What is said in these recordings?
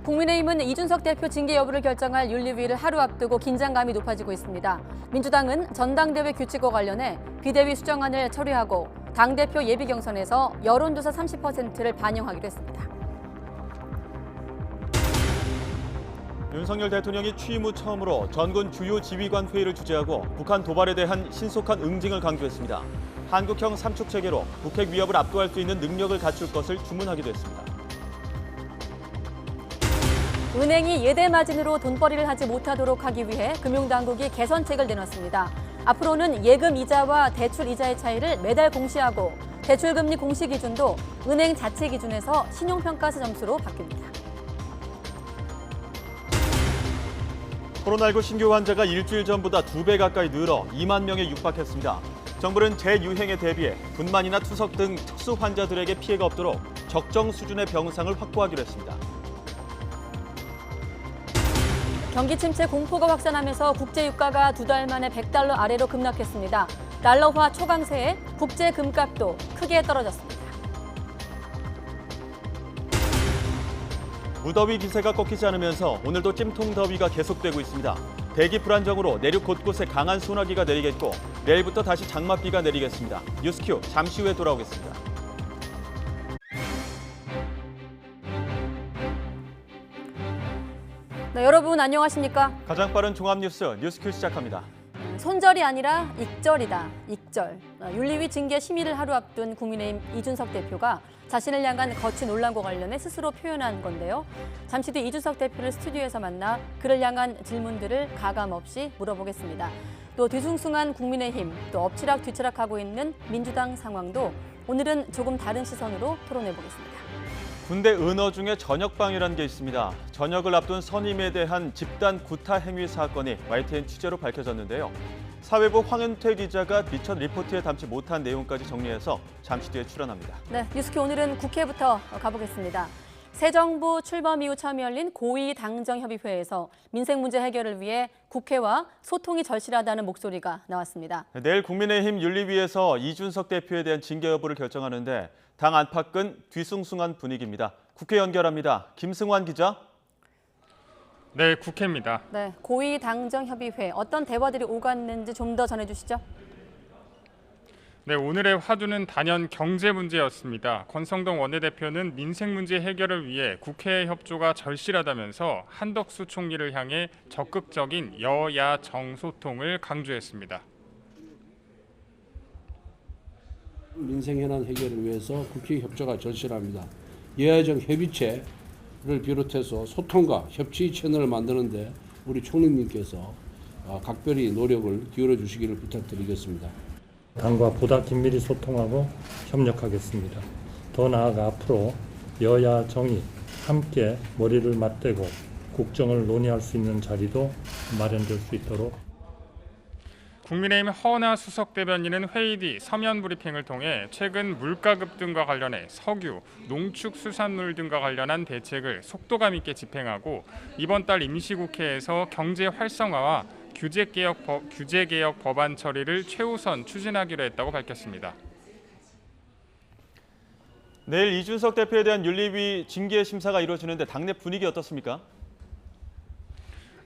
국민의힘은 이준석 대표 징계 여부를 결정할 윤리위를 하루 앞두고 긴장감이 높아지고 있습니다. 민주당은 전당대회 규칙과 관련해 비대위 수정안을 처리하고 당대표 예비 경선에서 여론조사 30%를 반영하기로 했습니다. 윤석열 대통령이 취임 후 처음으로 전군 주요 지휘관 회의를 주재하고 북한 도발에 대한 신속한 응징을 강조했습니다. 한국형 삼축 체계로 북핵 위협을 압도할 수 있는 능력을 갖출 것을 주문하기도 했습니다. 은행이 예대 마진으로 돈벌이를 하지 못하도록 하기 위해 금융당국이 개선책을 내놨습니다. 앞으로는 예금 이자와 대출 이자의 차이를 매달 공시하고 대출금리 공시 기준도 은행 자체 기준에서 신용평가서 점수로 바뀝니다. 코로나19 신규 환자가 일주일 전보다 2배 가까이 늘어 2만 명에 육박했습니다. 정부는 재유행에 대비해 분만이나 투석 등 특수 환자들에게 피해가 없도록 적정 수준의 병상을 확보하기로 했습니다. 경기 침체 공포가 확산하면서 국제 유가가 2달 만에 $100 아래로 급락했습니다. 달러화 초강세에 국제 금값도 크게 떨어졌습니다. 무더위 기세가 꺾이지 않으면서 오늘도 찜통 더위가 계속되고 있습니다. 대기 불안정으로 내륙 곳곳에 강한 소나기가 내리겠고 내일부터 다시 장맛비가 내리겠습니다. 뉴스큐 잠시 후에 돌아오겠습니다. 네, 여러분 안녕하십니까? 가장 빠른 종합뉴스 뉴스큐 시작합니다. 손절이 아니라 익절이다. 익절. 윤리위 징계 심의를 하루 앞둔 국민의힘 이준석 대표가 자신을 향한 거취 논란과 관련해 스스로 표현한 건데요. 잠시 뒤 이준석 대표를 스튜디오에서 만나 그를 향한 질문들을 가감없이 물어보겠습니다. 또 뒤숭숭한 국민의힘, 또 엎치락뒤치락하고 있는 민주당 상황도 오늘은 조금 다른 시선으로 토론해보겠습니다. 군대 은어 중에 전역방이라는 게 있습니다. 전역을 앞둔 선임에 대한 집단 구타 행위 사건이 YTN 취재로 밝혀졌는데요. 사회부 황은퇴 기자가 비천 리포트에 담지 못한 내용까지 정리해서 잠시 뒤에 출연합니다. 네, 뉴스큐 오늘은 국회부터 가보겠습니다. 새 정부 출범 이후 처음 열린 고위당정협의회에서 민생 문제 해결을 위해 국회와 소통이 절실하다는 목소리가 나왔습니다. 내일 국민의힘 윤리위에서 이준석 대표에 대한 징계 여부를 결정하는데 당 안팎은 뒤숭숭한 분위기입니다. 국회 연결합니다. 김승환 기자. 네, 국회입니다. 네, 고위당정협의회 어떤 대화들이 오갔는지 좀 더 전해주시죠. 네, 오늘의 화두는 단연 경제 문제였습니다. 권성동 원내대표는 민생 문제 해결을 위해 국회의 협조가 절실하다면서 한덕수 총리를 향해 적극적인 여야 정소통을 강조했습니다. 민생 현안 해결을 위해서 국회 협조가 절실합니다. 여야정 협의체를 비롯해서 소통과 협치 채널을 만드는데 우리 총리님께서 각별히 노력을 기울여 주시기를 부탁드리겠습니다. 당과 보다 긴밀히 소통하고 협력하겠습니다. 더 나아가 앞으로 여야 정이 함께 머리를 맞대고 국정을 논의할 수 있는 자리도 마련될 수 있도록. 국민의힘 허나 수석 대변인은 회의 뒤 서면 브리핑을 통해 최근 물가 급등과 관련해 석유, 농축수산물 등과 관련한 대책을 속도감 있게 집행하고 이번 달 임시국회에서 경제 활성화와 규제개혁 법안 처리를 최우선 추진하기로 했다고 밝혔습니다. 내일 이준석 대표에 대한 윤리위 징계 심사가 이루어지는데 당내 분위기 어떻습니까?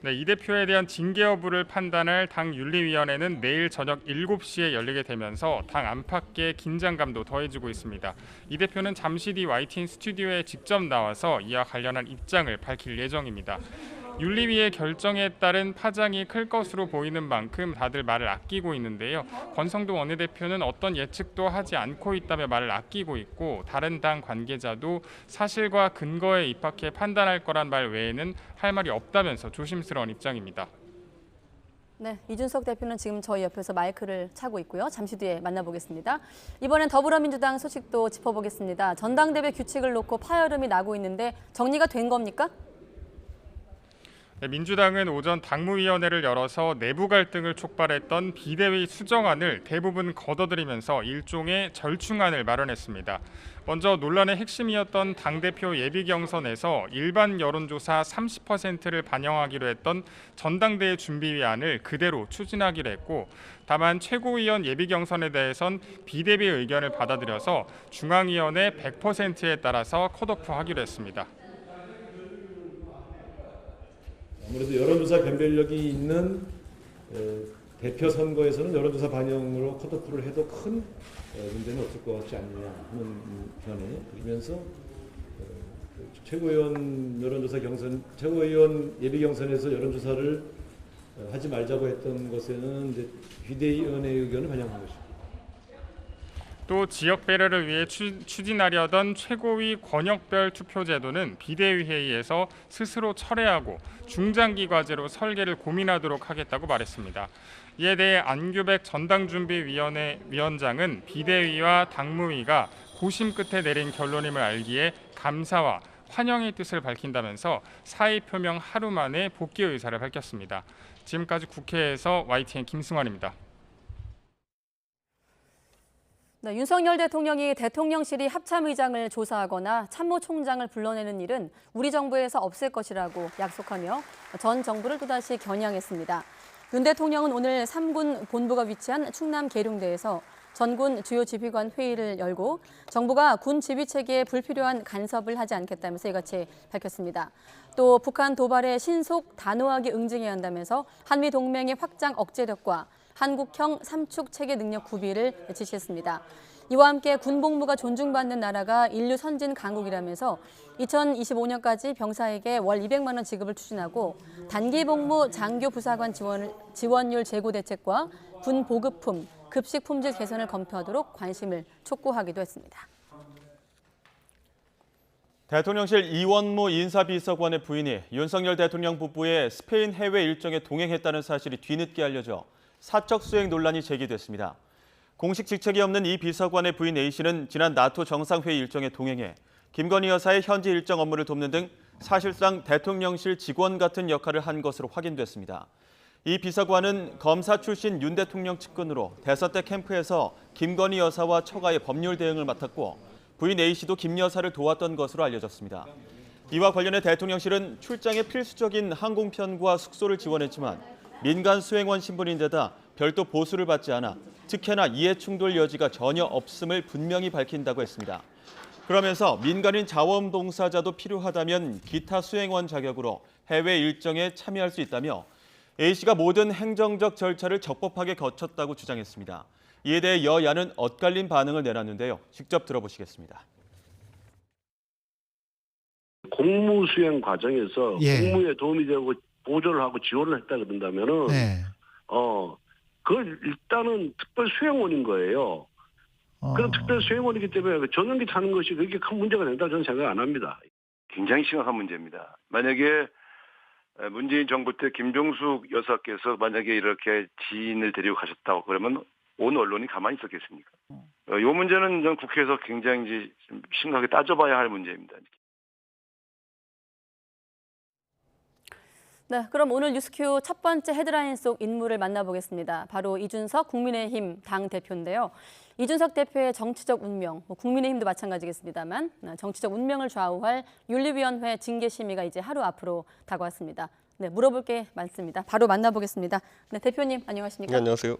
네, 이 대표에 대한 징계 여부를 판단할 당 윤리위원회는 내일 저녁 7시에 열리게 되면서 당 안팎의 긴장감도 더해지고 있습니다. 이 대표는 잠시 뒤 YTN 스튜디오에 직접 나와서 이와 관련한 입장을 밝힐 예정입니다. 윤리위의 결정에 따른 파장이 클 것으로 보이는 만큼 다들 말을 아끼고 있는데요. 권성동 원내대표는 어떤 예측도 하지 않고 있다며 말을 아끼고 있고 다른 당 관계자도 사실과 근거에 입각해 판단할 거란 말 외에는 할 말이 없다면서 조심스러운 입장입니다. 네, 이준석 대표는 지금 저희 옆에서 마이크를 차고 있고요. 잠시 뒤에 만나보겠습니다. 이번엔 더불어민주당 소식도 짚어보겠습니다. 전당대회 규칙을 놓고 파열음이 나고 있는데 정리가 된 겁니까? 네, 민주당은 오전 당무위원회를 열어서 내부 갈등을 촉발했던 비대위 수정안을 대부분 걷어들이면서 일종의 절충안을 마련했습니다. 먼저 논란의 핵심이었던 당대표 예비 경선에서 일반 여론조사 30%를 반영하기로 했던 전당대회 준비위안을 그대로 추진하기로 했고 다만 최고위원 예비 경선에 대해선 비대위의 의견을 받아들여서 중앙위원회 100%에 따라서 컷오프하기로 했습니다. 아무래도 여론조사 변별력이 있는 대표 선거에서는 여론조사 반영으로 컷오프를 해도 큰 문제는 없을 것 같지 않느냐 하는 견해. 그러면서 최고위원 여론조사 경선, 최고위원 예비 경선에서 여론조사를 하지 말자고 했던 것에는 이제 비대위원회의 의견을 반영한 것입니다. 또 지역 배려를 위해 추진하려던 최고위 권역별 투표 제도는 비대위 회의에서 스스로 철회하고 중장기 과제로 설계를 고민하도록 하겠다고 말했습니다. 이에 대해 안규백 전당준비위원회 위원장은 비대위와 당무위가 고심 끝에 내린 결론임을 알기에 감사와 환영의 뜻을 밝힌다면서 사의 표명 하루 만에 복귀 의사를 밝혔습니다. 지금까지 국회에서 YTN 김승환입니다. 네, 윤석열 대통령이 대통령실이 합참의장을 조사하거나 참모총장을 불러내는 일은 우리 정부에서 없을 것이라고 약속하며 전 정부를 또다시 겨냥했습니다. 윤 대통령은 오늘 3군 본부가 위치한 충남 계룡대에서 전군 주요 지휘관 회의를 열고 정부가 군 지휘체계에 불필요한 간섭을 하지 않겠다면서 이같이 밝혔습니다. 또 북한 도발에 신속 단호하게 응징해야 한다면서 한미 동맹의 확장 억제력과 한국형 삼축 체계 능력 구비를 지시했습니다. 이와 함께 군복무가 존중받는 나라가 인류 선진 강국이라면서 2025년까지 병사에게 월 200만 원 지급을 추진하고 단기 복무 장교 부사관 지원율 제고 대책과 군 보급품, 급식 품질 개선을 검토하도록 관심을 촉구하기도 했습니다. 대통령실 이원무 인사비서관의 부인이 윤석열 대통령 부부의 스페인 해외 일정에 동행했다는 사실이 뒤늦게 알려져 사적 수행 논란이 제기됐습니다. 공식 직책이 없는 이 비서관의 부인 A씨는 지난 나토 정상회의 일정에 동행해 김건희 여사의 현지 일정 업무를 돕는 등 사실상 대통령실 직원 같은 역할을 한 것으로 확인됐습니다. 이 비서관은 검사 출신 윤 대통령 측근으로 대선 때 캠프에서 김건희 여사와 처가의 법률 대응을 맡았고 부인 A씨도 김 여사를 도왔던 것으로 알려졌습니다. 이와 관련해 대통령실은 출장에 필수적인 항공편과 숙소를 지원했지만 민간 수행원 신분인데다 별도 보수를 받지 않아 특혜나 이해충돌 여지가 전혀 없음을 분명히 밝힌다고 했습니다. 그러면서 민간인 자원봉사자도 필요하다면 기타 수행원 자격으로 해외 일정에 참여할 수 있다며 A씨가 모든 행정적 절차를 적법하게 거쳤다고 주장했습니다. 이에 대해 여야는 엇갈린 반응을 내놨는데요. 직접 들어보시겠습니다. 공무 수행 과정에서 예. 공무에 도움이 되고 보조를 하고 지원을 했다 그런다면은 네. 그걸 일단은 특별 수행원인 거예요. 그런 특별 수행원이기 때문에 전용기 타는 것이 그렇게 큰 문제가 된다 저는 생각 안 합니다. 굉장히 심각한 문제입니다. 만약에 문재인 정부 때 김종숙 여사께서 만약에 이렇게 지인을 데리고 가셨다고 그러면 온 언론이 가만히 있었겠습니까? 이 문제는 전 국회에서 굉장히 좀 심각하게 따져봐야 할 문제입니다. 네, 그럼 오늘 뉴스큐 첫 번째 헤드라인 속 인물을 만나보겠습니다. 바로 이준석 국민의힘 당대표인데요. 이준석 대표의 정치적 운명, 국민의힘도 마찬가지겠습니다만 정치적 운명을 좌우할 윤리위원회 징계 심의가 이제 하루 앞으로 다가왔습니다. 네, 물어볼 게 많습니다. 바로 만나보겠습니다. 네, 대표님 안녕하십니까? 네, 안녕하세요.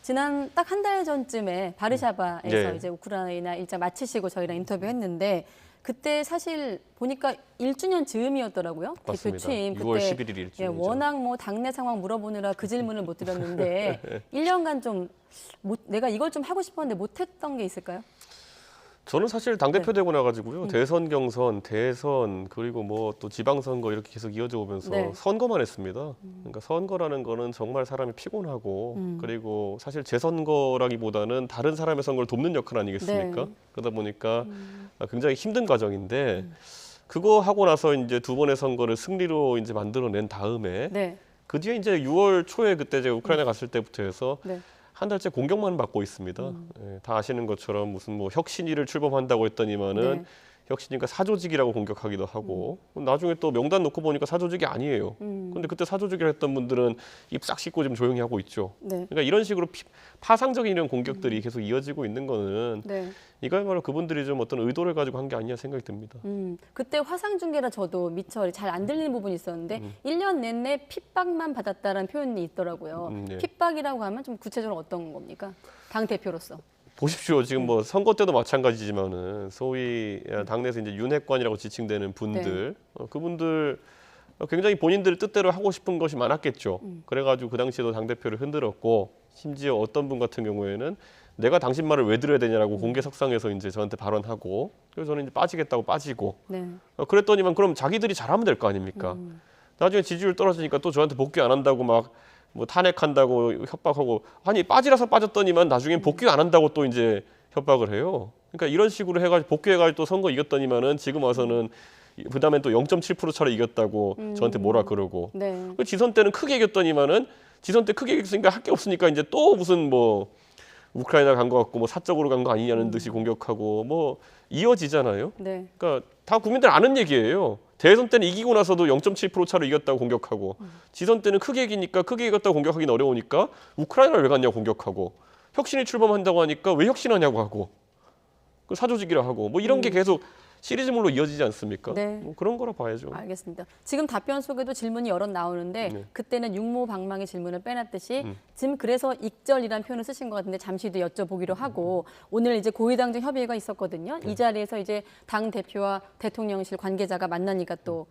지난 딱 한 달 전쯤에 바르샤바에서 네. 이제 우크라이나 일정 마치시고 저희랑 인터뷰했는데 그때 사실 보니까 1주년 즈음이었더라고요. 대표 맞습니다. 취임. 6월 그때 11일 1주년이죠. 예, 워낙 뭐 당내 상황 물어보느라 그 질문을 못 드렸는데 1년간 좀 내가 이걸 좀 하고 싶었는데 못했던 게 있을까요? 저는 사실 당대표 되고 나가지고요. 대선 경선, 대선, 그리고 뭐 또 지방선거 이렇게 계속 이어져 오면서 네. 선거만 했습니다. 그러니까 선거라는 거는 정말 사람이 피곤하고 그리고 사실 제 선거라기보다는 다른 사람의 선거를 돕는 역할 아니겠습니까? 네. 그러다 보니까 굉장히 힘든 과정인데 그거 하고 나서 이제 두 번의 선거를 승리로 이제 만들어낸 다음에 네. 그 뒤에 이제 6월 초에 그때 제가 우크라이나 갔을 때부터 해서 네. 한 달째 공격만 받고 있습니다. 예, 다 아시는 것처럼 무슨 뭐 혁신위를 출범한다고 했더니만은 네. 혁신위가 사조직이라고 공격하기도 하고 나중에 또 명단 놓고 보니까 사조직이 아니에요. 근데 그때 사조직을 했던 분들은 입 싹 씻고 좀 조용히 하고 있죠. 네. 그러니까 이런 식으로 파상적인 이런 공격들이 계속 이어지고 있는 거는 네. 이거야말로 그분들이 좀 어떤 의도를 가지고 한 게 아니냐 생각이 듭니다. 그때 화상 중계라 저도 미처 잘 안 들리는 부분이 있었는데 1년 내내 핍박만 받았다는 표현이 있더라고요. 네. 핍박이라고 하면 좀 구체적으로 어떤 겁니까? 당 대표로서. 보십시오. 지금 뭐 선거 때도 마찬가지지만은 소위 당내에서 이제 윤핵관이라고 지칭되는 분들, 그분들 굉장히 본인들 뜻대로 하고 싶은 것이 많았겠죠. 그래가지고 그 당시에도 당대표를 흔들었고 심지어 어떤 분 같은 경우에는 내가 당신 말을 왜 들어야 되냐라고 공개석상에서 이제 저한테 발언하고 그래서 저는 이제 빠지겠다고 빠지고 네. 그랬더니만 그럼 자기들이 잘하면 될 거 아닙니까? 나중에 지지율 떨어지니까 또 저한테 복귀 안 한다고 막 뭐 탄핵한다고 협박하고 아니 빠지라서 빠졌더니만 나중엔 복귀 안 한다고 또 이제 협박을 해요. 그러니까 이런 식으로 해가지고 복귀해가지고 또 선거 이겼더니만은 지금 와서는 그다음에 또 0.7% 차로 이겼다고 저한테 뭐라 그러고 네. 지선 때는 크게 이겼더니만은 지선 때 크게 이겼으니까 할 게 없으니까 이제 또 무슨 뭐 우크라이나 간 거 같고 뭐 사적으로 간 거 아니냐는 듯이 공격하고 뭐 이어지잖아요. 네. 그러니까 다 국민들 아는 얘기예요. 대선 때는 이기고 나서도 0.7% 차로 이겼다고 공격하고 지선 때는 크게 이기니까 크게 이겼다고 공격하기는 어려우니까 우크라이나를 왜 갔냐고 공격하고 혁신이 출범한다고 하니까 왜 혁신하냐고 하고 그 사조직이라 하고 뭐 이런 게 계속 시리즈물로 이어지지 않습니까? 네. 뭐 그런 거라 봐야죠. 알겠습니다. 지금 답변 속에도 질문이 여러 나오는데 네. 그때는 육모방망이 질문을 빼놨듯이 지금 그래서 익절이라는 표현을 쓰신 것 같은데 잠시 뒤에 여쭤보기로 하고 오늘 이제 고위당정 협의회가 있었거든요. 이 자리에서 이제 당 대표와 대통령실 관계자가 만나니까 또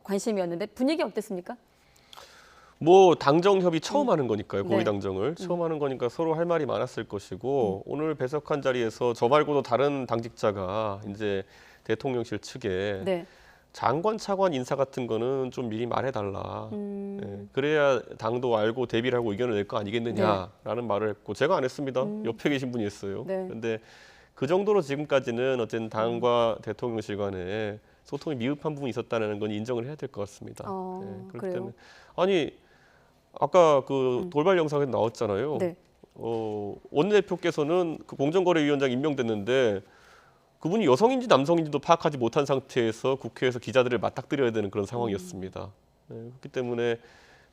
관심이었는데 분위기 어땠습니까? 뭐 당정 협의 처음 하는 거니까요. 네. 고위 당정을 처음 하는 거니까 서로 할 말이 많았을 것이고 오늘 배석한 자리에서 저 말고도 다른 당직자가 이제 대통령실 측에 네. 장관 차관 인사 같은 거는 좀 미리 말해달라. 예, 그래야 당도 알고 대비를 하고 의견을 낼 거 아니겠느냐라는 말을 했고 제가 안 했습니다. 옆에 계신 분이 했어요. 네. 그런데 그 정도로 지금까지는 어쨌든 당과 대통령실 간에 소통이 미흡한 부분이 있었다는 건 인정을 해야 될 것 같습니다. 예, 그렇기 그래요? 때문에 아니 아까 그 돌발 영상에 나왔잖아요. 네. 원내대표께서는 그 공정거래위원장 임명됐는데 그분이 여성인지 남성인지도 파악하지 못한 상태에서 국회에서 기자들을 맞닥뜨려야 되는 그런 상황이었습니다. 네, 그렇기 때문에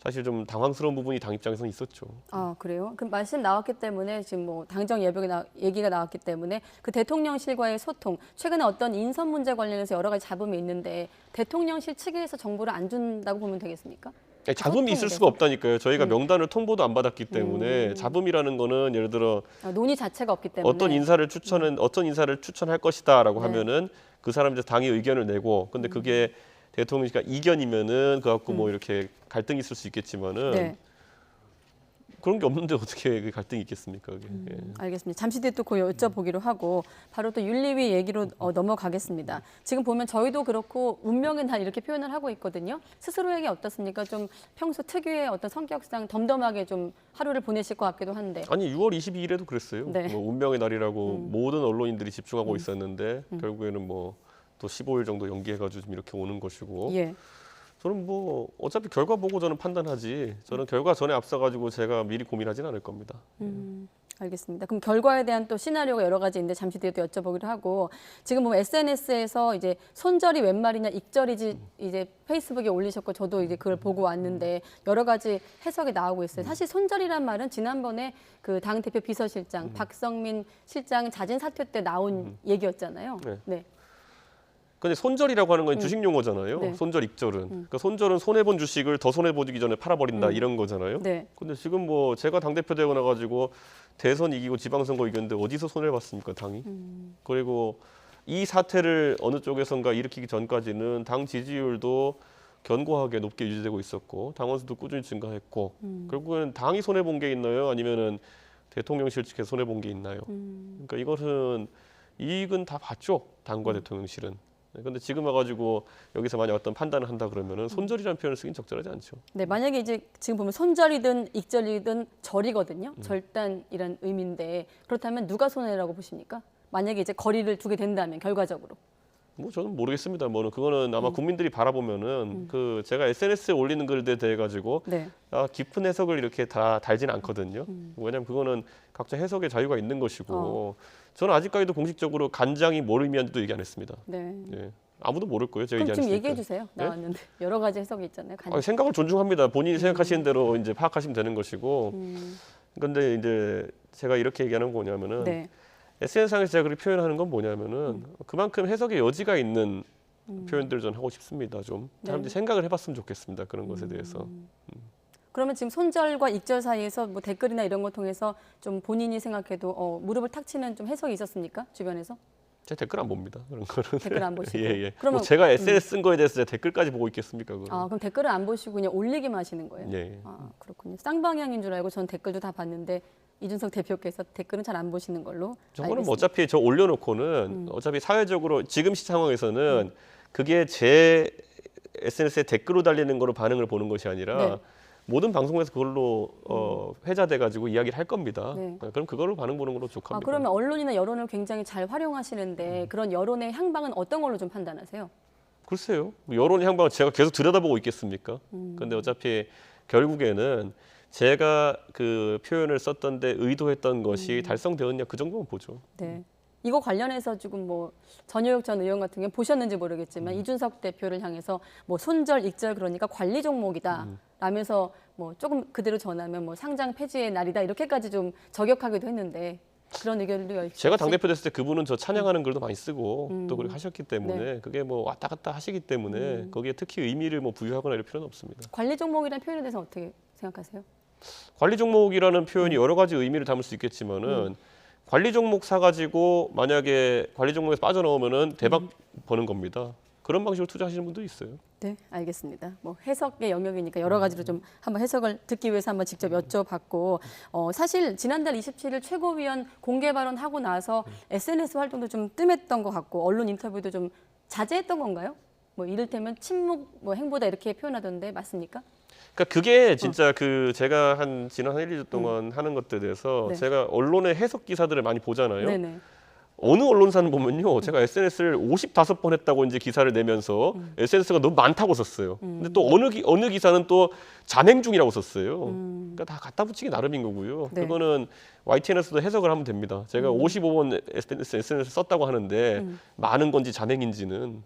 사실 좀 당황스러운 부분이 당 입장에서는 있었죠. 아, 그래요? 그 말씀 나왔기 때문에 지금 뭐 당정 얘기가 나왔기 때문에 그 대통령실과의 소통, 최근에 어떤 인선 문제 관련해서 여러 가지 잡음이 있는데 대통령실 측에서 정보를 안 준다고 보면 되겠습니까? 잡음이 있을 수가 없다니까요. 저희가 명단을 통보도 안 받았기 때문에 잡음이라는 거는 예를 들어 논의 자체가 없기 때문에 어떤 인사를 추천할 것이다라고 네. 하면은 그 사람들 당이 의견을 내고 근데 그게 대통령실과 이견이면은 그 갖고 뭐 이렇게 갈등이 있을 수 있겠지만은 네. 그런 게 없는데 어떻게 그 갈등이 있겠습니까? 그게. 예. 알겠습니다. 잠시 뒤에 또 그 여쭤보기로 하고 바로 또 윤리위 얘기로 넘어가겠습니다. 지금 보면 저희도 그렇고 운명의 날 이렇게 표현을 하고 있거든요. 스스로에게 어떻습니까? 좀 평소 특유의 어떤 성격상 덤덤하게 좀 하루를 보내실 것 같기도 한데. 아니 6월 22일에도 그랬어요. 네. 뭐 운명의 날이라고 모든 언론인들이 집중하고 있었는데 결국에는 뭐 또 15일 정도 연기해가지고 좀 이렇게 오는 것이고. 예. 저는 뭐 어차피 결과 보고 저는 판단하지. 저는 결과 전에 앞서가지고 제가 미리 고민하지는 않을 겁니다. 알겠습니다. 그럼 결과에 대한 또 시나리오가 여러 가지 있는데 잠시 뒤에 또 여쭤보기로 하고 지금 뭐 SNS에서 이제 손절이 웬 말이냐 익절이지 이제 페이스북에 올리셨고 저도 이제 그걸 보고 왔는데 여러 가지 해석이 나오고 있어요. 사실 손절이란 말은 지난번에 그 당 대표 비서실장 박성민 실장 자진 사퇴 때 나온 얘기였잖아요. 네. 네. 근데 손절이라고 하는 건 주식 용어잖아요. 네. 손절 익절은. 그러니까 손절은 손해본 주식을 더 손해보기 전에 팔아버린다 이런 거잖아요. 네. 근데 지금 뭐 제가 당대표 되고 나가지고 대선 이기고 지방선거 이겼는데 어디서 손해를 봤습니까 당이? 그리고 이 사태를 어느 쪽에선가 일으키기 전까지는 당 지지율도 견고하게 높게 유지되고 있었고 당원 수도 꾸준히 증가했고 결국에는 당이 손해본 게 있나요? 아니면은 대통령실 측에서 손해본 게 있나요? 그러니까 이것은 이익은 다 봤죠. 당과 대통령실은. 그런데 지금 와가지고 여기서 만약 어떤 판단을 한다 그러면은 손절이라는 표현을 쓰긴 적절하지 않죠. 네, 만약에 이제 지금 보면 손절이든 익절이든 절이거든요. 절단이란 의미인데 그렇다면 누가 손해라고 보십니까? 만약에 이제 거리를 두게 된다면 결과적으로. 뭐 저는 모르겠습니다. 뭐는 그거는 아마 국민들이 바라보면은 그 제가 SNS에 올리는 글들에 대해 가지고 네. 깊은 해석을 이렇게 다 달지는 않거든요. 왜냐하면 그거는 각자 해석의 자유가 있는 것이고 저는 아직까지도 공식적으로 간장이 뭘 의미하는지도 얘기 안 했습니다. 네. 예. 아무도 모를 거예요. 제가 그럼 지금 얘기하는 얘기해 주세요. 나왔는데 여러 가지 해석이 있잖아요. 생각을 존중합니다. 본인이 생각하시는 대로 이제 파악하시면 되는 것이고. 그런데 이제 제가 이렇게 얘기하는 거 뭐냐면은 네. SNS상에서 제가 그렇게 표현하는 건 뭐냐면은 그만큼 해석의 여지가 있는 표현들을 전 하고 싶습니다. 좀 사람들이 생각을 해봤으면 좋겠습니다. 그런 것에 대해서. 그러면 지금 손절과 익절 사이에서 뭐 댓글이나 이런 거 통해서 좀 본인이 생각해도 무릎을 탁 치는 좀 해석이 있었습니까? 주변에서? 제 댓글 안 봅니다. 그런 거는. 댓글 안 보시고. 예. 그러면 뭐 제가 SNS 쓴 거에 대해서 제가 댓글까지 보고 있겠습니까? 그럼. 그럼 댓글을 안 보시고 그냥 올리기만 하시는 거예요? 예. 그렇군요. 쌍방향인 줄 알고 전 댓글도 다 봤는데 이준석 대표께서 댓글은 잘 안 보시는 걸로 저거는 뭐 어차피 저 올려놓고는 어차피 사회적으로 지금 상황에서는 그게 제 SNS에 댓글로 달리는 거로 반응을 보는 것이 아니라 네. 모든 방송에서 그걸로 회자돼 가지고 이야기를 할 겁니다. 네. 그럼 그거로 반응 보는 걸로 족합니다. 그러면 언론이나 여론을 굉장히 잘 활용하시는데 그런 여론의 향방은 어떤 걸로 좀 판단하세요? 글쎄요. 여론의 향방을 제가 계속 들여다보고 있겠습니까? 근데 어차피 결국에는 제가 그 표현을 썼던 데 의도했던 것이 달성되었냐 그 정도만 보죠. 네. 이거 관련해서 지금 뭐 전효혁 전 의원 같은 경우 보셨는지 모르겠지만 이준석 대표를 향해서 뭐 손절, 익절 그러니까 관리 종목이다 라면서 뭐 조금 그대로 전하면 뭐 상장 폐지의 날이다 이렇게까지 좀 저격하기도 했는데 그런 의견도 역시 제가 당대표 됐을 때 그분은 저 찬양하는 글도 많이 쓰고 또 그렇게 하셨기 때문에 그게 뭐 왔다 갔다 하시기 때문에 거기에 특히 의미를 뭐 부여하거나 이럴 필요는 없습니다. 관리 종목이라는 표현에 대해서 어떻게 생각하세요? 관리 종목이라는 표현이 여러 가지 의미를 담을 수 있겠지만은 관리 종목 사가지고 만약에 관리 종목에서 빠져나오면은 대박 버는 겁니다. 그런 방식으로 투자하시는 분도 있어요. 네, 알겠습니다. 뭐 해석의 영역이니까 여러 가지로 좀 한번 해석을 듣기 위해서 한번 직접 여쭤봤고 사실 지난달 27일 최고위원 공개 발언하고 나서 SNS 활동도 좀 뜸했던 것 같고 언론 인터뷰도 좀 자제했던 건가요? 뭐 이를테면 침묵 뭐 행보다 이렇게 표현하던데 맞습니까? 그러니까 그게 진짜 그 제가 한 지난 한 1, 2주 동안 하는 것들에 대해서 네. 제가 언론의 해석 기사들을 많이 보잖아요. 네네. 어느 언론사는 보면요, 제가 SNS를 55번 했다고 이제 기사를 내면서 SNS가 너무 많다고 썼어요. 근데 또 어느 기사는 또 잔행 중이라고 썼어요. 그러니까 다 갖다 붙이기 나름인 거고요. 네. 그거는 YTN에서도 해석을 하면 됩니다. 제가 55번 SNS 썼다고 하는데 많은 건지 잔행인지는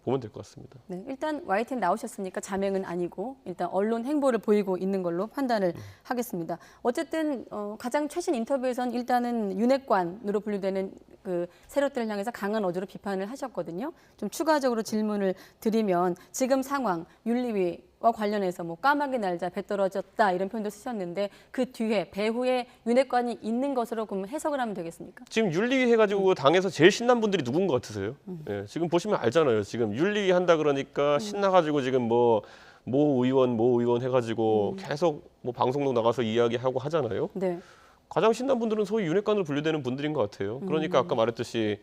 보면 될 것 같습니다. 네, 일단 YTN 나오셨으니까 자맹은 아니고 일단 언론 행보를 보이고 있는 걸로 판단을 하겠습니다. 어쨌든 가장 최신 인터뷰에선 일단은 윤핵관으로 분류되는 그 세력들을 향해서 강한 어조로 비판을 하셨거든요. 좀 추가적으로 질문을 드리면 지금 상황 윤리위와 관련해서 뭐 까마귀 날자 배 떨어졌다 이런 표현도 쓰셨는데 그 뒤에 배후에 윤핵관이 있는 것으로 그럼 해석을 하면 되겠습니까? 지금 윤리위 해가지고 당에서 제일 신난 분들이 누군 것 같으세요? 예, 지금 보시면 알잖아요. 지금 윤리위 한다 그러니까 신나가지고 지금 모 의원 해가지고 계속 뭐 방송도 나가서 이야기하고 하잖아요. 네. 가장 신난 분들은 소위 윤핵관으로 분류되는 분들인 것 같아요. 그러니까 아까 말했듯이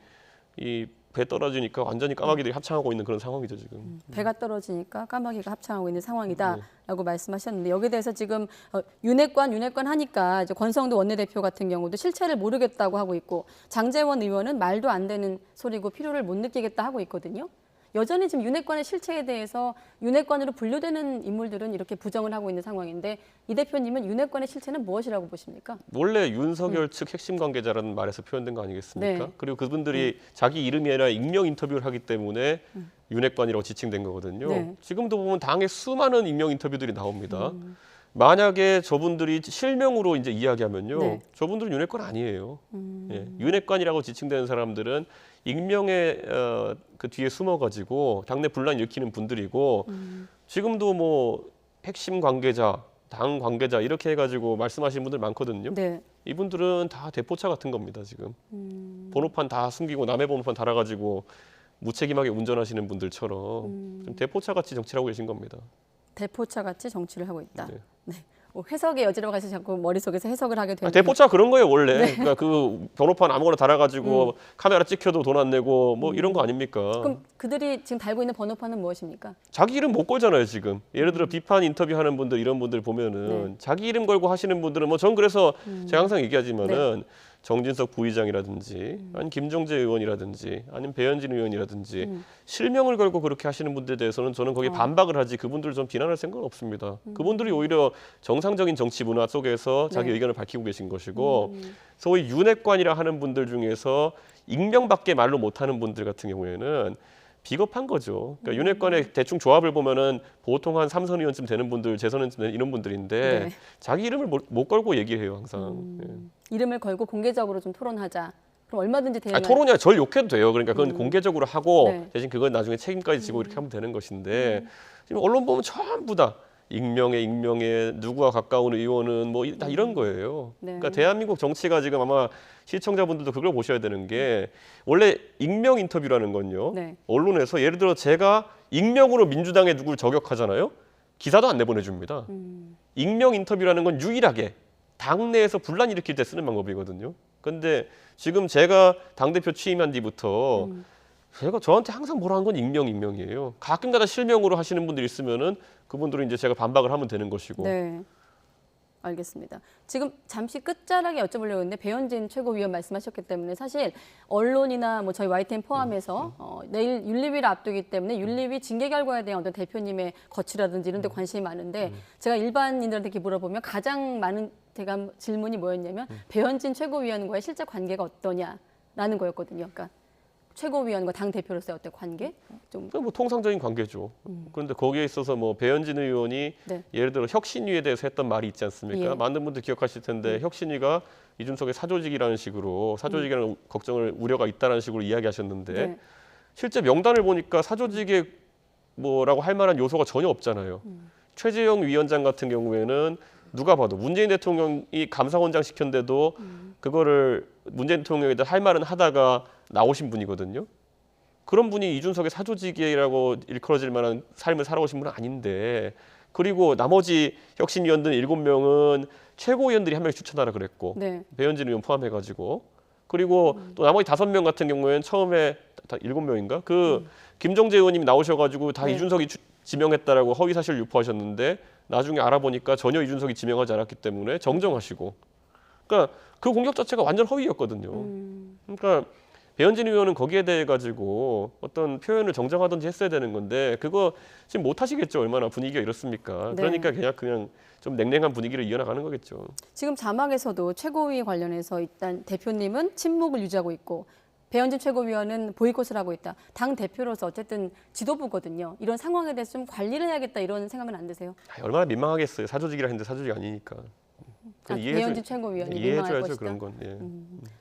이 배 떨어지니까 완전히 까마귀들이 합창하고 있는 그런 상황이죠 지금. 배가 떨어지니까 까마귀가 합창하고 있는 상황이다라고 말씀하셨는데 여기에 대해서 지금 윤핵관 하니까 이제 권성도 원내대표 같은 경우도 실체를 모르겠다고 하고 있고 장제원 의원은 말도 안 되는 소리고 필요를 못 느끼겠다 하고 있거든요. 여전히 지금 윤핵관의 실체에 대해서 윤핵관으로 분류되는 인물들은 이렇게 부정을 하고 있는 상황인데 이 대표님은 윤핵관의 실체는 무엇이라고 보십니까? 원래 윤석열 측 핵심 관계자라는 말에서 표현된 거 아니겠습니까? 네. 그리고 그분들이 자기 이름이 아니라 익명 인터뷰를 하기 때문에 윤핵관이라고 지칭된 거거든요. 네. 지금도 보면 당에 수많은 익명 인터뷰들이 나옵니다. 만약에 저분들이 실명으로 이제 이야기하면요, 네. 저분들은 윤핵관 아니에요. 예, 윤핵관이라고 지칭되는 사람들은 익명의 그 뒤에 숨어가지고 당내 분란 일으키는 분들이고 지금도 뭐 핵심 관계자, 당 관계자 이렇게 해가지고 말씀하시는 분들 많거든요. 네. 이분들은 다 대포차 같은 겁니다. 지금 번호판 다 숨기고 남의 번호판 달아가지고 무책임하게 운전하시는 분들처럼 좀 대포차 같이 정치를 하고 계신 겁니다. 대포차 같이 정치를 하고 있다. 네. 네. 해석의 여지로 가서 자꾸 머릿속에서 해석을 하게 되는. 대포차 그런 거예요 원래. 그러니까 그 번호판 아무거나 달아가지고 카메라 찍혀도 돈 안 내고 뭐 이런 거 아닙니까? 그럼 그들이 지금 달고 있는 번호판은 무엇입니까? 자기 이름 못 걸잖아요 지금. 예를 들어 비판 인터뷰하는 분들 이런 분들 보면은 자기 이름 걸고 하시는 분들은 뭐 전 그래서 제가 항상 얘기하지만은 정진석 부의장이라든지 아니면 김종재 의원이라든지 아니면 배현진 의원이라든지 실명을 걸고 그렇게 하시는 분들에 대해서는 저는 거기에 반박을 하지 그분들을 좀 비난할 생각은 없습니다. 그분들이 오히려 정상적인 정치 문화 속에서 자기 의견을 밝히고 계신 것이고 소위 윤핵관이라 하는 분들 중에서 익명밖에 말로 못하는 분들 같은 경우에는 비겁한 거죠. 그러니까 윤핵관의 대충 조합을 보면은 보통 한 3선 의원쯤 되는 분들, 재선쯤 되는 이런 분들인데 네. 자기 이름을 못 걸고 얘기해요 항상. 이름을 걸고 공개적으로 좀 토론하자. 그럼 얼마든지 대응할. 토론이야 절 욕해도 돼요. 그러니까 그건 공개적으로 하고 네. 대신 그건 나중에 책임까지 지고 이렇게 하면 되는 것인데 지금 언론 보면 전부 다 익명에 누구와 가까운 의원은 뭐 다 이런 거예요. 네. 그러니까 대한민국 정치가 지금 아마 시청자분들도 그걸 보셔야 되는 게 원래 익명 인터뷰라는 건요. 네. 언론에서 예를 들어 제가 익명으로 민주당에 누굴 저격하잖아요. 기사도 안 내보내줍니다. 익명 인터뷰라는 건 유일하게 당내에서 분란 일으킬 때 쓰는 방법이거든요. 근데 지금 제가 당대표 취임한 뒤부터 제가 저한테 항상 뭐라 한 건 익명이에요. 가끔가다 실명으로 하시는 분들이 있으면은 그분들은 이제 제가 반박을 하면 되는 것이고. 네. 알겠습니다. 지금 잠시 끝자락에 여쭤보려고 했는데 배현진 최고위원 말씀하셨기 때문에 사실 언론이나 뭐 저희 YTN 포함해서 내일 윤리위를 앞두기 때문에 윤리위 징계 결과에 대한 어떤 대표님의 거취라든지 이런 데 관심이 많은데 제가 일반인들한테 이렇게 물어보면 가장 많은 대감 질문이 뭐였냐면 배현진 최고위원과의 실제 관계가 어떠냐라는 거였거든요. 그러니까 최고위원과 당 대표로서의 어떤 관계? 좀 뭐 통상적인 관계죠. 그런데 거기에 있어서 뭐 배현진 의원이 네. 예를 들어 혁신위에 대해서 했던 말이 있지 않습니까? 예. 많은 분들 기억하실 텐데 혁신위가 이준석의 사조직이라는 식으로 사조직이라는 걱정을 우려가 있다는 식으로 이야기하셨는데 네. 실제 명단을 보니까 사조직에 뭐라고 할 만한 요소가 전혀 없잖아요. 최재형 위원장 같은 경우에는 누가 봐도 문재인 대통령이 감사원장 시켰는데도 그거를 문재인 대통령에다 할 말은 하다가 나오신 분이거든요. 그런 분이 이준석의 사조직이라고 일컬어질 만한 삶을 살아오신 분은 아닌데 그리고 나머지 혁신위원들 7명은 최고위원들이 한 명씩 추천하라 그랬고 네. 배현진 의원 포함해가지고 그리고 또 나머지 5명 같은 경우에는 처음에 다 7명인가? 그 김정재 의원님이 나오셔가지고 다 네. 이준석이 지명했다라고 허위사실 유포하셨는데 나중에 알아보니까 전혀 이준석이 지명하지 않았기 때문에 정정하시고 그러니까 그 공격 자체가 완전 허위였거든요. 그러니까 배현진 의원은 거기에 대해 가지고 어떤 표현을 정정하든지 했어야 되는 건데 그거 지금 못 하시겠죠. 얼마나 분위기가 이렇습니까? 네. 그러니까 그냥 좀 냉랭한 분위기를 이어나가는 거겠죠. 지금 자막에서도 최고위 관련해서 일단 대표님은 침묵을 유지하고 있고 배현진 최고위원은 보이콧을 하고 있다. 당 대표로서 어쨌든 지도부거든요. 이런 상황에 대해서 좀 관리를 해야겠다 이런 생각은 안 드세요? 얼마나 민망하겠어요. 사조직이라 했는데 사조직이 아니니까. 배현진 최고위원이 민망할 이해해줘야죠. 것이다. 그런 건. 예.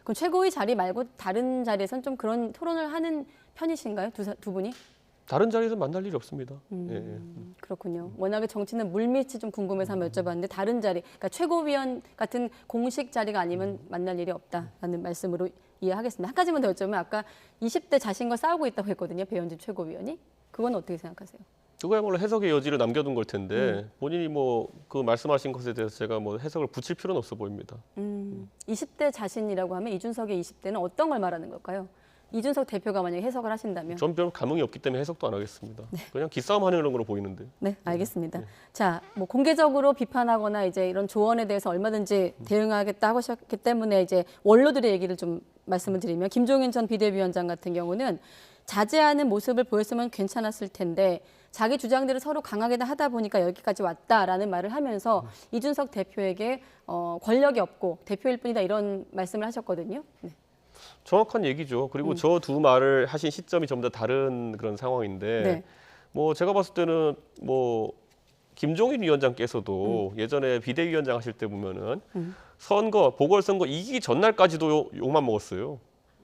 그럼 최고위 자리 말고 다른 자리에서는 좀 그런 토론을 하는 편이신가요? 두 분이? 다른 자리에서 만날 일이 없습니다. 예. 그렇군요. 워낙에 정치는 물밑이 좀 궁금해서 한번 여쭤봤는데 다른 자리, 그러니까 최고위원 같은 공식 자리가 아니면 만날 일이 없다라는 말씀으로 이해하겠습니다. 한 가지만 더 여쭤보면 아까 20대 자신과 싸우고 있다고 했거든요. 배현진 최고위원이. 그건 어떻게 생각하세요? 그거야말로 해석의 여지를 남겨둔 걸 텐데 본인이 뭐 그 말씀하신 것에 대해서 제가 뭐 해석을 붙일 필요는 없어 보입니다. 20대 자신이라고 하면 이준석의 20대는 어떤 걸 말하는 걸까요? 이준석 대표가 만약에 해석을 하신다면. 전 별 감흥이 없기 때문에 해석도 안 하겠습니다. 그냥 기싸움 하는 걸로 보이는데. 네, 알겠습니다. 자, 뭐 공개적으로 비판하거나 이제 이런 조언에 대해서 얼마든지 대응하겠다 하셨기 때문에 이제 원로들의 얘기를 좀 말씀을 드리면 김종인 전 비대위원장 같은 경우는 자제하는 모습을 보였으면 괜찮았을 텐데 자기 주장들을 서로 강하게 하다 보니까 여기까지 왔다라는 말을 하면서 이준석 대표에게 권력이 없고 대표일 뿐이다 이런 말씀을 하셨거든요. 네. 정확한 얘기죠. 그리고 저 두 말을 하신 시점이 전부 다 다른 그런 상황인데 네. 뭐 제가 봤을 때는 뭐 김종인 위원장께서도 예전에 비대위원장 하실 때 보면은 선거 보궐선거 이기기 전날까지도 욕만 먹었어요.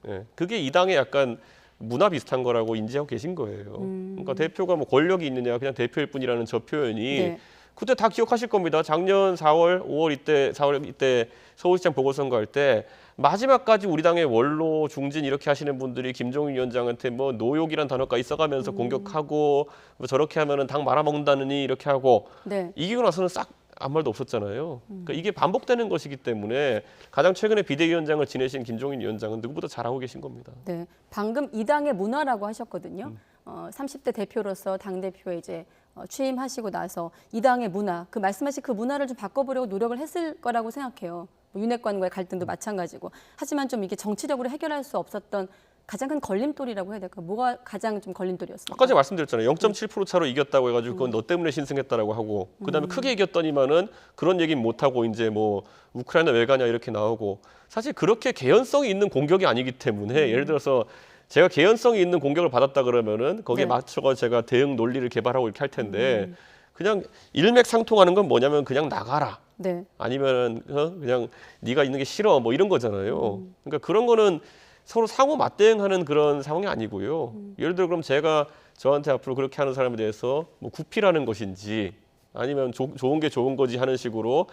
예. 그게 이 당의 약간 문화 비슷한 거라고 인지하고 계신 거예요. 그러니까 대표가 뭐 권력이 있느냐 그냥 대표일 뿐이라는 저 표현이 네. 그때 다 기억하실 겁니다. 작년 4월, 4월 이때 서울시장 보궐선거 할 때 마지막까지 우리 당의 원로 중진 이렇게 하시는 분들이 김종인 위원장한테 뭐 노욕이란 단어까지 써가면서 공격하고 뭐 저렇게 하면은 당 말아먹는다느니 이렇게 하고 네. 이기고 나서는 싹 아무 말도 없었잖아요. 그러니까 이게 반복되는 것이기 때문에 가장 최근에 비대위원장을 지내신 김종인 위원장은 누구보다 잘하고 계신 겁니다. 네, 방금 이 당의 문화라고 하셨거든요. 30대 대표로서 당 대표에 이제 취임하시고 나서 이 당의 문화, 그 말씀하신 그 문화를 좀 바꿔보려고 노력을 했을 거라고 생각해요. 뭐 윤핵관과의 갈등도 마찬가지고. 하지만 좀 이게 정치적으로 해결할 수 없었던 가장 큰 걸림돌이라고 해야 될까? 뭐가 가장 좀 걸림돌이었습니까? 아까 제가 말씀드렸잖아요. 0.7% 차로 이겼다고 해가지고 그건 너 때문에 신승했다라고 하고 그다음에 크게 이겼더니만은 그런 얘기는 못 하고 이제 뭐 우크라이나 왜 가냐 이렇게 나오고 사실 그렇게 개연성이 있는 공격이 아니기 때문에 예를 들어서 제가 개연성이 있는 공격을 받았다 그러면은 거기에 네. 맞춰서 제가 대응 논리를 개발하고 이렇게 할 텐데 그냥 일맥상통하는 건 뭐냐면 그냥 나가라. 네. 아니면 그냥 네가 있는 게 싫어 뭐 이런 거잖아요. 그러니까 그런 거는 서로 상호 맞대응하는 그런 상황이 아니고요. 예를 들어 그럼 제가 저한테 앞으로 그렇게 하는 사람에 대해서 뭐 구피라는 것인지 아니면 좋은 게 좋은 거지 하는 식으로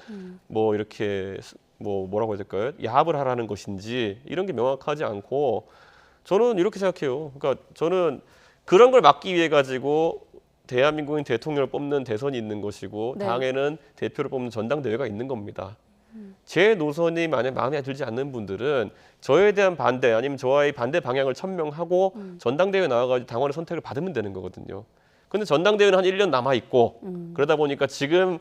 뭐 이렇게 뭐라고 해야 될까요? 야합을 하라는 것인지 이런 게 명확하지 않고 저는 이렇게 생각해요. 그러니까 저는 그런 걸 막기 위해 가지고 대한민국인 대통령을 뽑는 대선이 있는 것이고 네. 당에는 대표를 뽑는 전당대회가 있는 겁니다. 제 노선이 만약 마음에 들지 않는 분들은 저에 대한 반대 아니면 저와의 반대 방향을 천명하고 전당대회에 나와가지고 당원의 선택을 받으면 되는 거거든요. 근데 전당대회는 한 1년 남아 있고 그러다 보니까 지금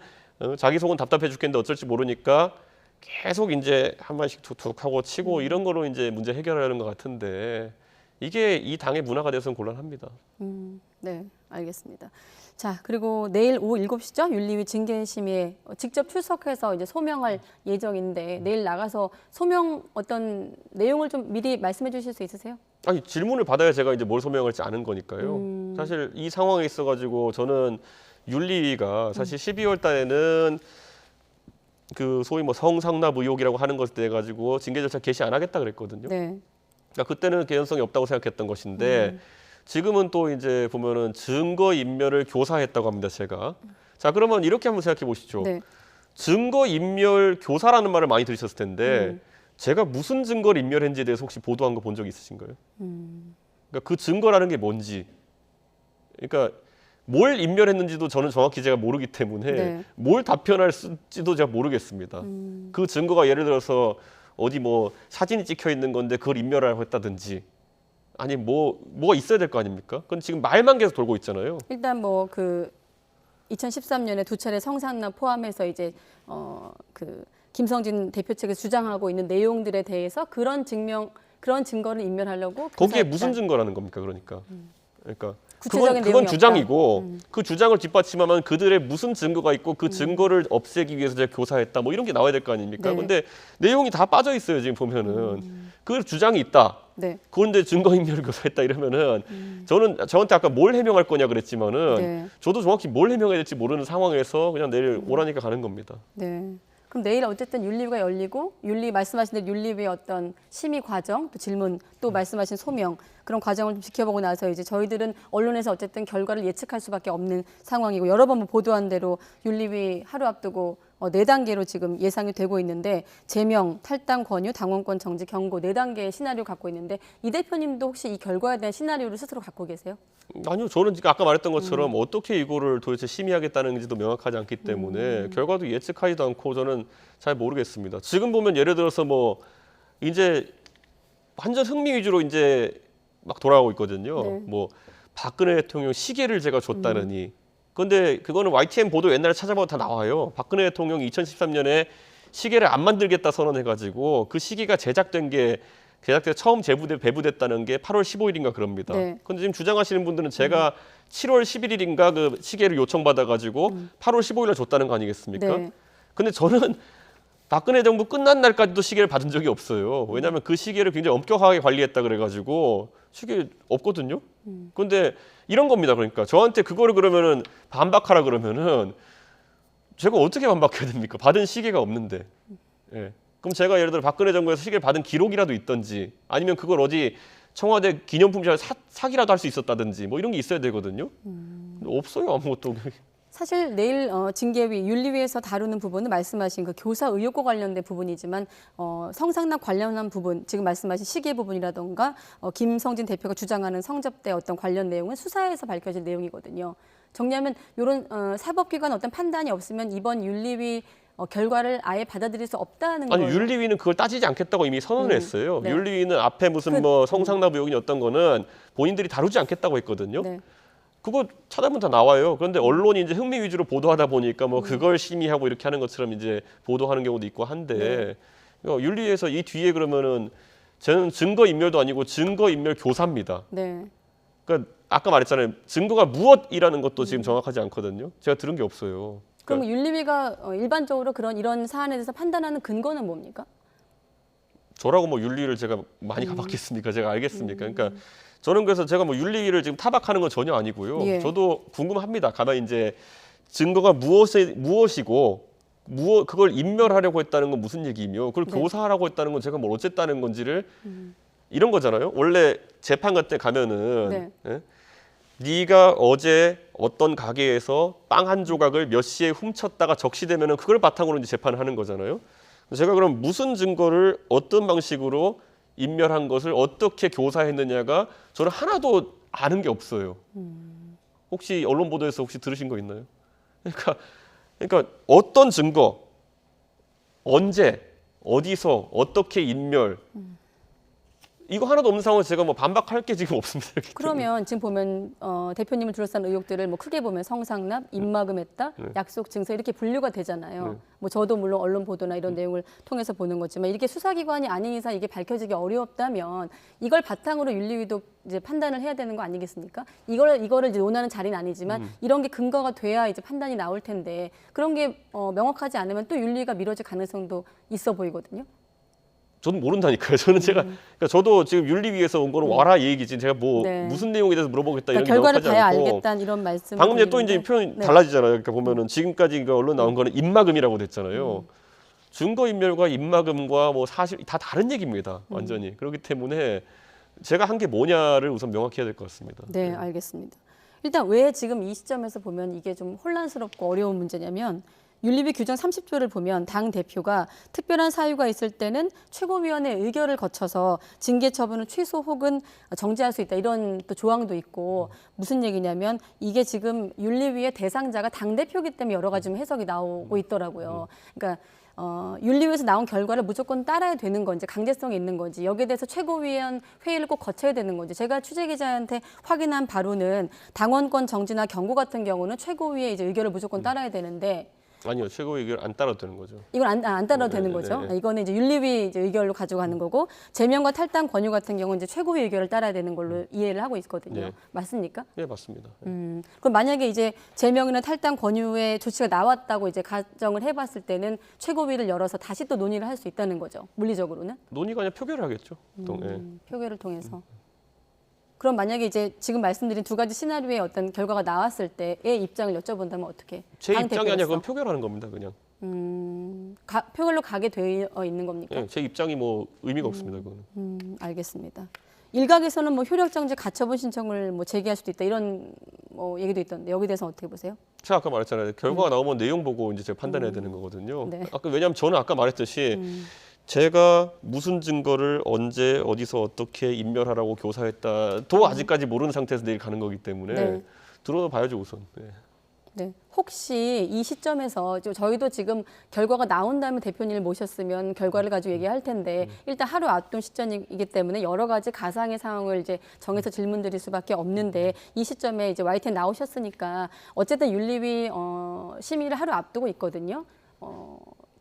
자기 속은 답답해 죽겠는데 어쩔지 모르니까 계속 이제 한 마디씩 툭툭 하고 치고 이런 거로 이제 문제 해결하려는 것 같은데 이게 이 당의 문화가 돼서는 곤란합니다. 네, 알겠습니다. 자, 그리고 내일 오후 7시죠? 윤리위 징계심의에 직접 출석해서 이제 소명할 예정인데 내일 나가서 소명 어떤 내용을 좀 미리 말씀해 주실 수 있으세요? 아니 질문을 받아야 제가 이제 뭘 소명할지 아는 거니까요. 사실 이 상황에 있어가지고 저는 윤리위가 사실 12월 달에는 그 소위 뭐 성상납 의혹이라고 하는 것에 대해 가지고 징계 절차 개시 안 하겠다 그랬거든요. 네. 그러니까 그때는 개연성이 없다고 생각했던 것인데 지금은 또 이제 보면은 증거 인멸을 교사했다고 합니다. 제가. 자 그러면 이렇게 한번 생각해 보시죠. 네. 증거 인멸 교사라는 말을 많이 들으셨을 텐데 제가 무슨 증거를 인멸했는지에 대해서 혹시 보도한 거 본 적 있으신가요? 그러니까 그 증거라는 게 뭔지. 그러니까 뭘 인멸했는지도 저는 정확히 제가 모르기 때문에 네. 뭘 답변할지도 제가 모르겠습니다. 그 증거가 예를 들어서 어디 뭐 사진이 찍혀 있는 건데 그걸 인멸하려고 했다든지 아니 뭐가 있어야 될 거 아닙니까? 그건 지금 말만 계속 돌고 있잖아요. 일단 뭐 그 2013년에 2차례 성상납 포함해서 이제 그 김성진 대표 측에서 주장하고 있는 내용들에 대해서 그런 증거를 인멸하려고 거기에 교사했다. 무슨 증거라는 겁니까? 그러니까 구체적인 그건 내용이 주장이고 그 주장을 뒷받침하면 그들의 무슨 증거가 있고 그 증거를 없애기 위해서 제가 교사했다 뭐 이런 게 나와야 될 거 아닙니까? 네. 근데 내용이 다 빠져 있어요 지금 보면은 그 주장이 있다. 네. 그런데 증거인멸을 교사했다 이러면은 저한테 아까 뭘 해명할 거냐 그랬지만은 네. 저도 정확히 뭘 해명해야 될지 모르는 상황에서 그냥 내일 오라니까 가는 겁니다. 네. 그럼 내일 어쨌든 윤리위가 열리고 말씀하신 대로 윤리위의 어떤 심의 과정, 또 질문, 또 말씀하신 소명 그런 과정을 좀 지켜보고 나서 이제 저희들은 언론에서 어쨌든 결과를 예측할 수밖에 없는 상황이고 여러 번 보도한 대로 윤리위 하루 앞두고 4단계로 지금 예상이 되고 있는데 제명, 탈당 권유, 당원권 정지, 경고 4단계의 시나리오 갖고 있는데 이 대표님도 혹시 이 결과에 대한 시나리오를 스스로 갖고 계세요? 아니요, 저는 지금 아까 말했던 것처럼 어떻게 이거를 도대체 심의하겠다는지도 명확하지 않기 때문에 결과도 예측하지도 않고 저는 잘 모르겠습니다. 지금 보면 예를 들어서 뭐 이제 완전 흥미 위주로 이제 막 돌아가고 있거든요. 네. 뭐 박근혜 대통령 시계를 제가 줬다느니. 근데 그거는 YTN 보도 옛날에 찾아봐도 다 나와요. 박근혜 대통령이 2013년에 시계를 안 만들겠다 선언해가지고 그 시계가 제작돼 처음 배부됐다는 게 8월 15일인가 그럽니다. 네. 근데 지금 주장하시는 분들은 제가 7월 11일인가 그 시계를 요청받아가지고 8월 15일에 줬다는 거 아니겠습니까? 네. 근데 저는 박근혜 정부 끝난 날까지도 시계를 받은 적이 없어요. 왜냐하면 그 시계를 굉장히 엄격하게 관리했다 그래가지고 시계 없거든요. 근데 이런 겁니다. 그러니까 저한테 그거를 그러면은 반박하라 그러면은 제가 어떻게 반박해야 됩니까? 받은 시계가 없는데. 예. 그럼 제가 예를 들어 박근혜 정부에서 시계를 받은 기록이라도 있든지 아니면 그걸 어디 청와대 기념품샵에 사기라도 할 수 있었다든지 뭐 이런 게 있어야 되거든요. 없어요 아무것도. 사실 내일 징계위, 윤리위에서 다루는 부분은 말씀하신 그 교사 의혹과 관련된 부분이지만 성상납 관련한 부분, 지금 말씀하신 시계 부분이라던가 김성진 대표가 주장하는 성접대 어떤 관련 내용은 수사에서 밝혀질 내용이거든요. 정리하면 이런 사법기관 어떤 판단이 없으면 이번 윤리위 결과를 아예 받아들일 수 없다는 아니 거예요. 윤리위는 그걸 따지지 않겠다고 이미 선언을 했어요. 네. 윤리위는 앞에 무슨 뭐 성상납 의혹이 어떤 거는 본인들이 다루지 않겠다고 했거든요. 네. 그거 찾아보면 다 나와요. 그런데 언론이 이제 흥미 위주로 보도하다 보니까 뭐 그걸 심의하고 이렇게 하는 것처럼 이제 보도하는 경우도 있고 한데 윤리위에서 이 뒤에 그러면은 저는 증거 인멸도 아니고 증거 인멸 교사입니다. 네. 그러니까 아까 말했잖아요. 증거가 무엇이라는 것도 지금 정확하지 않거든요. 제가 들은 게 없어요. 그럼 윤리위가 일반적으로 이런 사안에 대해서 판단하는 근거는 뭡니까? 저라고 뭐 윤리를 제가 많이 가봤겠습니까? 제가 알겠습니까? 그러니까 저는 그래서 제가 뭐 윤리를 지금 타박하는 건 전혀 아니고요. 예. 저도 궁금합니다. 가만히 이제 증거가 무엇이고 그걸 인멸하려고 했다는 건 무슨 얘기이며 그걸 네. 교사하라고 했다는 건 제가 뭘 어쨌다는 건지를 이런 거잖아요. 원래 재판관 때 가면은 네. 예? 네가 어제 어떤 가게에서 빵 한 조각을 몇 시에 훔쳤다가 적시되면은 그걸 바탕으로 이제 재판을 하는 거잖아요. 제가 그럼 무슨 증거를 어떤 방식으로 인멸한 것을 어떻게 교사했느냐가 저는 하나도 아는 게 없어요. 혹시 언론 보도에서 혹시 들으신 거 있나요? 그러니까 어떤 증거, 언제, 어디서, 어떻게 인멸 이거 하나도 없는 상황에서 제가 뭐 반박할 게 지금 없습니다. 그러면 지금 보면 대표님을 둘러싼 의혹들을 뭐 크게 보면 성상납, 입막음했다, 약속 증서 이렇게 분류가 되잖아요. 뭐 저도 물론 언론 보도나 이런 내용을 통해서 보는 거지만 이렇게 수사기관이 아닌 이상 이게 밝혀지기 어렵다면 이걸 바탕으로 윤리위도 이제 판단을 해야 되는 거 아니겠습니까? 이거를 이제 논하는 자리는 아니지만 이런 게 근거가 돼야 이제 판단이 나올 텐데 그런 게 명확하지 않으면 또 윤리가 미뤄질 가능성도 있어 보이거든요. 저는 모른다니까요. 저는 그러니까 저도 지금 윤리위에서 온 거는 와라 이 얘기지. 제가 뭐 네. 무슨 내용에 대해서 물어보겠다 그러니까 이런 게 결과를 봐야 명확하지 않고. 알겠다는 이런 말씀. 방금 전에 또 이제 표현이 네. 달라지잖아요. 그러니까 보면은 지금까지 그 언론 나온 거는 입막음이라고 됐잖아요. 증거 인멸과 입막음과 뭐 사실 다 다른 얘기입니다. 완전히. 그렇기 때문에 제가 한 게 뭐냐를 우선 명확히 해야 될 것 같습니다. 네, 알겠습니다. 일단 왜 지금 이 시점에서 보면 이게 좀 혼란스럽고 어려운 문제냐면 윤리위 규정 30조를 보면 당 대표가 특별한 사유가 있을 때는 최고위원회 의결을 거쳐서 징계 처분을 취소 혹은 정지할 수 있다 이런 또 조항도 있고 무슨 얘기냐면 이게 지금 윤리위의 대상자가 당 대표이기 때문에 여러 가지 좀 해석이 나오고 있더라고요. 그러니까 윤리위에서 나온 결과를 무조건 따라야 되는 건지 강제성이 있는 건지 여기에 대해서 최고위원 회의를 꼭 거쳐야 되는 건지 제가 취재 기자한테 확인한 바로는 당원권 정지나 경고 같은 경우는 최고위의 이제 의결을 무조건 따라야 되는데 아니요, 최고위 의결 안 따라도 되는 거죠. 이건 안 따라도 되는 거죠. 이거는 이제 윤리위 이제 의결로 가져가는 거고 제명과 탈당 권유 같은 경우는 이제 최고위 의결을 따라야 되는 걸로 이해를 하고 있거든요. 네. 맞습니까? 네, 맞습니다. 그럼 만약에 이제 제명이나 탈당 권유의 조치가 나왔다고 이제 가정을 해봤을 때는 최고위를 열어서 다시 또 논의를 할 수 있다는 거죠. 물리적으로는 논의가 아니라 표결을 하겠죠. 보통. 표결을 통해서. 그럼 만약에 이제 지금 말씀드린 두 가지 시나리오의 어떤 결과가 나왔을 때의 입장을 여쭤본다면 어떻게? 제 당 입장이 아니라 대표로서. 그건 표결하는 겁니다, 그냥. 표결로 가게 되어 있는 겁니까? 네, 제 입장이 뭐 의미가 없습니다, 그거는. 알겠습니다. 일각에서는 뭐 효력정지 가처분 신청을 뭐 제기할 수도 있다 이런 뭐 얘기도 있던데 여기 대해서 어떻게 보세요? 제가 아까 말했잖아요. 결과가 나오면 내용 보고 이제 제가 판단해야 되는 거거든요. 네. 왜냐하면 저는 아까 말했듯이 제가 무슨 증거를 언제 어디서 어떻게 인멸하라고 교사했다도 아직까지 모르는 상태에서 내일 가는 거기 때문에 네. 들어봐야죠 우선. 네. 네. 혹시 이 시점에서 저희도 지금 결과가 나온 다음에 대표님을 모셨으면 결과를 가지고 얘기할 텐데 일단 하루 앞둔 시점이기 때문에 여러 가지 가상의 상황을 이제 정해서 질문 드릴 수밖에 없는데 이 시점에 이제 YTN 나오셨으니까 어쨌든 윤리위 심의를 하루 앞두고 있거든요.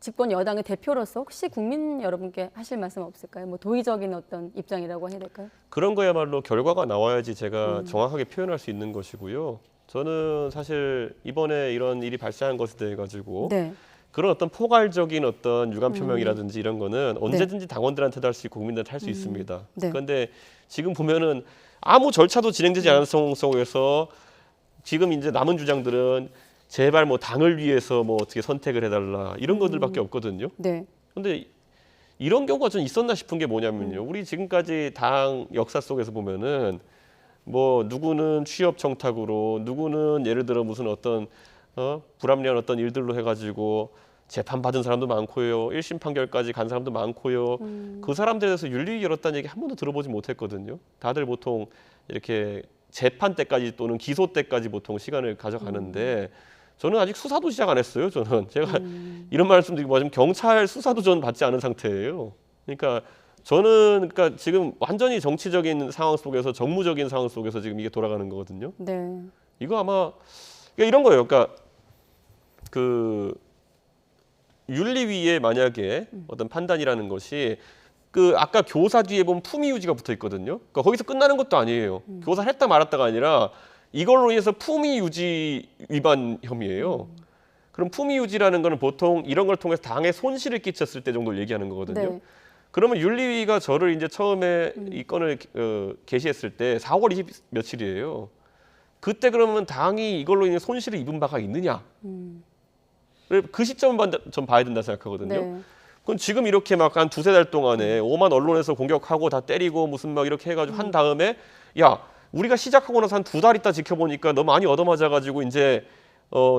집권 여당의 대표로서 혹시 국민 여러분께 하실 말씀 없을까요? 뭐 도의적인 어떤 입장이라고 해야 될까요? 그런 거야말로 결과가 나와야지 제가 정확하게 표현할 수 있는 것이고요. 저는 사실 이번에 이런 일이 발생한 것에 대해 가지고 네. 그런 어떤 포괄적인 어떤 유감 표명이라든지 이런 거는 언제든지 당원들한테도 할 수 있고 국민들한테 할 수 있습니다. 네. 그런데 지금 보면은 아무 절차도 진행되지 않은 상황 속에서 지금 이제 남은 주장들은 제발 뭐 당을 위해서 뭐 어떻게 선택을 해달라 이런 것들밖에 없거든요. 네. 그런데 이런 경우가 좀 있었나 싶은 게 뭐냐면요. 우리 지금까지 당 역사 속에서 보면은 뭐 누구는 취업 청탁으로 누구는 예를 들어 무슨 어떤 불합리한 어떤 일들로 해가지고 재판 받은 사람도 많고요. 1심 판결까지 간 사람도 많고요. 그 사람들에 대해서 윤리위 열었다는 얘기 한 번도 들어보지 못했거든요. 다들 보통 이렇게 재판 때까지 또는 기소 때까지 보통 시간을 가져가는데 저는 아직 수사도 시작 안 했어요. 저는 제가 이런 말씀드리고 뭐 지금 경찰 수사도 저는 받지 않은 상태예요. 그러니까 저는 그러니까 지금 완전히 정치적인 상황 속에서 정무적인 상황 속에서 지금 이게 돌아가는 거거든요. 네. 이거 아마 그러니까 이런 거예요. 그러니까 그 윤리위에 만약에 어떤 판단이라는 것이 그 아까 교사 뒤에 보면 품위유지가 붙어 있거든요. 그러니까 거기서 끝나는 것도 아니에요. 교사를 했다 말았다가 아니라 이걸로 인해서 품위유지 위반 혐의예요. 그럼 품위유지라는 거는 보통 이런 걸 통해서 당에 손실을 끼쳤을 때 정도 얘기하는 거거든요. 네. 그러면 윤리위가 저를 이제 처음에 이 건을 게시했을 때 4월 20 며칠이에요. 그때 그러면 당이 이걸로 인해 손실을 입은 바가 있느냐? 그 시점만 좀 봐야 된다 생각하거든요. 네. 그럼 지금 이렇게 막 한 두세 달 동안에 오만 언론에서 공격하고 다 때리고 무슨 막 이렇게 해가지고 한 다음에 야 우리가 시작하고 나서 한 2달 있다 지켜보니까 너무 많이 얻어맞아가지고 이제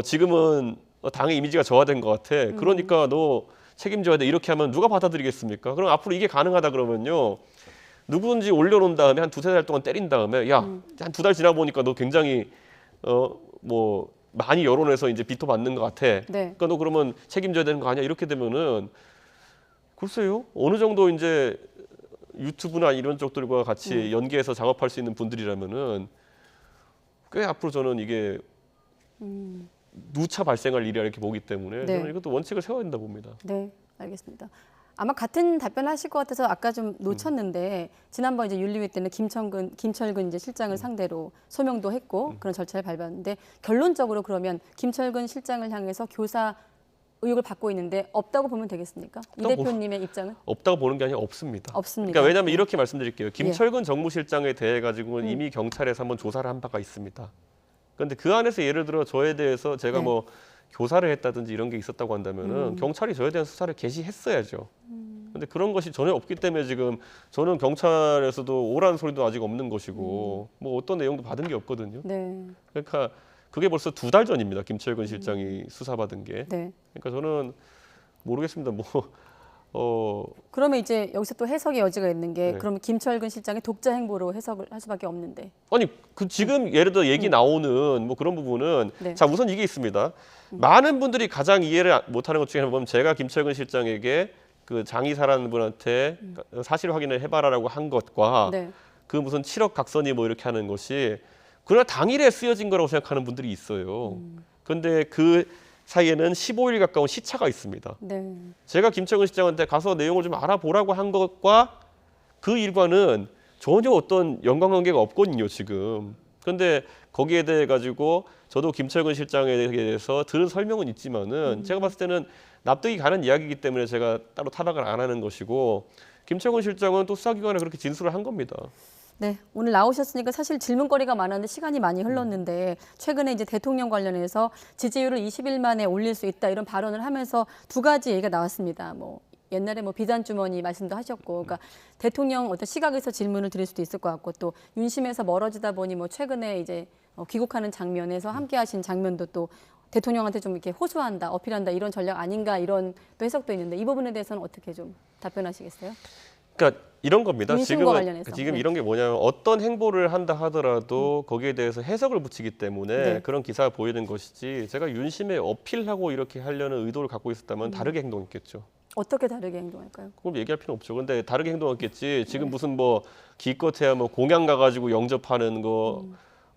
지금은 당의 이미지가 저하된 것 같아. 그러니까 너 책임져야 돼. 이렇게 하면 누가 받아들이겠습니까? 그럼 앞으로 이게 가능하다 그러면요. 누구든지 올려놓은 다음에 한 2-3달 동안 때린 다음에 야, 한 2달 지나 보니까 너 굉장히 뭐 많이 여론에서 이제 비토받는 것 같아. 네. 그러니까 너 그러면 책임져야 되는 거 아니야? 이렇게 되면은 글쎄요. 어느 정도 이제 유튜브나 이런 쪽들과 같이 연계해서 작업할 수 있는 분들이라면은 꽤 앞으로 저는 이게 누차 발생할 일이라 이렇게 보기 때문에 네. 저는 이것도 원칙을 세워야 된다 봅니다. 네, 알겠습니다. 아마 같은 답변하실 것 같아서 아까 좀 놓쳤는데 지난번 이제 윤리위 때는 김철근 이제 실장을 상대로 소명도 했고 그런 절차를 밟았는데 결론적으로 그러면 김철근 실장을 향해서 교사 의혹을 받고 있는데 없다고 보면 되겠습니까? 이 대표님의 입장은? 없다고 보는 게 아니라 없습니다. 없습니다. 그러니까 왜냐하면 이렇게 말씀드릴게요. 김철근 정무실장에 대해 가지고는 이미 경찰에서 한번 조사를 한 바가 있습니다. 그런데 그 안에서 예를 들어 저에 대해서 제가 네. 뭐 교사를 했다든지 이런 게 있었다고 한다면은 경찰이 저에 대한 수사를 개시했어야죠. 근데 그런 것이 전혀 없기 때문에 지금 저는 경찰에서도 오라는 소리도 아직 없는 것이고 뭐 어떤 내용도 받은 게 없거든요. 네. 그러니까 그게 벌써 2달 전입니다. 김철근 실장이 수사받은 게. 네. 그러니까 저는 모르겠습니다. 그러면 이제 여기서 또 해석의 여지가 있는 게 네. 그러면 김철근 실장의 독자 행보로 해석을 할 수밖에 없는데. 아니 그 지금 예를 들어 얘기 나오는 뭐 그런 부분은 네. 자 우선 이게 있습니다. 많은 분들이 가장 이해를 못하는 것 중에 하나 보면 제가 김철근 실장에게 그 장의사라는 분한테 사실 확인을 해봐라라고 한 것과 네. 그 무슨 7억 각서니 뭐 이렇게 하는 것이 그날 당일에 쓰여진 거라고 생각하는 분들이 있어요. 그런데 그 사이에는 15일 가까운 시차가 있습니다. 네. 제가 김철근 실장한테 가서 내용을 좀 알아보라고 한 것과 그 일과는 전혀 어떤 연관관계가 없거든요, 지금. 그런데 거기에 대해 가지고 저도 김철근 실장에 대해서 들은 설명은 있지만은 제가 봤을 때는 납득이 가는 이야기이기 때문에 제가 따로 타박을 안 하는 것이고 김철근 실장은 또 수사기관에 그렇게 진술을 한 겁니다. 네, 오늘 나오셨으니까 사실 질문거리가 많았는데 시간이 많이 흘렀는데 최근에 이제 대통령 관련해서 지지율을 20일 만에 올릴 수 있다 이런 발언을 하면서 두 가지 얘기가 나왔습니다. 뭐 옛날에 뭐 비단 주머니 말씀도 하셨고, 그러니까 대통령 어떤 시각에서 질문을 드릴 수도 있을 것 같고 또 윤심에서 멀어지다 보니 뭐 최근에 이제 귀국하는 장면에서 함께하신 장면도 또 대통령한테 좀 이렇게 호소한다, 어필한다 이런 전략 아닌가 이런 또 해석도 있는데 이 부분에 대해서는 어떻게 좀 답변하시겠어요? 그러니까 이런 겁니다. 민심과 관련해서. 지금 네. 이런 게 뭐냐면 어떤 행보를 한다 하더라도 거기에 대해서 해석을 붙이기 때문에 네. 그런 기사가 보이는 것이지 제가 윤심에 어필하고 이렇게 하려는 의도를 갖고 있었다면 다르게 행동했겠죠. 어떻게 다르게 행동할까요? 그럼 얘기할 필요 없죠. 근데 다르게 행동했겠지. 지금 무슨 뭐 기껏해야 뭐 공양 가가지고 영접하는 거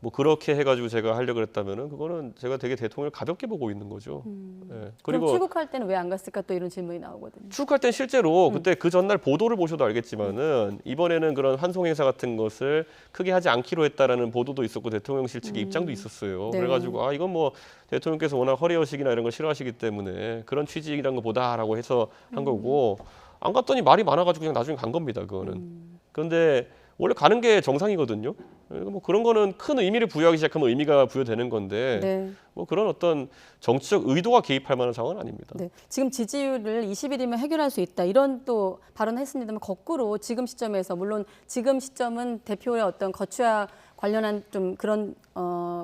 뭐 그렇게 해가지고 제가 하려고 그랬다면은 그거는 제가 되게 대통령을 가볍게 보고 있는 거죠. 예. 그럼 그리고 출국할 때는 왜 안 갔을까 또 이런 질문이 나오거든요. 출국할 땐 실제로 그때 그 전날 보도를 보셔도 알겠지만은 이번에는 그런 환송 행사 같은 것을 크게 하지 않기로 했다라는 보도도 있었고 대통령실 측의 입장도 있었어요. 네. 그래가지고 아 이건 뭐 대통령께서 워낙 허례허식이나 이런 걸 싫어하시기 때문에 그런 취지이란 것보다라고 해서 한 거고 안 갔더니 말이 많아가지고 그냥 나중에 간 겁니다. 그거는. 그런데 원래 가는 게 정상이거든요. 뭐 그런 거는 큰 의미를 부여하기 시작하면 의미가 부여되는 건데 네. 뭐 그런 어떤 정치적 의도가 개입할 만한 상황은 아닙니다. 네. 지금 지지율을 20일이면 해결할 수 있다 이런 또 발언했습니다만 거꾸로 지금 시점에서 물론 지금 시점은 대표의 어떤 거취와 관련한 좀 그런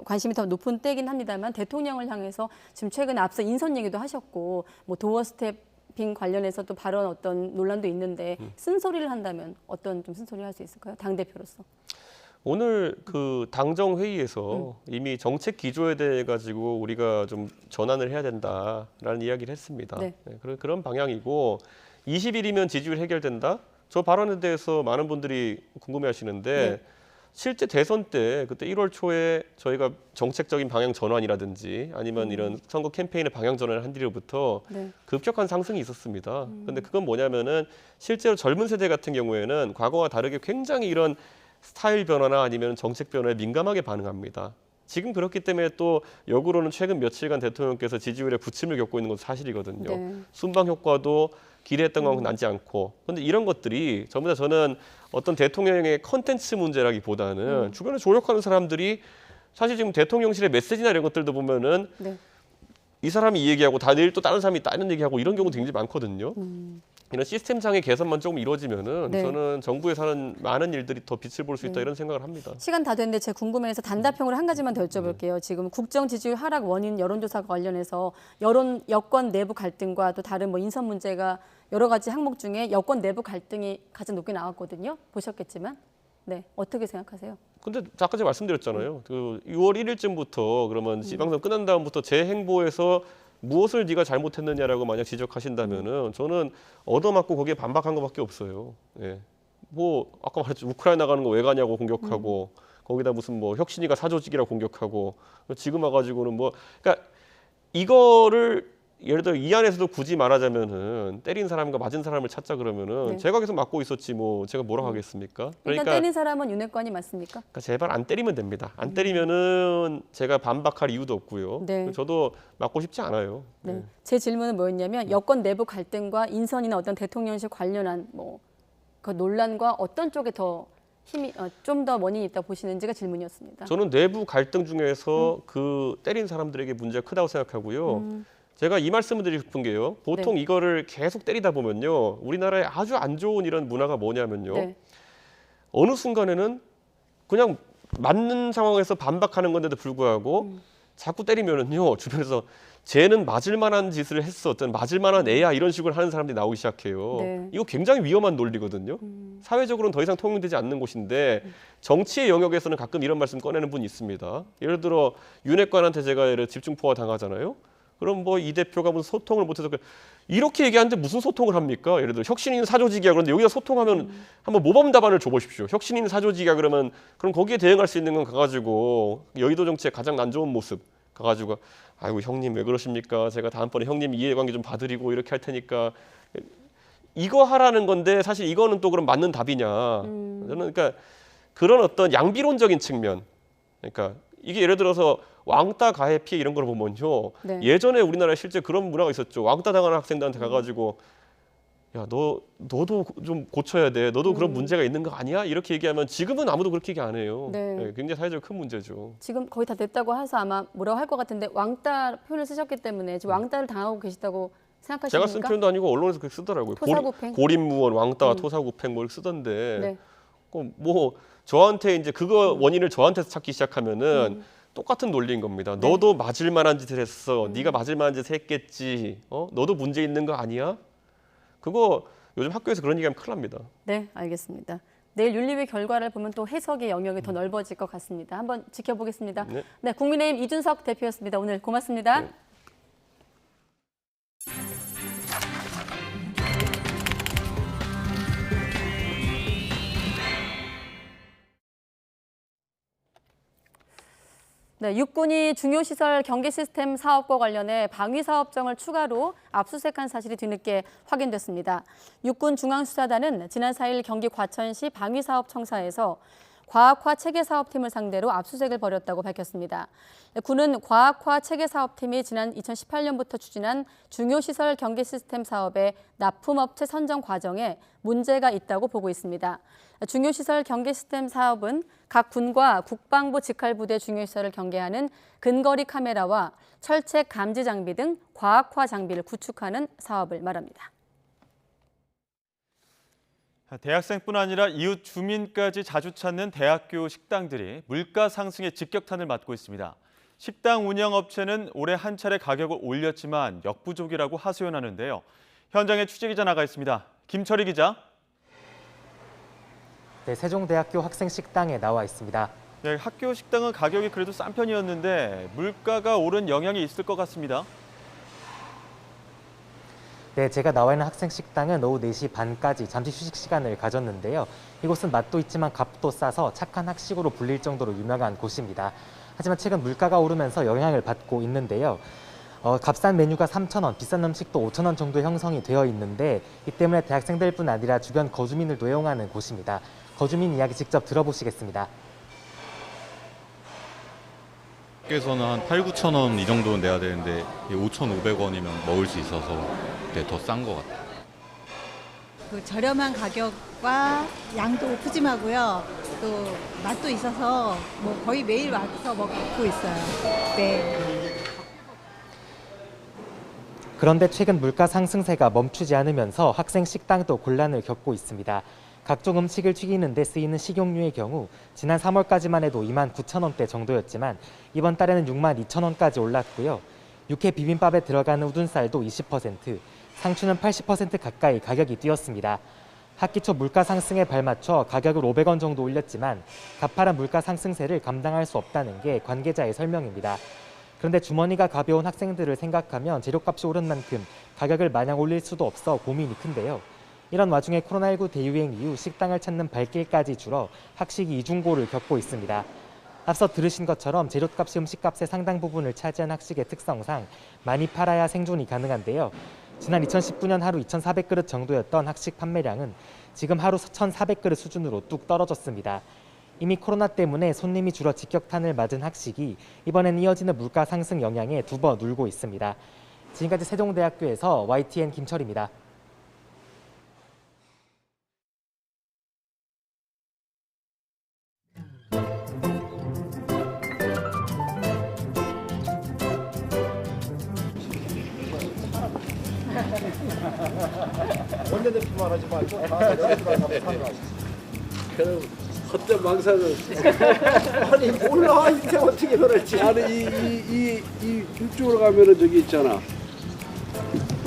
관심이 더 높은 때긴 합니다만 대통령을 향해서 지금 최근에 앞서 인선 얘기도 하셨고 뭐 도어 스태핑 관련해서 또 발언 어떤 논란도 있는데 쓴소리를 한다면 어떤 좀 쓴소리를 할 수 있을까요? 당 대표로서. 오늘 그 당정 회의에서 이미 정책 기조에 대해 가지고 우리가 좀 전환을 해야 된다라는 이야기를 했습니다. 네. 네, 그런 방향이고 20일이면 지지율 해결된다. 저 발언에 대해서 많은 분들이 궁금해하시는데 네. 실제 대선 때 그때 1월 초에 저희가 정책적인 방향 전환이라든지 아니면 이런 선거 캠페인의 방향 전환을 한 뒤로부터 네. 급격한 상승이 있었습니다. 근데 그건 뭐냐면은 실제로 젊은 세대 같은 경우에는 과거와 다르게 굉장히 이런 스타일 변화나 아니면 정책 변화에 민감하게 반응합니다. 지금 그렇기 때문에 또 역으로는 최근 며칠간 대통령께서 지지율에 부침을 겪고 있는 것도 사실이거든요. 네. 순방 효과도 기대했던 것만큼 나지 않고. 그런데 이런 것들이 전부 다 저는 어떤 대통령의 컨텐츠 문제라기보다는 주변에 조력하는 사람들이 사실 지금 대통령실의 메시지나 이런 것들도 보면은 네. 이 사람이 이 얘기하고 다 내일 또 다른 사람이 다른 얘기하고 이런 경우 굉장히 많거든요. 이런 시스템상의 개선만 조금 이루어지면은 네. 저는 정부에서 하는 많은 일들이 더 빛을 볼 수 있다 네. 이런 생각을 합니다. 시간 다 됐는데 제가 궁금해서 단답형으로 한 가지만 더 여쭤볼게요. 지금 국정 지지율 하락 원인 여론조사 관련해서 여권 내부 갈등과 또 다른 뭐 인선 문제가 여러 가지 항목 중에 여권 내부 갈등이 가장 높게 나왔거든요. 보셨겠지만. 네, 어떻게 생각하세요? 근데 아까 제가 말씀드렸잖아요. 그 6월 1일쯤부터 그러면 지방선 끝난 다음부터 제 행보에서 무엇을 네가 잘못했느냐라고 만약 지적하신다면은 저는 얻어맞고 거기에 반박한 것밖에 없어요. 예. 뭐 아까 말했죠. 우크라이나 가는 거 왜 가냐고 공격하고 거기다 무슨 뭐 혁신이가 사조직이라고 공격하고 지금 와가지고는 뭐 그러니까 이거를 예를 들어 이 안에서도 굳이 말하자면은 때린 사람과 맞은 사람을 찾자 그러면은 네. 제가 계속 맞고 있었지 뭐 제가 뭐라고 하겠습니까? 일단 때린 사람은 윤핵관이 맞습니까? 그러니까 제발 안 때리면 됩니다. 안 때리면은 제가 반박할 이유도 없고요. 네. 저도 맞고 싶지 않아요. 네. 제 질문은 뭐였냐면 여권 내부 갈등과 인선이나 어떤 대통령실 관련한 뭐 그 논란과 어떤 쪽에 더 힘이 좀 더 원인이 있다 보시는지가 질문이었습니다. 저는 내부 갈등 중에서 그 때린 사람들에게 문제가 크다고 생각하고요. 제가 이 말씀을 드리고 싶은 게요. 보통 네. 이거를 계속 때리다 보면요. 우리나라에 아주 안 좋은 이런 문화가 뭐냐면요. 네. 어느 순간에는 그냥 맞는 상황에서 반박하는 건데도 불구하고 자꾸 때리면은요. 주변에서 쟤는 맞을 만한 짓을 했어. 어떤 맞을 만한 애야. 이런 식으로 하는 사람들이 나오기 시작해요. 네. 이거 굉장히 위험한 논리거든요. 사회적으로는 더 이상 통용되지 않는 곳인데 정치의 영역에서는 가끔 이런 말씀 꺼내는 분이 있습니다. 예를 들어 윤핵관한테 제가 집중포화 당하잖아요. 그럼 뭐 이 대표가 무슨 소통을 못해서 이렇게 얘기하는데 무슨 소통을 합니까? 예를 들어 혁신인 사조직이야. 그런데 여기서 소통하면 한번 모범 답안을 줘보십시오. 혁신인 사조직이야 그러면 그럼 거기에 대응할 수 있는 건 가가지고 여의도 정치의 가장 안 좋은 모습 가가지고 아이고 형님 왜 그러십니까? 제가 다음번에 형님 이해관계 좀 봐드리고 이렇게 할 테니까 이거 하라는 건데 사실 이거는 또 그럼 맞는 답이냐? 저는 그러니까 그런 어떤 양비론적인 측면, 그러니까 이게 예를 들어서 왕따 가해 피해 이런 걸 보면요. 네. 예전에 우리나라에 실제 그런 문화가 있었죠. 왕따 당하는 학생들한테 가가지고 야 너도 좀 고쳐야 돼. 너도 그런 문제가 있는 거 아니야? 이렇게 얘기하면 지금은 아무도 그렇게 얘기 안 해요. 네. 네, 굉장히 사회적으로 큰 문제죠. 지금 거의 다 됐다고 해서 아마 뭐라고 할 것 같은데 왕따 표현을 쓰셨기 때문에 지금 왕따를 당하고 계시다고 생각하십니까? 제가 쓴 표현도 아니고 언론에서 그렇게 쓰더라고요. 토사구팽? 고립무원, 왕따, 토사구팽 뭐 이렇게 쓰던데 네. 뭐 저한테 이제 그거 원인을 저한테서 찾기 시작하면은 똑같은 논리인 겁니다. 네. 너도 맞을 만한 짓을 했어. 네가 맞을 만한 짓을 했겠지. 너도 문제 있는 거 아니야? 그거 요즘 학교에서 그런 얘기하면 큰일 납니다. 네, 알겠습니다. 내일 윤리위 결과를 보면 또 해석의 영역이 더 넓어질 것 같습니다. 한번 지켜보겠습니다. 네. 네, 국민의힘 이준석 대표였습니다. 오늘 고맙습니다. 네. 네, 육군이 중요시설 경계 시스템 사업과 관련해 방위사업정을 추가로 압수수색한 사실이 뒤늦게 확인됐습니다. 육군 중앙수사단은 지난 4일 경기 과천시 방위사업청사에서 과학화 체계사업팀을 상대로 압수수색을 벌였다고 밝혔습니다. 군은 과학화 체계사업팀이 지난 2018년부터 추진한 중요시설 경계 시스템 사업의 납품업체 선정 과정에 문제가 있다고 보고 있습니다. 중요시설 경계 시스템 사업은 각 군과 국방부 직할부대 중요시설을 경계하는 근거리 카메라와 철책 감지 장비 등 과학화 장비를 구축하는 사업을 말합니다. 대학생뿐 아니라 이웃 주민까지 자주 찾는 대학교 식당들이 물가 상승에 직격탄을 맞고 있습니다. 식당 운영업체는 올해 한 차례 가격을 올렸지만 역부족이라고 하소연하는데요. 현장에 취재기자 나가 있습니다. 김철희 기자. 네, 세종대학교 학생 식당에 나와 있습니다. 네, 학교 식당은 가격이 그래도 싼 편이었는데 물가가 오른 영향이 있을 것 같습니다. 네, 제가 나와 있는 학생 식당은 오후 4시 반까지 잠시 휴식 시간을 가졌는데요. 이곳은 맛도 있지만 값도 싸서 착한 학식으로 불릴 정도로 유명한 곳입니다. 하지만 최근 물가가 오르면서 영향을 받고 있는데요. 값싼 메뉴가 3,000원, 비싼 음식도 5,000원 정도 형성이 되어 있는데 이 때문에 대학생들뿐 아니라 주변 거주민을 애용하는 곳입니다. 거주민 이야기 직접 들어보시겠습니다. 학교에서는 한 8,000, 9,000원 이 정도는 내야 되는데 5,500원이면 먹을 수 있어서 더 싼 것 같아요. 그 저렴한 가격과 양도 푸짐하고요. 또 맛도 있어서 뭐 거의 매일 와서 먹고 있어요. 네. 그런데 최근 물가 상승세가 멈추지 않으면서 학생 식당도 곤란을 겪고 있습니다. 각종 음식을 튀기는 데 쓰이는 식용유의 경우 지난 3월까지만 해도 29,000원대 정도였지만 이번 달에는 62,000원까지 올랐고요. 육회 비빔밥에 들어가는 우둔살도 20%, 상추는 80% 가까이 가격이 뛰었습니다. 학기 초 물가 상승에 발맞춰 가격을 500원 정도 올렸지만 가파른 물가 상승세를 감당할 수 없다는 게 관계자의 설명입니다. 그런데 주머니가 가벼운 학생들을 생각하면 재료값이 오른 만큼 가격을 마냥 올릴 수도 없어 고민이 큰데요. 이런 와중에 코로나19 대유행 이후 식당을 찾는 발길까지 줄어 학식이 이중고를 겪고 있습니다. 앞서 들으신 것처럼 재료값이 음식값의 상당 부분을 차지한 학식의 특성상 많이 팔아야 생존이 가능한데요. 지난 2019년 하루 2,400그릇 정도였던 학식 판매량은 지금 하루 1,400그릇 수준으로 뚝 떨어졌습니다. 이미 코로나 때문에 손님이 줄어 직격탄을 맞은 학식이 이번엔 이어지는 물가 상승 영향에 두버 눌고 있습니다. 지금까지 세종대학교에서 YTN 김철입니다. 원내대표만 하지 말고 다 내려들어가서 그럼 헛된 망상을 아니 몰라 이게 어떻게 그럴지. 아니 이 북쪽으로 가면은 저기 있잖아.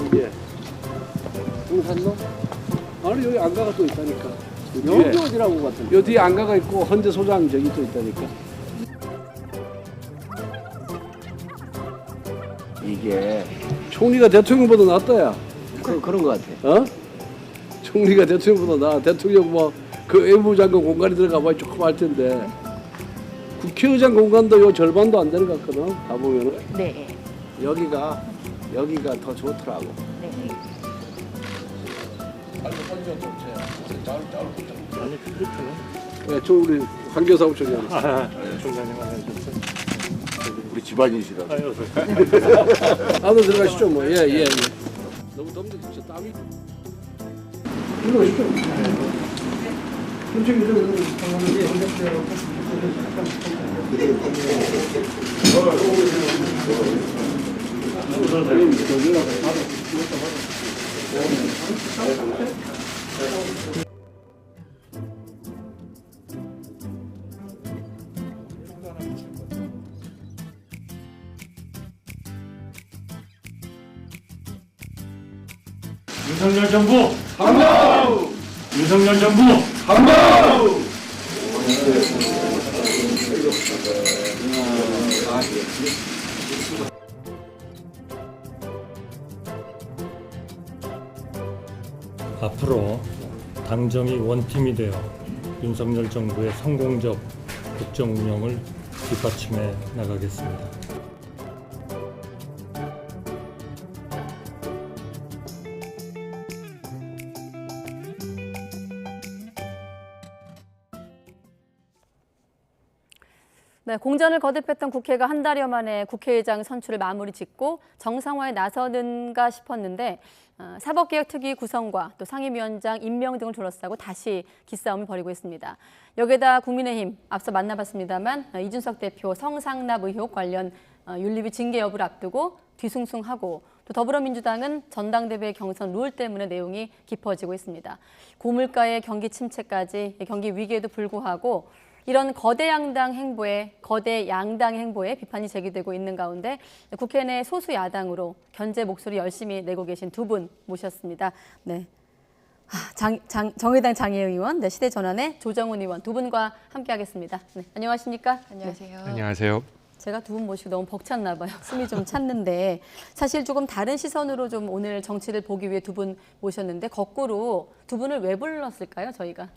여기에 동산로? 아니 여기 안가가 또 있다니까. 여기 어디라고 같은데? 요 뒤에 안가가 있고 헌재 소장 저기 또 있다니까. 이게 총리가 대통령보다 낫다야. 그런 것 같아. 어? 총리가 대통령보다 나. 대통령 뭐 그 외무장관 공간에 들어가봐야 조금 할 텐데 국회의장 공간도 요 절반도 안 되는 것 같거든. 가보면은. 네. 여기가 더 좋더라고. 네. 네, 저 우리 관계사무총장. 총장님 안녕하셨어요. 우리 집안이시라. 안으로 들어가시죠 뭐. 예. 너무 덥는데 진짜 땀이. 들어가시죠. 윤석열 정부 한번! 윤석열 정부 한번! 앞으로 당정이 원팀이 되어 윤석열 정부의 성공적 국정 운영을 뒷받침해 나가겠습니다. 네, 공전을 거듭했던 국회가 한 달여 만에 국회의장 선출을 마무리 짓고 정상화에 나서는가 싶었는데 사법개혁특위 구성과 또 상임위원장 임명 등을 둘러싸고 다시 기싸움을 벌이고 있습니다. 여기에다 국민의힘 앞서 만나봤습니다만 이준석 대표 성상납 의혹 관련 윤리위 징계 여부를 앞두고 뒤숭숭하고 또 더불어민주당은 전당대회 경선 룰 때문에 내용이 깊어지고 있습니다. 고물가의 경기 침체까지 경기 위기에도 불구하고 이런 거대 양당 행보에 비판이 제기되고 있는 가운데 국회 내 소수 야당으로 견제 목소리 열심히 내고 계신 두 분 모셨습니다. 네, 정의당 장혜영 의원, 네, 시대전환의 조정훈 의원 두 분과 함께하겠습니다. 네, 안녕하십니까? 안녕하세요. 네. 안녕하세요. 제가 두 분 모시고 너무 벅찼나 봐요. 숨이 좀 찼는데 사실 조금 다른 시선으로 좀 오늘 정치를 보기 위해 두 분 모셨는데 거꾸로 두 분을 왜 불렀을까요, 저희가?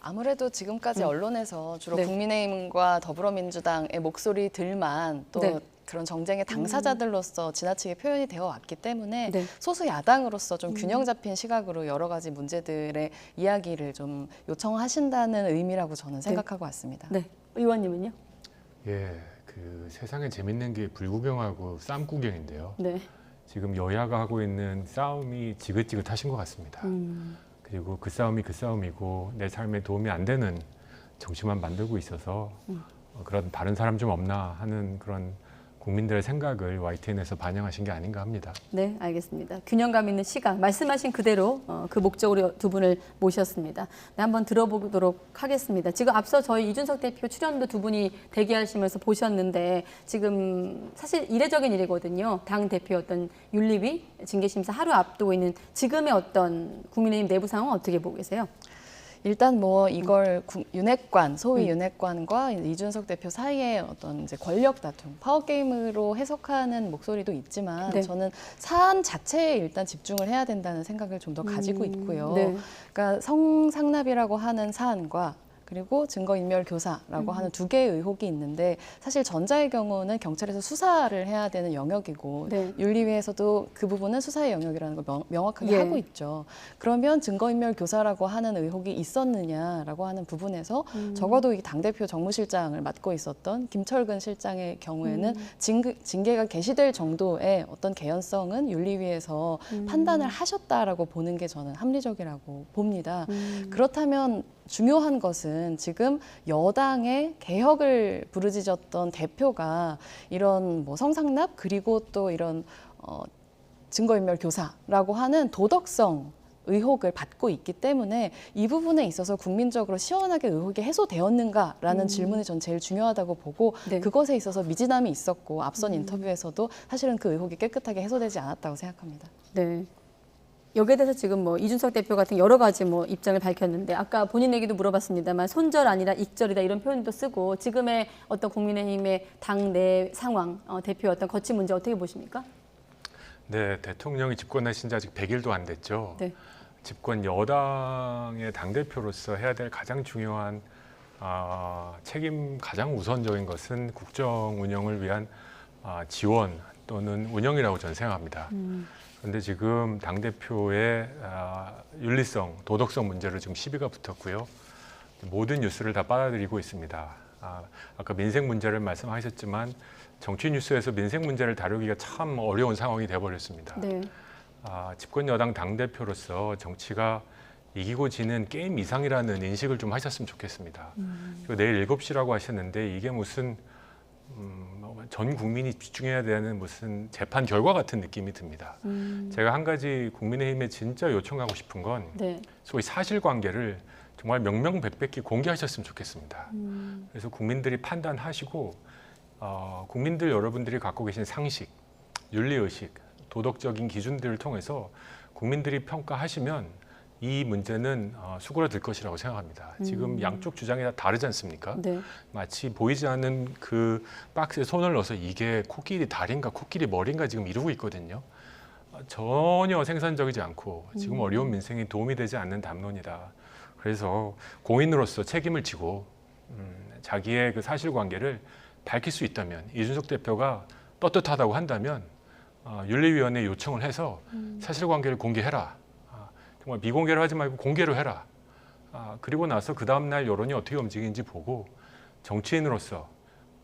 아무래도 지금까지 언론에서 주로 네. 국민의힘과 더불어민주당의 목소리들만 또 네. 그런 정쟁의 당사자들로서 지나치게 표현이 되어 왔기 때문에 네. 소수 야당으로서 좀 균형 잡힌 시각으로 여러 가지 문제들의 이야기를 좀 요청하신다는 의미라고 저는 생각하고 왔습니다. 네, 의원님은요? 예, 그 세상에 재밌는 게 불구경하고 쌈구경인데요. 네. 지금 여야가 하고 있는 싸움이 지긋지긋하신 것 같습니다. 그리고 그 싸움이 그 싸움이고 내 삶에 도움이 안 되는 정치만 만들고 있어서 그런 다른 사람 좀 없나 하는 그런 국민들의 생각을 YTN에서 반영하신 게 아닌가 합니다. 네, 알겠습니다. 균형감 있는 시각, 말씀하신 그대로 그 목적으로 두 분을 모셨습니다. 네, 한번 들어보도록 하겠습니다. 지금 앞서 저희 이준석 대표 출연도 두 분이 대기하시면서 보셨는데 지금 사실 이례적인 일이거든요. 당 대표였던 윤리위 징계심사 하루 앞두고 있는 지금의 어떤 국민의힘 내부 상황 어떻게 보고 계세요? 일단 뭐 이걸 윤핵관, 소위 윤핵관과 이준석 대표 사이의 어떤 이제 권력 다툼, 파워 게임으로 해석하는 목소리도 있지만 네. 저는 사안 자체에 일단 집중을 해야 된다는 생각을 좀 더 가지고 있고요. 네. 그러니까 성상납이라고 하는 사안과 그리고 증거인멸교사라고 하는 두 개의 의혹이 있는데 사실 전자의 경우는 경찰에서 수사를 해야 되는 영역이고 네. 윤리위에서도 그 부분은 수사의 영역이라는 걸 명확하게 예. 하고 있죠. 그러면 증거인멸교사라고 하는 의혹이 있었느냐라고 하는 부분에서 적어도 이 당대표 정무실장을 맡고 있었던 김철근 실장의 경우에는 징계가 개시될 정도의 어떤 개연성은 윤리위에서 판단을 하셨다라고 보는 게 저는 합리적이라고 봅니다. 그렇다면 중요한 것은 지금 여당의 개혁을 부르짖었던 대표가 이런 뭐 성상납 그리고 또 이런 증거인멸 교사라고 하는 도덕성 의혹을 받고 있기 때문에 이 부분에 있어서 국민적으로 시원하게 의혹이 해소되었는가라는 질문이 전 제일 중요하다고 보고 네. 그것에 있어서 미진함이 있었고 앞선 인터뷰에서도 사실은 그 의혹이 깨끗하게 해소되지 않았다고 생각합니다. 네. 여기에 대해서 지금 뭐 이준석 대표 같은 여러 가지 뭐 입장을 밝혔는데 아까 본인에게도 물어봤습니다만 손절 아니라 익절이다 이런 표현도 쓰고 지금의 어떤 국민의힘의 당내 상황, 대표의 어떤 거취 문제 어떻게 보십니까? 네, 대통령이 집권하신 지 아직 100일도 안 됐죠. 네. 집권 여당의 당대표로서 해야 될 가장 중요한 책임 가장 우선적인 것은 국정 운영을 위한 지원 또는 운영이라고 저는 생각합니다. 그런데 지금 당대표의 윤리성, 도덕성 문제로 지금 시비가 붙었고요. 모든 뉴스를 다 빨아들이고 있습니다. 아까 민생 문제를 말씀하셨지만 정치 뉴스에서 민생 문제를 다루기가 참 어려운 상황이 돼버렸습니다. 네. 집권 여당 당대표로서 정치가 이기고 지는 게임 이상이라는 인식을 좀 하셨으면 좋겠습니다. 그리고 내일 7시라고 하셨는데 이게 무슨 전 국민이 집중해야 되는 무슨 재판 결과 같은 느낌이 듭니다. 제가 한 가지 국민의힘에 진짜 요청하고 싶은 건 네. 소위 사실관계를 정말 명명백백히 공개하셨으면 좋겠습니다. 그래서 국민들이 판단하시고 국민들 여러분들이 갖고 계신 상식, 윤리의식, 도덕적인 기준들을 통해서 국민들이 평가하시면 이 문제는 수그러들 것이라고 생각합니다. 지금 양쪽 주장이 다 다르지 않습니까? 네. 마치 보이지 않는 그 박스에 손을 넣어서 이게 코끼리 다리인가 코끼리 머리인가 지금 이러고 있거든요. 전혀 생산적이지 않고 지금 어려운 민생에 도움이 되지 않는 담론이다. 그래서 공인으로서 책임을 지고 자기의 그 사실관계를 밝힐 수 있다면 이준석 대표가 떳떳하다고 한다면 윤리위원회 요청을 해서 사실관계를 공개해라. 정말 미공개로 하지 말고 공개로 해라. 그리고 나서 그 다음 날 여론이 어떻게 움직이는지 보고 정치인으로서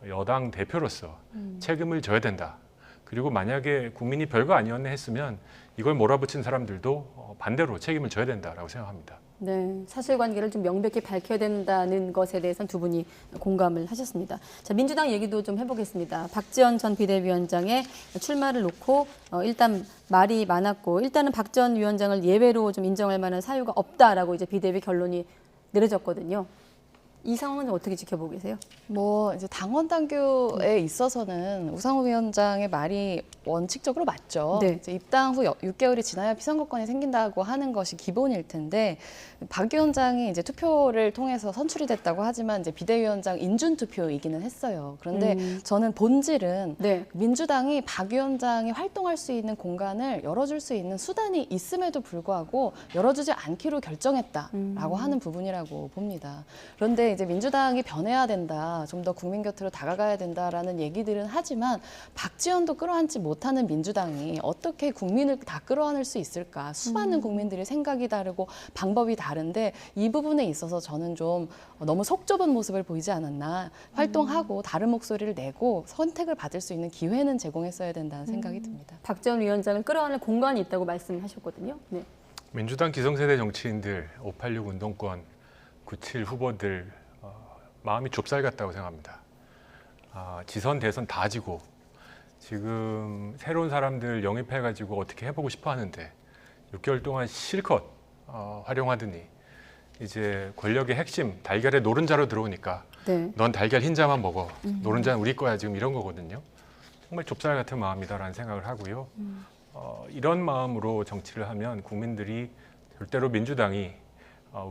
여당 대표로서 책임을 져야 된다. 그리고 만약에 국민이 별거 아니었네 했으면 이걸 몰아붙인 사람들도 반대로 책임을 져야 된다라고 생각합니다. 네, 사실관계를 좀 명백히 밝혀야 된다는 것에 대해서는 두 분이 공감을 하셨습니다. 자, 민주당 얘기도 좀 해보겠습니다. 박지원 전 비대위원장의 출마를 놓고 일단 말이 많았고 일단은 박 전 위원장을 예외로 좀 인정할 만한 사유가 없다라고 이제 비대위 결론이 내려졌거든요. 이 상황은 어떻게 지켜보고 계세요? 뭐 이제 당원 당규에 있어서는 우상호 위원장의 말이 원칙적으로 맞죠. 네. 이제 입당 후 6개월이 지나야 피선거권이 생긴다고 하는 것이 기본일 텐데 박 위원장이 이제 투표를 통해서 선출이 됐다고 하지만 이제 비대위원장 인준 투표이기는 했어요. 그런데 저는 본질은 네. 민주당이 박 위원장이 활동할 수 있는 공간을 열어줄 수 있는 수단이 있음에도 불구하고 열어주지 않기로 결정했다라고 하는 부분이라고 봅니다. 그런데 이제 민주당이 변해야 된다, 좀 더 국민 곁으로 다가가야 된다라는 얘기들은 하지만 박지원도 끌어안지 못하는 민주당이 어떻게 국민을 다 끌어안을 수 있을까? 수많은 국민들이 생각이 다르고 방법이 다른데 이 부분에 있어서 저는 좀 너무 속 좁은 모습을 보이지 않았나. 활동하고 다른 목소리를 내고 선택을 받을 수 있는 기회는 제공했어야 된다는 생각이 듭니다. 박 전 위원장을 끌어안을 공간이 있다고 말씀하셨거든요. 네. 민주당 기성세대 정치인들, 586 운동권, 97 후보들 마음이 좁쌀 같다고 생각합니다. 지선, 대선 다 지고 지금 새로운 사람들 영입해가지고 어떻게 해보고 싶어 하는데 6개월 동안 실컷 활용하더니 이제 권력의 핵심 달걀에 노른자로 들어오니까 네. 넌 달걀 흰자만 먹어. 노른자는 우리 거야. 지금 이런 거거든요. 정말 좁쌀 같은 마음이다라는 생각을 하고요. 이런 마음으로 정치를 하면 국민들이 절대로 민주당이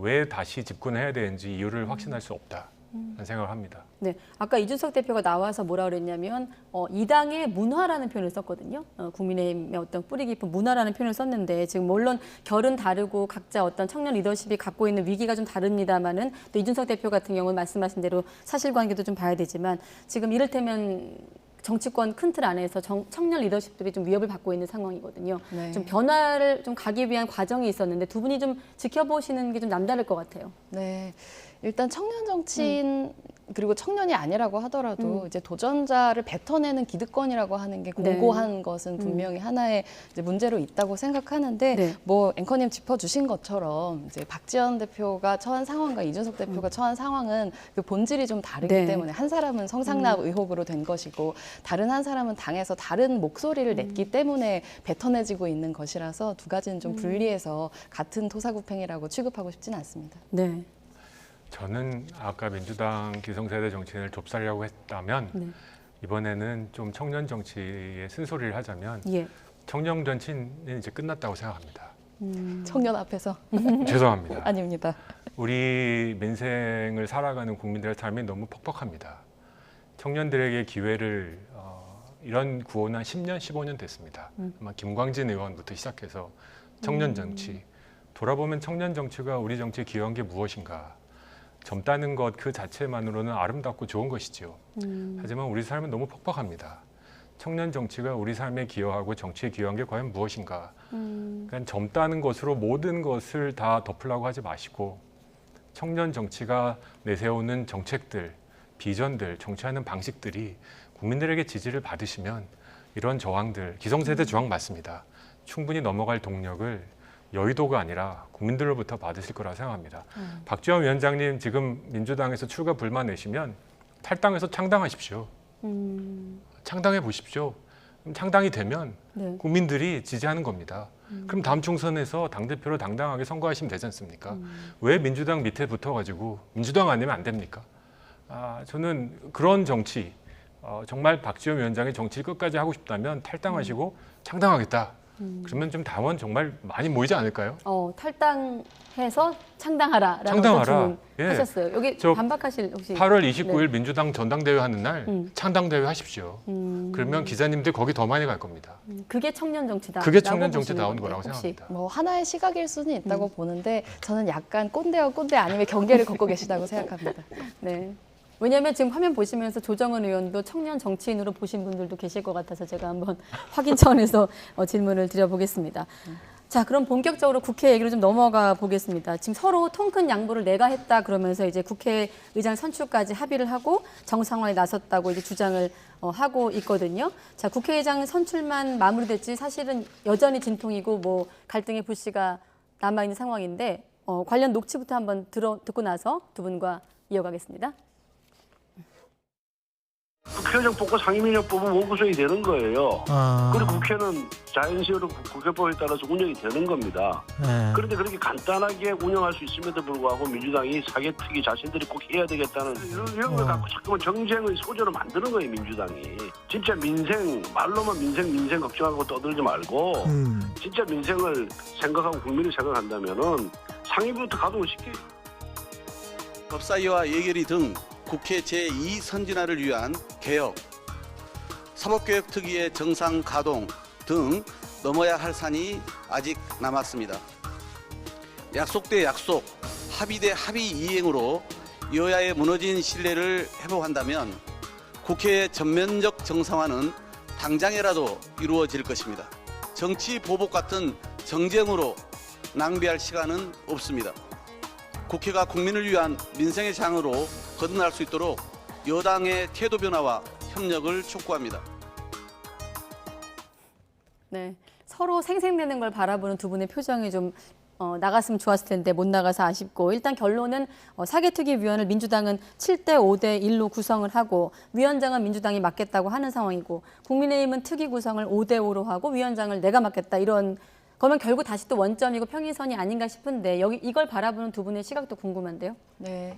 왜 다시 집권해야 되는지 이유를 확신할 수 없다라는 생각을 합니다. 네, 아까 이준석 대표가 나와서 뭐라 그랬냐면 이 당의 문화라는 표현을 썼거든요. 국민의힘의 어떤 뿌리 깊은 문화라는 표현을 썼는데 지금 물론 결은 다르고 각자 어떤 청년 리더십이 갖고 있는 위기가 좀 다릅니다만은 또 이준석 대표 같은 경우는 말씀하신 대로 사실관계도 좀 봐야 되지만 지금 이를테면 정치권 큰 틀 안에서 청년 리더십들이 좀 위협을 받고 있는 상황이거든요. 네. 좀 변화를 좀 가기 위한 과정이 있었는데 두 분이 좀 지켜보시는 게 좀 남다를 것 같아요. 네. 일단 청년 정치인 그리고 청년이 아니라고 하더라도 이제 도전자를 뱉어내는 기득권이라고 하는 게 공고한 것은 분명히 하나의 이제 문제로 있다고 생각하는데 네. 뭐 앵커님 짚어주신 것처럼 이제 박지원 대표가 처한 상황과 이준석 대표가 처한 상황은 그 본질이 좀 다르기 네. 때문에 한 사람은 성상납 의혹으로 된 것이고 다른 한 사람은 당에서 다른 목소리를 냈기 때문에 뱉어내지고 있는 것이라서 두 가지는 좀 분리해서 같은 토사구팽이라고 취급하고 싶지는 않습니다. 네. 저는 아까 민주당 기성세대 정치인을 좁쌀이라고 했다면 네. 이번에는 좀 청년 정치의 쓴소리를 하자면 예. 청년 정치는 이제 끝났다고 생각합니다. 청년 앞에서 죄송합니다. 아닙니다. 우리 민생을 살아가는 국민들의 삶이 너무 퍽퍽합니다. 청년들에게 기회를 이런 구호는 한 10년, 15년 됐습니다. 아마 김광진 의원부터 시작해서 청년 정치. 돌아보면 청년 정치가 우리 정치에 기여한 게 무엇인가. 젊다는 것 그 자체만으로는 아름답고 좋은 것이죠. 하지만 우리 삶은 너무 퍽퍽합니다. 청년 정치가 우리 삶에 기여하고 정치에 기여한 게 과연 무엇인가. 그러니까 젊다는 것으로 모든 것을 다 덮으려고 하지 마시고 청년 정치가 내세우는 정책들, 비전들, 정치하는 방식들이 국민들에게 지지를 받으시면 이런 저항들, 기성세대 저항 맞습니다. 충분히 넘어갈 동력을 여의도가 아니라 국민들로부터 받으실 거라 생각합니다. 박지원 위원장님 지금 민주당에서 출가 불만 내시면 탈당해서 창당하십시오. 창당해 보십시오. 그럼 창당이 되면 네. 국민들이 지지하는 겁니다. 그럼 다음 총선에서 당대표로 당당하게 선거하시면 되지 않습니까? 왜 민주당 밑에 붙어가지고 민주당 아니면 안 됩니까? 저는 그런 정치, 정말 박지원 위원장이 정치를 끝까지 하고 싶다면 탈당하시고 창당하겠다. 그러면 좀 당원 정말 많이 모이지 않을까요? 탈당해서 창당하라라는 창당하라. 주문하셨어요. 여기 저 반박하실 혹시? 8월 29일 네. 민주당 전당대회 하는 날 창당대회 하십시오. 그러면 기자님들 거기 더 많이 갈 겁니다. 그게 청년 정치다. 그게 청년 정치 나온 거라고 생각합니다. 뭐 하나의 시각일 수는 있다고 보는데 저는 약간 꼰대와 꼰대 아님의 경계를 걷고 계시다고 생각합니다. 네. 왜냐하면 지금 화면 보시면서 조정은 의원도 청년 정치인으로 보신 분들도 계실 것 같아서 제가 한번 확인 차원에서 질문을 드려보겠습니다. 자, 그럼 본격적으로 국회 얘기로 좀 넘어가 보겠습니다. 지금 서로 통 큰 양보를 내가 했다 그러면서 이제 국회의장 선출까지 합의를 하고 정상화에 나섰다고 이제 주장을 하고 있거든요. 자, 국회의장 선출만 마무리됐지 사실은 여전히 진통이고 뭐 갈등의 불씨가 남아 있는 상황인데 관련 녹취부터 한번 듣고 나서 두 분과 이어가겠습니다. 국회의장 뽑고 상임위원장 뽑으면 원구성이 되는 거예요. 그리고 국회는 자연시효로 국회법에 따라서 운영이 되는 겁니다. 그런데 그렇게 간단하게 운영할 수 있음에도 불구하고 민주당이 사개특위 자신들이 꼭 해야 되겠다는 이런 걸 갖고 자꾸만 정쟁의 소재로 만드는 거예요, 민주당이. 진짜 민생, 말로만 민생 걱정하고 떠들지 말고 진짜 민생을 생각하고 국민을 생각한다면은 상임위부터 가동시켜요. 법사위와 예결위 등 국회 제2선진화를 위한 개혁, 사법개혁특위의 정상 가동 등 넘어야 할 산이 아직 남았습니다. 약속 대 약속, 합의 대 합의 이행으로 여야의 무너진 신뢰를 회복한다면 국회의 전면적 정상화는 당장이라도 이루어질 것입니다. 정치 보복 같은 정쟁으로 낭비할 시간은 없습니다. 국회가 국민을 위한 민생의 장으로 거듭날 수 있도록 여당의 태도 변화와 협력을 촉구합니다. 네, 서로 생색내는 걸 바라보는 두 분의 표정이 좀 나갔으면 좋았을 텐데 못 나가서 아쉽고 일단 결론은 사개특위위원을 민주당은 7대 5대 1로 구성을 하고 위원장은 민주당이 맡겠다고 하는 상황이고 국민의힘은 특위 구성을 5대 5로 하고 위원장을 내가 맡겠다 이런 그러면 결국 다시 또 원점이고 평행선이 아닌가 싶은데 여기 이걸 바라보는 두 분의 시각도 궁금한데요. 네.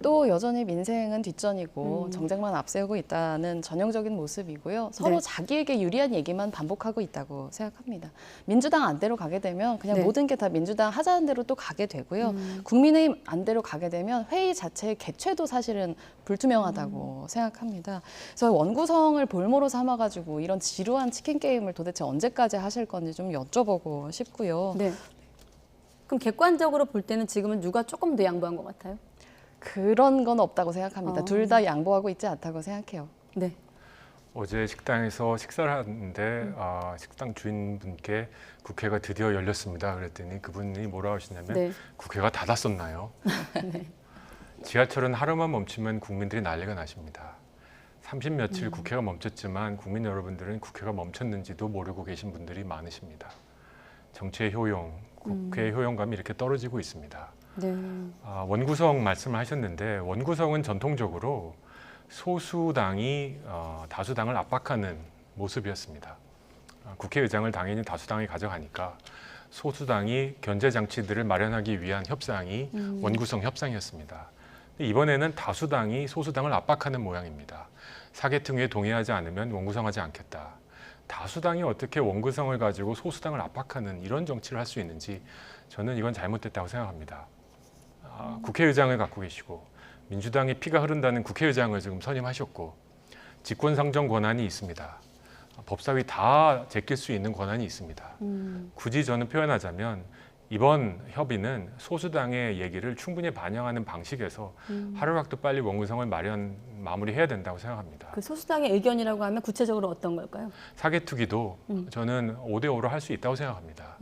또 여전히 민생은 뒷전이고 정쟁만 앞세우고 있다는 전형적인 모습이고요. 서로 네. 자기에게 유리한 얘기만 반복하고 있다고 생각합니다. 민주당 안대로 가게 되면 그냥 네. 모든 게 다 민주당 하자는 대로 또 가게 되고요. 국민의힘 안대로 가게 되면 회의 자체의 개최도 사실은 불투명하다고 생각합니다. 그래서 원구성을 볼모로 삼아가지고 이런 지루한 치킨 게임을 도대체 언제까지 하실 건지 좀 여쭤보고 싶고요. 네. 그럼 객관적으로 볼 때는 지금은 누가 조금 더 양보한 것 같아요? 그런 건 없다고 생각합니다. 둘 다 양보하고 있지 않다고 생각해요. 네. 어제 식당에서 식사를 하는데 식당 주인분께 국회가 드디어 열렸습니다. 그랬더니 그분이 뭐라고 하시냐면 네. 국회가 닫았었나요? 네. 지하철은 하루만 멈추면 국민들이 난리가 나십니다. 30 며칠 국회가 멈췄지만 국민 여러분들은 국회가 멈췄는지도 모르고 계신 분들이 많으십니다. 정치의 효용, 국회의 효용감이 이렇게 떨어지고 있습니다. 네. 원구성 말씀을 하셨는데 원구성은 전통적으로 소수당이 다수당을 압박하는 모습이었습니다. 국회의장을 당연히 다수당이 가져가니까 소수당이 견제 장치들을 마련하기 위한 협상이 원구성 협상이었습니다. 이번에는 다수당이 소수당을 압박하는 모양입니다. 사개특위에 동의하지 않으면 원구성하지 않겠다. 다수당이 어떻게 원구성을 가지고 소수당을 압박하는 이런 정치를 할 수 있는지 저는 이건 잘못됐다고 생각합니다. 국회의장을 갖고 계시고 민주당의 피가 흐른다는 국회의장을 지금 선임하셨고 직권상정 권한이 있습니다. 법사위 다 제낄 수 있는 권한이 있습니다. 굳이 저는 표현하자면 이번 협의는 소수당의 얘기를 충분히 반영하는 방식에서 하루라도 빨리 원구성을 마무리해야 된다고 생각합니다. 그 소수당의 의견이라고 하면 구체적으로 어떤 걸까요? 사개특위도 저는 5대 5로 할 수 있다고 생각합니다.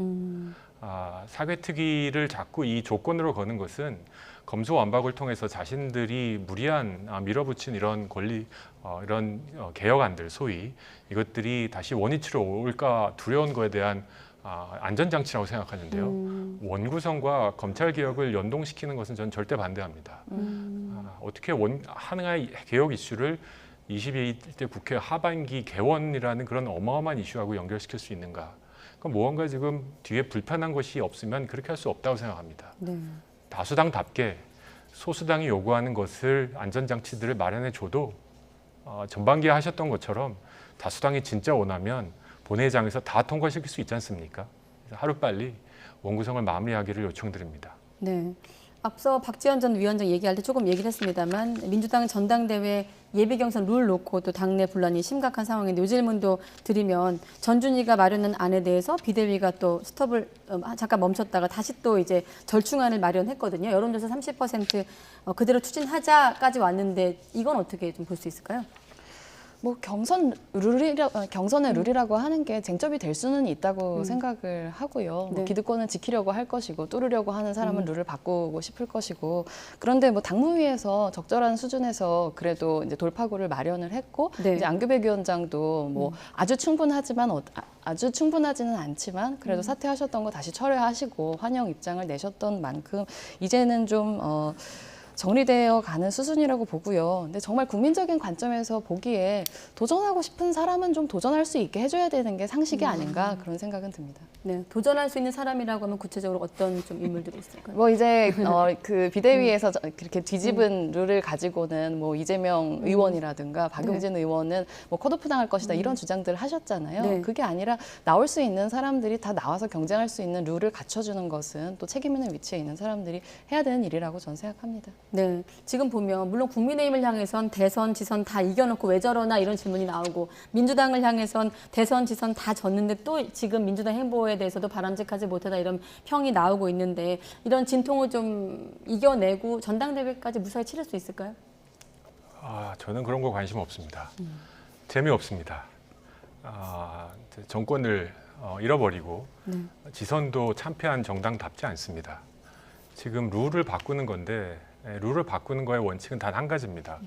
사개특위를 자꾸 이 조건으로 거는 것은 검수완박을 통해서 자신들이 무리한 밀어붙인 이런 권리, 이런 개혁안들 소위 이것들이 다시 원위치로 올까 두려운 거에 대한 안전장치라고 생각하는데요. 원구성과 검찰개혁을 연동시키는 것은 저는 절대 반대합니다. 어떻게 하나의 개혁 이슈를 22대 국회 하반기 개원이라는 그런 어마어마한 이슈하고 연결시킬 수 있는가. 그러니까 무언가 지금 뒤에 불편한 것이 없으면 그렇게 할 수 없다고 생각합니다. 네. 다수당답게 소수당이 요구하는 것을 안전장치들을 마련해줘도 전반기에 하셨던 것처럼 다수당이 진짜 원하면 본회의장에서 다 통과시킬 수 있지 않습니까? 그래서 하루빨리 원구성을 마무리하기를 요청드립니다. 네. 앞서 박지원 전 위원장 얘기할 때 조금 얘기를 했습니다만 민주당은 전당대회 예비경선 룰 놓고 또 당내 분란이 심각한 상황인데 이 질문도 드리면 전준희가 마련한 안에 대해서 비대위가 또 스톱을 잠깐 멈췄다가 다시 또 이제 절충안을 마련했거든요. 여론조사 30% 그대로 추진하자까지 왔는데 이건 어떻게 좀 볼 수 있을까요? 뭐 경선의 룰이라고 하는 게 쟁점이 될 수는 있다고 생각을 하고요. 네. 뭐 기득권은 지키려고 할 것이고 뚫으려고 하는 사람은 룰을 바꾸고 싶을 것이고 그런데 뭐 당무위에서 적절한 수준에서 그래도 이제 돌파구를 마련을 했고 네. 이제 안규백 위원장도 뭐 아주 충분하지는 않지만 그래도 사퇴하셨던 거 다시 철회하시고 환영 입장을 내셨던 만큼 이제는 좀 정리되어 가는 수준이라고 보고요. 근데 정말 국민적인 관점에서 보기에 도전하고 싶은 사람은 좀 도전할 수 있게 해줘야 되는 게 상식이 아닌가 그런 생각은 듭니다. 네, 도전할 수 있는 사람이라고 하면 구체적으로 어떤 좀 인물들이 있을까요? 뭐 이제 그 비대위에서 그렇게 뒤집은 룰을 가지고는 뭐 이재명 의원이라든가 박용진 의원은 뭐 컷오프 당할 것이다 이런 주장들을 하셨잖아요. 네. 그게 아니라 나올 수 있는 사람들이 다 나와서 경쟁할 수 있는 룰을 갖춰주는 것은 또 책임 있는 위치에 있는 사람들이 해야 되는 일이라고 저는 생각합니다. 네, 지금 보면 물론 국민의힘을 향해선 대선, 지선 다 이겨놓고 왜 저러나 이런 질문이 나오고 민주당을 향해선 대선, 지선 다 졌는데 또 지금 민주당 행보에 대해서도 바람직하지 못하다 이런 평이 나오고 있는데 이런 진통을 좀 이겨내고 전당대회까지 무사히 치를 수 있을까요? 저는 그런 거 관심 없습니다. 재미없습니다. 정권을 잃어버리고 지선도 참패한 정당답지 않습니다. 지금 룰을 바꾸는 건데 룰을 바꾸는 거의 원칙은 단 한 가지입니다.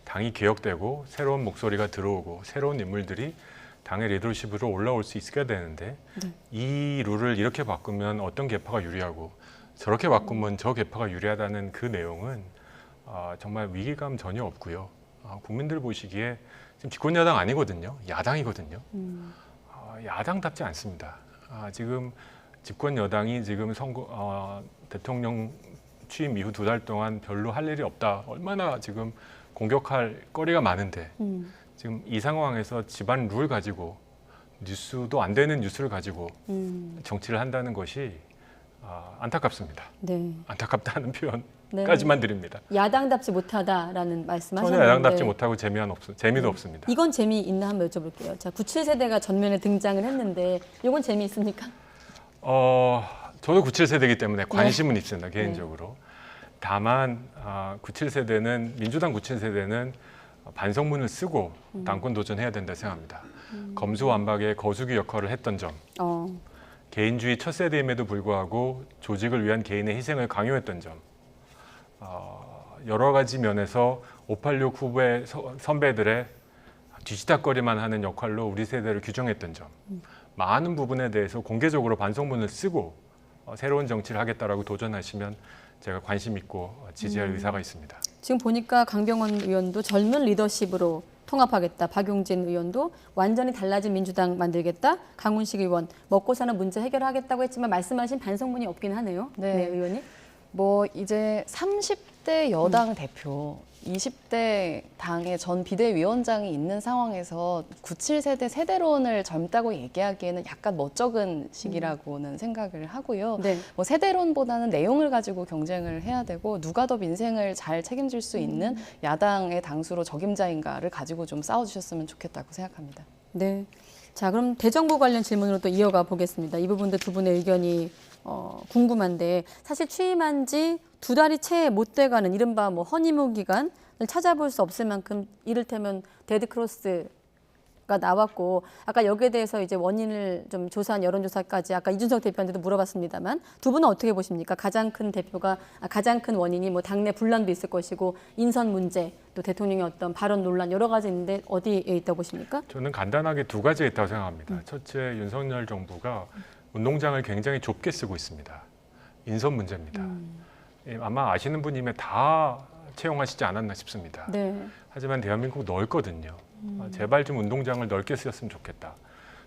당이 개혁되고 새로운 목소리가 들어오고 새로운 인물들이 당의 리더십으로 올라올 수 있어야 되는데 이 룰을 이렇게 바꾸면 어떤 계파가 유리하고 저렇게 바꾸면 저 계파가 유리하다는 그 내용은 정말 위기감 전혀 없고요. 국민들 보시기에 지금 집권 여당 아니거든요. 야당이거든요. 야당답지 않습니다. 지금 집권 여당이 지금 대통령 취임 이후 2달 동안 별로 할 일이 없다. 얼마나 지금 공격할 거리가 많은데 지금 이 상황에서 집안 룰 가지고 뉴스도 안 되는 뉴스를 가지고 정치를 한다는 것이 안타깝습니다. 네. 안타깝다는 표현까지만 드립니다. 야당답지 못하다라는 말씀하셨는데 전혀 야당답지 못하고 재미도 없습니다. 이건 재미있나 한번 여쭤볼게요. 자, 97세대가 전면에 등장을 했는데 이건 재미있습니까? 저도 97세대이기 때문에 관심은 있습니다. 개인적으로. 다만 97세대는 민주당 97세대는 반성문을 쓰고 당권 도전해야 된다 생각합니다. 검수완박의 거수기 역할을 했던 점, 개인주의 첫 세대임에도 불구하고 조직을 위한 개인의 희생을 강요했던 점, 여러 가지 면에서 586 후배 선배들의 뒤치다거리만 하는 역할로 우리 세대를 규정했던 점, 많은 부분에 대해서 공개적으로 반성문을 쓰고 새로운 정치를 하겠다라고 도전하시면 제가 관심 있고 지지할 의사가 있습니다. 지금 보니까 강병원 의원도 젊은 리더십으로 통합하겠다. 박용진 의원도 완전히 달라진 민주당 만들겠다. 강훈식 의원 먹고 사는 문제 해결하겠다고 했지만 말씀하신 반성문이 없긴 하네요. 네, 의원님. 뭐 이제 30대 여당 대표, 20대 당의 전 비대위원장이 있는 상황에서 97세대 세대론을 젊다고 얘기하기에는 약간 멋쩍은 시기라고는 생각을 하고요. 네. 뭐 세대론보다는 내용을 가지고 경쟁을 해야 되고 누가 더 민생을 잘 책임질 수 있는 야당의 당수로 적임자인가를 가지고 좀 싸워주셨으면 좋겠다고 생각합니다. 네. 자, 그럼 대정부 관련 질문으로 또 이어가 보겠습니다. 이 부분도 두 분의 의견이 궁금한데 사실 취임한 지 2달이 채 못 돼가는 이른바 뭐 허니문 기간을 찾아볼 수 없을 만큼 이를테면 데드크로스가 나왔고 아까 여기에 대해서 이제 원인을 좀 조사한 여론조사까지 아까 이준석 대표한테도 물어봤습니다만 두 분은 어떻게 보십니까? 가장 큰 원인이 뭐 당내 분란도 있을 것이고 인선 문제 또 대통령의 어떤 발언 논란 여러 가지 있는데 어디에 있다고 보십니까? 저는 간단하게 2가지에 있다고 생각합니다. 첫째, 윤석열 정부가 운동장을 굉장히 좁게 쓰고 있습니다. 인선 문제입니다. 아마 아시는 분이면 다 채용하시지 않았나 싶습니다. 네. 하지만 대한민국 넓거든요. 제발 좀 운동장을 넓게 쓰였으면 좋겠다.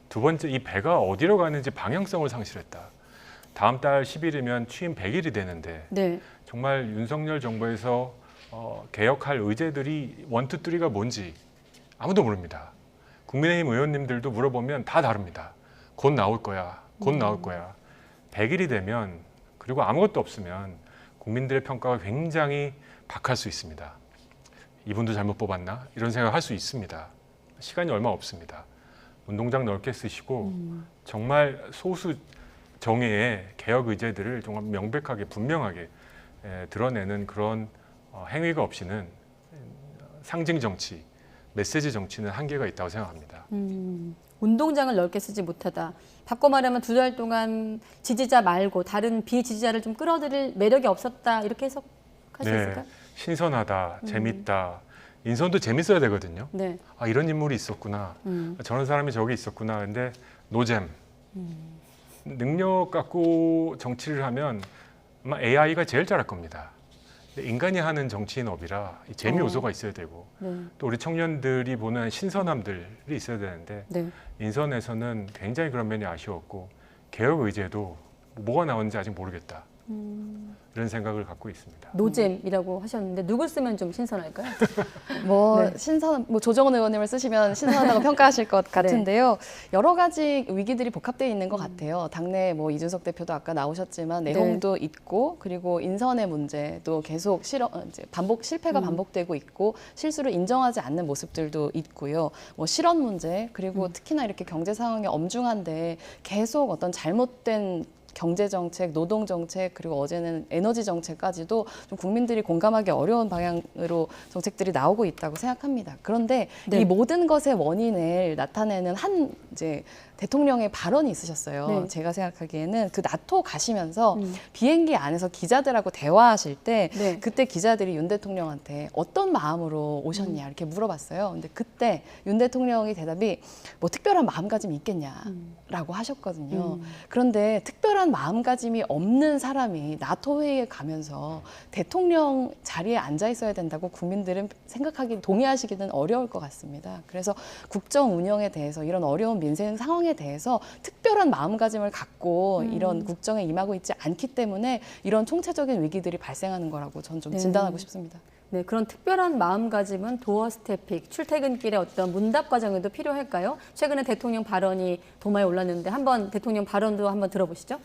두 번째, 이 배가 어디로 가는지 방향성을 상실했다. 다음 달 10일이면 취임 100일이 되는데 네. 정말 윤석열 정부에서 개혁할 의제들이 1, 2, 3가 뭔지 아무도 모릅니다. 국민의힘 의원님들도 물어보면 다 다릅니다. 곧 나올 거야. 곧 나올 거야. 100일이 되면 그리고 아무것도 없으면 국민들의 평가가 굉장히 박할 수 있습니다. 이분도 잘못 뽑았나? 이런 생각할 수 있습니다. 시간이 얼마 없습니다. 운동장 넓게 쓰시고 정말 소수 정예의 개혁 의제들을 정말 명백하게 분명하게 드러내는 그런 행위가 없이는 상징 정치, 메시지 정치는 한계가 있다고 생각합니다. 운동장을 넓게 쓰지 못하다. 바꿔 말하면 2달 동안 지지자 말고 다른 비지지자를 좀 끌어들일 매력이 없었다. 이렇게 해석할 수 있을까요? 신선하다, 재밌다. 인선도 재밌어야 되거든요. 네. 아, 이런 인물이 있었구나. 저런 사람이 저기 있었구나. 근데 노잼. 능력 갖고 정치를 하면 아마 AI가 제일 잘할 겁니다. 인간이 하는 정치인 업이라 재미 요소가 있어야 되고 또 우리 청년들이 보는 신선함들이 있어야 되는데 인선에서는 굉장히 그런 면이 아쉬웠고 개혁 의제도 뭐가 나오는지 아직 모르겠다. 이런 생각을 갖고 있습니다. 노잼이라고 하셨는데 누굴 쓰면 좀 신선할까요? 조정은 의원님을 쓰시면 신선하다고 평가하실 것 같은데요. 여러 가지 위기들이 복합되어 있는 것 같아요. 당내 뭐 이준석 대표도 아까 나오셨지만 내홍도 있고 그리고 인선의 문제도 계속 실패가 반복되고 있고 실수를 인정하지 않는 모습들도 있고요. 뭐 실언 문제 그리고 특히나 이렇게 경제 상황이 엄중한데 계속 어떤 잘못된 경제정책, 노동정책, 그리고 어제는 에너지 정책까지도 좀 국민들이 공감하기 어려운 방향으로 정책들이 나오고 있다고 생각합니다. 그런데 이 모든 것의 원인을 나타내는 한 이제 대통령의 발언이 있으셨어요. 네. 제가 생각하기에는 그 나토 가시면서 비행기 안에서 기자들하고 대화하실 때 네. 그때 기자들이 윤 대통령한테 어떤 마음으로 오셨냐 이렇게 물어봤어요. 근데 그때 윤 대통령의 대답이 뭐 특별한 마음가짐이 있겠냐라고 하셨거든요. 그런데 특별한 마음가짐이 없는 사람이 나토 회의에 가면서 대통령 자리에 앉아 있어야 된다고 국민들은 생각하기 동의하시기는 어려울 것 같습니다. 그래서 국정 운영에 대해서 이런 어려운 민생 상황에 대해서 특별한 마음가짐을 갖고 이런 국정에 임하고 있지 않기 때문에 이런 총체적인 위기들이 발생하는 거라고 저는 좀 진단하고 싶습니다. 네, 그런 특별한 마음가짐은 도어 스태핑, 출퇴근길의 어떤 문답 과정에도 필요할까요? 최근에 대통령 발언이 도마에 올랐는데 한번 대통령 발언도 한번 들어보시죠.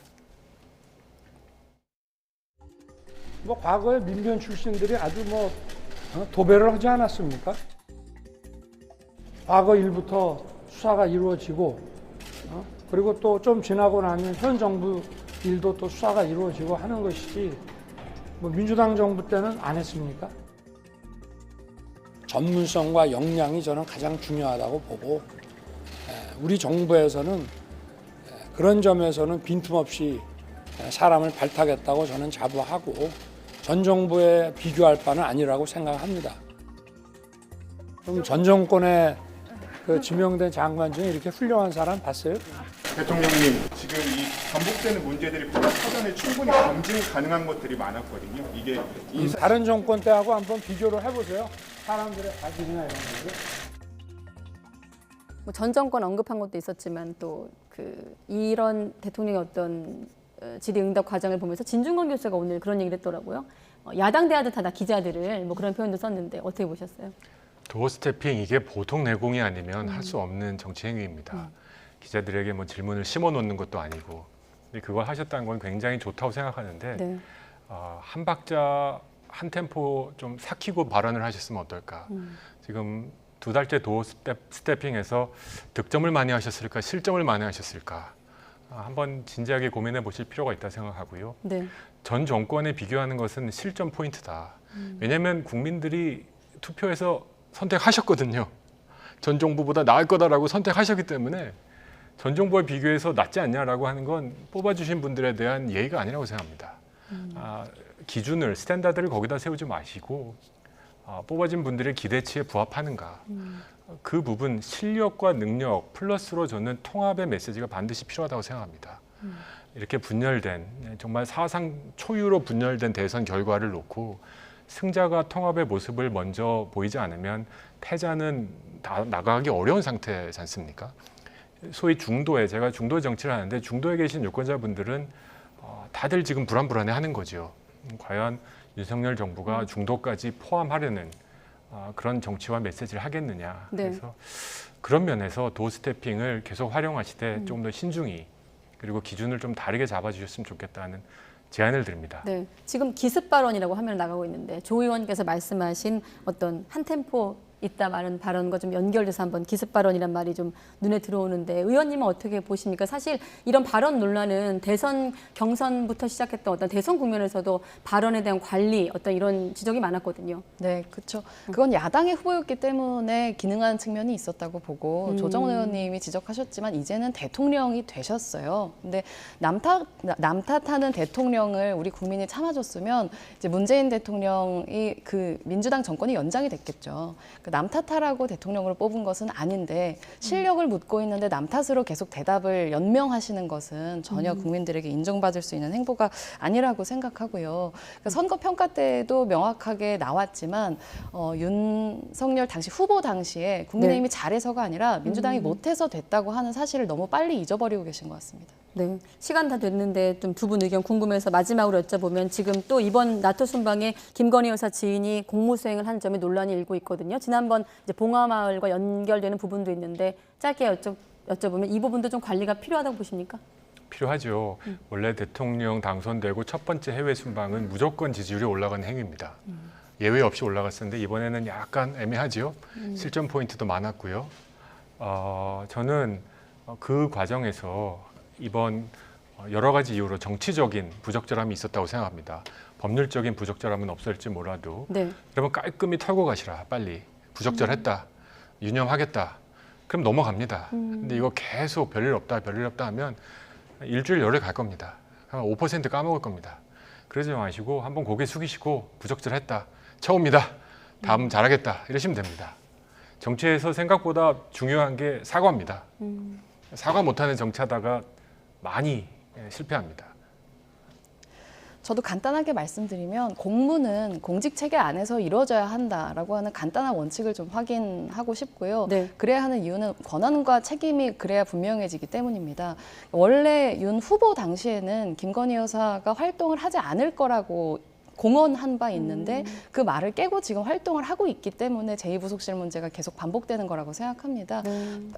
뭐 과거에 민변 출신들이 아주 뭐 도배를 하지 않았습니까? 과거 일부터 수사가 이루어지고 그리고 또 좀 지나고 나면 현 정부 일도 또 수사가 이루어지고 하는 것이지 뭐 민주당 정부 때는 안 했습니까? 전문성과 역량이 저는 가장 중요하다고 보고 우리 정부에서는 그런 점에서는 빈틈없이 사람을 발탁했다고 저는 자부하고 전 정부에 비교할 바는 아니라고 생각합니다. 그럼 전 정권에 그 지명된 장관 중에 이렇게 훌륭한 사람 봤어요? 대통령님, 지금 이 반복되는 문제들이 보다 사전에 충분히 검증 가능한 것들이 많았거든요. 이게 다른 정권 때하고 한번 비교를 해보세요. 사람들의 가질이나 이런 것들. 뭐 전 정권 언급한 것도 있었지만 또 이런 대통령의 어떤 질의응답 과정을 보면서 진중권 교수가 오늘 그런 얘기를 했더라고요. 야당 대하듯 하다 기자들을 뭐 그런 표현도 썼는데 어떻게 보셨어요? 도어 스태핑 이게 보통 내공이 아니면 할 수 없는 정치 행위입니다. 기자들에게 뭐 질문을 심어 놓는 것도 아니고 근데 그걸 하셨다는 건 굉장히 좋다고 생각하는데 네. 한 박자 한 템포 좀 삭히고 발언을 하셨으면 어떨까. 지금 2달째 도어 스태핑에서 득점을 많이 하셨을까 실점을 많이 하셨을까 한번 진지하게 고민해 보실 필요가 있다 생각하고요. 네. 전 정권에 비교하는 것은 실점 포인트다. 왜냐하면 국민들이 투표해서 선택하셨거든요. 전 정부보다 나을 거다라고 선택하셨기 때문에 전 정부와 비교해서 낫지 않냐라고 하는 건 뽑아주신 분들에 대한 예의가 아니라고 생각합니다. 기준을, 스탠다드를 거기다 세우지 마시고 뽑아진 분들의 기대치에 부합하는가. 그 부분 실력과 능력 플러스로 저는 통합의 메시지가 반드시 필요하다고 생각합니다. 이렇게 분열된 정말 사상 초유로 분열된 대선 결과를 놓고 승자가 통합의 모습을 먼저 보이지 않으면 패자는 나가기 어려운 상태지 않습니까? 소위 중도에 제가 중도 정치를 하는데 중도에 계신 유권자분들은 다들 지금 불안불안해하는 거죠. 과연 윤석열 정부가 중도까지 포함하려는 그런 정치와 메시지를 하겠느냐. 네. 그래서 그런 면에서 도어 스태핑을 계속 활용하시되 좀 더 신중히 그리고 기준을 좀 다르게 잡아주셨으면 좋겠다는 제안을 드립니다. 네, 지금 기습 발언이라고 화면 나가고 있는데 조 의원께서 말씀하신 어떤 한 템포 있다 말은 발언과 좀 연결돼서 한번 기습 발언이란 말이 좀 눈에 들어오는데 의원님은 어떻게 보십니까? 사실 이런 발언 논란은 대선 경선부터 시작했던 어떤 대선 국면에서도 발언에 대한 관리 어떤 이런 지적이 많았거든요. 네, 그렇죠. 그건 야당의 후보였기 때문에 기능한 측면이 있었다고 보고 조정훈 의원님이 지적하셨지만 이제는 대통령이 되셨어요. 근데 남 탓하는 대통령을 우리 국민이 참아줬으면 이제 문재인 대통령이 그 민주당 정권이 연장이 됐겠죠. 남 탓하라고 대통령을 뽑은 것은 아닌데 실력을 묻고 있는데 남 탓으로 계속 대답을 연명하시는 것은 전혀 국민들에게 인정받을 수 있는 행보가 아니라고 생각하고요. 그러니까 선거 평가 때도 명확하게 나왔지만 윤석열 당시 후보 당시에 국민의힘이 잘해서가 아니라 민주당이 못해서 됐다고 하는 사실을 너무 빨리 잊어버리고 계신 것 같습니다. 네, 시간 다 됐는데 좀 두 분 의견 궁금해서 마지막으로 여쭤보면 지금 또 이번 나토 순방에 김건희 여사 지인이 공무수행을 한 점에 논란이 일고 있거든요. 지난번 이제 봉화마을과 연결되는 부분도 있는데 짧게 여쭤보면 이 부분도 좀 관리가 필요하다고 보십니까? 필요하죠. 원래 대통령 당선되고 첫 번째 해외 순방은 무조건 지지율이 올라가는 행위입니다. 예외 없이 올라갔었는데 이번에는 약간 애매하죠. 실점 포인트도 많았고요. 저는 그 과정에서 이번 여러 가지 이유로 정치적인 부적절함이 있었다고 생각합니다. 법률적인 부적절함은 없을지 몰라도 네. 그러면 깔끔히 털고 가시라. 빨리. 부적절했다. 유념하겠다. 그럼 넘어갑니다. 근데 이거 계속 별일 없다 하면 일주일 열흘 갈 겁니다. 한 5% 까먹을 겁니다. 그러지 마시고 한번 고개 숙이시고 부적절했다. 처음이다. 다음 잘하겠다. 이러시면 됩니다. 정치에서 생각보다 중요한 게 사과입니다. 사과 못하는 정치하다가 많이 실패합니다. 저도 간단하게 말씀드리면 공무는 공직 체계 안에서 이루어져야 한다라고 하는 간단한 원칙을 좀 확인하고 싶고요. 네. 그래야 하는 이유는 권한과 책임이 그래야 분명해지기 때문입니다. 원래 윤 후보 당시에는 김건희 여사가 활동을 하지 않을 거라고 공언한 바 있는데 그 말을 깨고 지금 활동을 하고 있기 때문에 제2부속실 문제가 계속 반복되는 거라고 생각합니다.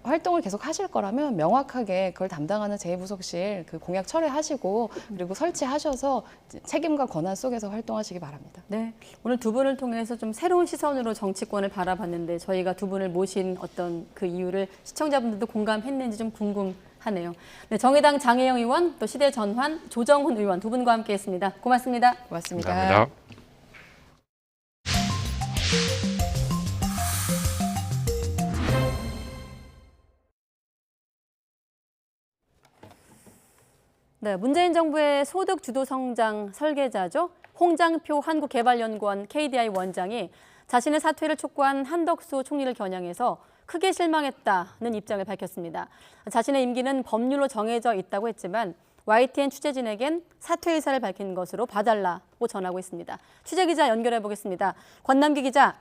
활동을 계속 하실 거라면 명확하게 그걸 담당하는 제2부속실 그 공약 철회하시고 그리고 설치하셔서 책임과 권한 속에서 활동하시기 바랍니다. 네, 오늘 두 분을 통해서 좀 새로운 시선으로 정치권을 바라봤는데 저희가 두 분을 모신 어떤 그 이유를 시청자분들도 공감했는지 좀 궁금하네요. 네, 정의당 장혜영 의원, 또 시대 전환 조정훈 의원 두 분과 함께했습니다. 고맙습니다. 고맙습니다. 감사합니다. 네, 문재인 정부의 소득 주도 성장 설계자죠. 홍장표 한국개발연구원 KDI 원장이 자신의 사퇴를 촉구한 한덕수 총리를 겨냥해서 크게 실망했다는 입장을 밝혔습니다. 자신의 임기는 법률로 정해져 있다고 했지만 YTN 취재진에겐 사퇴 의사를 밝힌 것으로 봐달라고 전하고 있습니다. 취재기자 연결해 보겠습니다. 권남기 기자.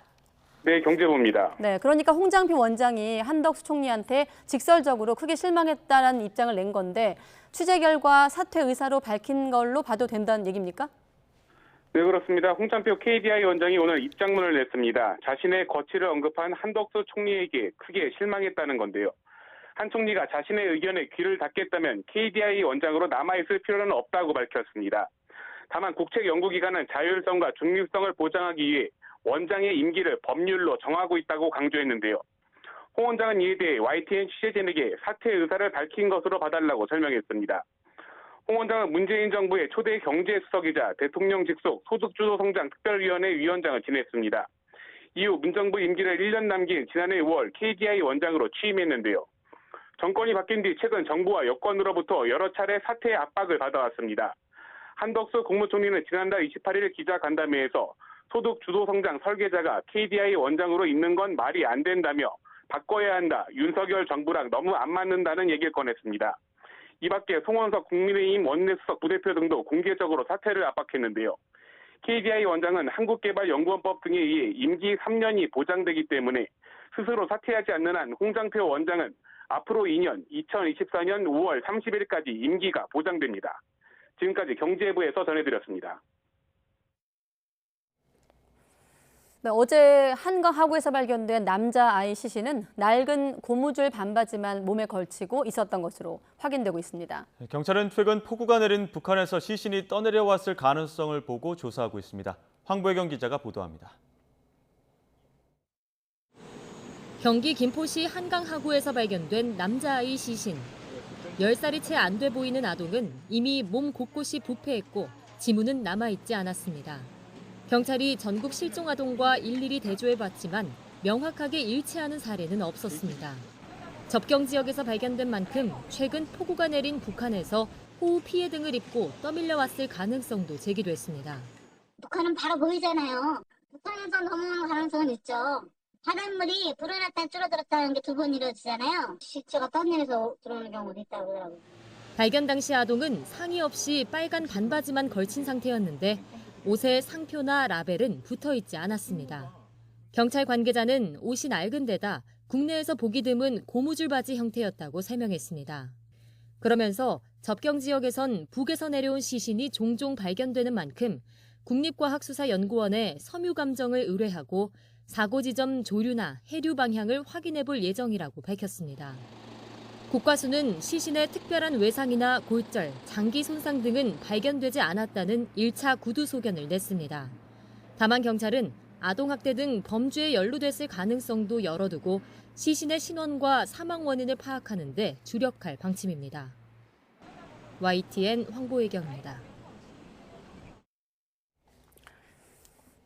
네, 경제부입니다. 네, 그러니까 홍장표 원장이 한덕수 총리한테 직설적으로 크게 실망했다는 입장을 낸 건데 취재 결과 사퇴 의사로 밝힌 걸로 봐도 된다는 얘기입니까? 네, 그렇습니다. 홍장표 KDI 원장이 오늘 입장문을 냈습니다. 자신의 거취를 언급한 한덕수 총리에게 크게 실망했다는 건데요. 한 총리가 자신의 의견에 귀를 닫겠다면 KDI 원장으로 남아있을 필요는 없다고 밝혔습니다. 다만 국책연구기관은 자율성과 중립성을 보장하기 위해 원장의 임기를 법률로 정하고 있다고 강조했는데요. 홍 원장은 이에 대해 YTN 취재진에게 사퇴 의사를 밝힌 것으로 봐달라고 설명했습니다. 홍 원장은 문재인 정부의 초대 경제수석이자 대통령 직속 소득주도성장 특별위원회 위원장을 지냈습니다. 이후 문정부 임기를 1년 남긴 지난해 5월 KDI 원장으로 취임했는데요. 정권이 바뀐 뒤 최근 정부와 여권으로부터 여러 차례 사퇴 압박을 받아왔습니다. 한덕수 국무총리는 지난달 28일 기자간담회에서 소득주도성장 설계자가 KDI 원장으로 있는 건 말이 안 된다며 바꿔야 한다. 윤석열 정부랑 너무 안 맞는다는 얘기를 꺼냈습니다. 이 밖에 송원석 국민의힘 원내수석 부대표 등도 공개적으로 사퇴를 압박했는데요. KDI 원장은 한국개발연구원법 등에 의해 임기 3년이 보장되기 때문에 스스로 사퇴하지 않는 한 홍장표 원장은 앞으로 2년, 2024년 5월 30일까지 임기가 보장됩니다. 지금까지 경제부에서 전해드렸습니다. 네, 어제 한강 하구에서 발견된 남자아이 시신은 낡은 고무줄 반바지만 몸에 걸치고 있었던 것으로 확인되고 있습니다. 경찰은 최근 폭우가 내린 북한에서 시신이 떠내려왔을 가능성을 보고 조사하고 있습니다. 황보혜경 기자가 보도합니다. 경기 김포시 한강 하구에서 발견된 남자아이 시신. 10살이 채 안 돼 보이는 아동은 이미 몸 곳곳이 부패했고 지문은 남아있지 않았습니다. 경찰이 전국 실종 아동과 일일이 대조해봤지만 명확하게 일치하는 사례는 없었습니다. 접경 지역에서 발견된 만큼 최근 폭우가 내린 북한에서 호우 피해 등을 입고 떠밀려왔을 가능성도 제기됐습니다. 북한은 바로 보이잖아요. 북한에서 넘어오는 가능성은 있죠. 바닷물이 불어났다 줄어들었다는 게 두 번 이루어지잖아요. 시체가 떠내려서 들어오는 경우도 있다고 하더라고요. 발견 당시 아동은 상의 없이 빨간 반바지만 걸친 상태였는데 옷에 상표나 라벨은 붙어있지 않았습니다. 경찰 관계자는 옷이 낡은 데다 국내에서 보기 드문 고무줄 바지 형태였다고 설명했습니다. 그러면서 접경 지역에선 북에서 내려온 시신이 종종 발견되는 만큼 국립과학수사연구원에 섬유 감정을 의뢰하고 사고 지점 조류나 해류 방향을 확인해 볼 예정이라고 밝혔습니다. 국과수는 시신의 특별한 외상이나 골절, 장기 손상 등은 발견되지 않았다는 1차 구두 소견을 냈습니다. 다만 경찰은 아동학대 등 범죄에 연루됐을 가능성도 열어두고 시신의 신원과 사망 원인을 파악하는 데 주력할 방침입니다. YTN 황보혜경입니다.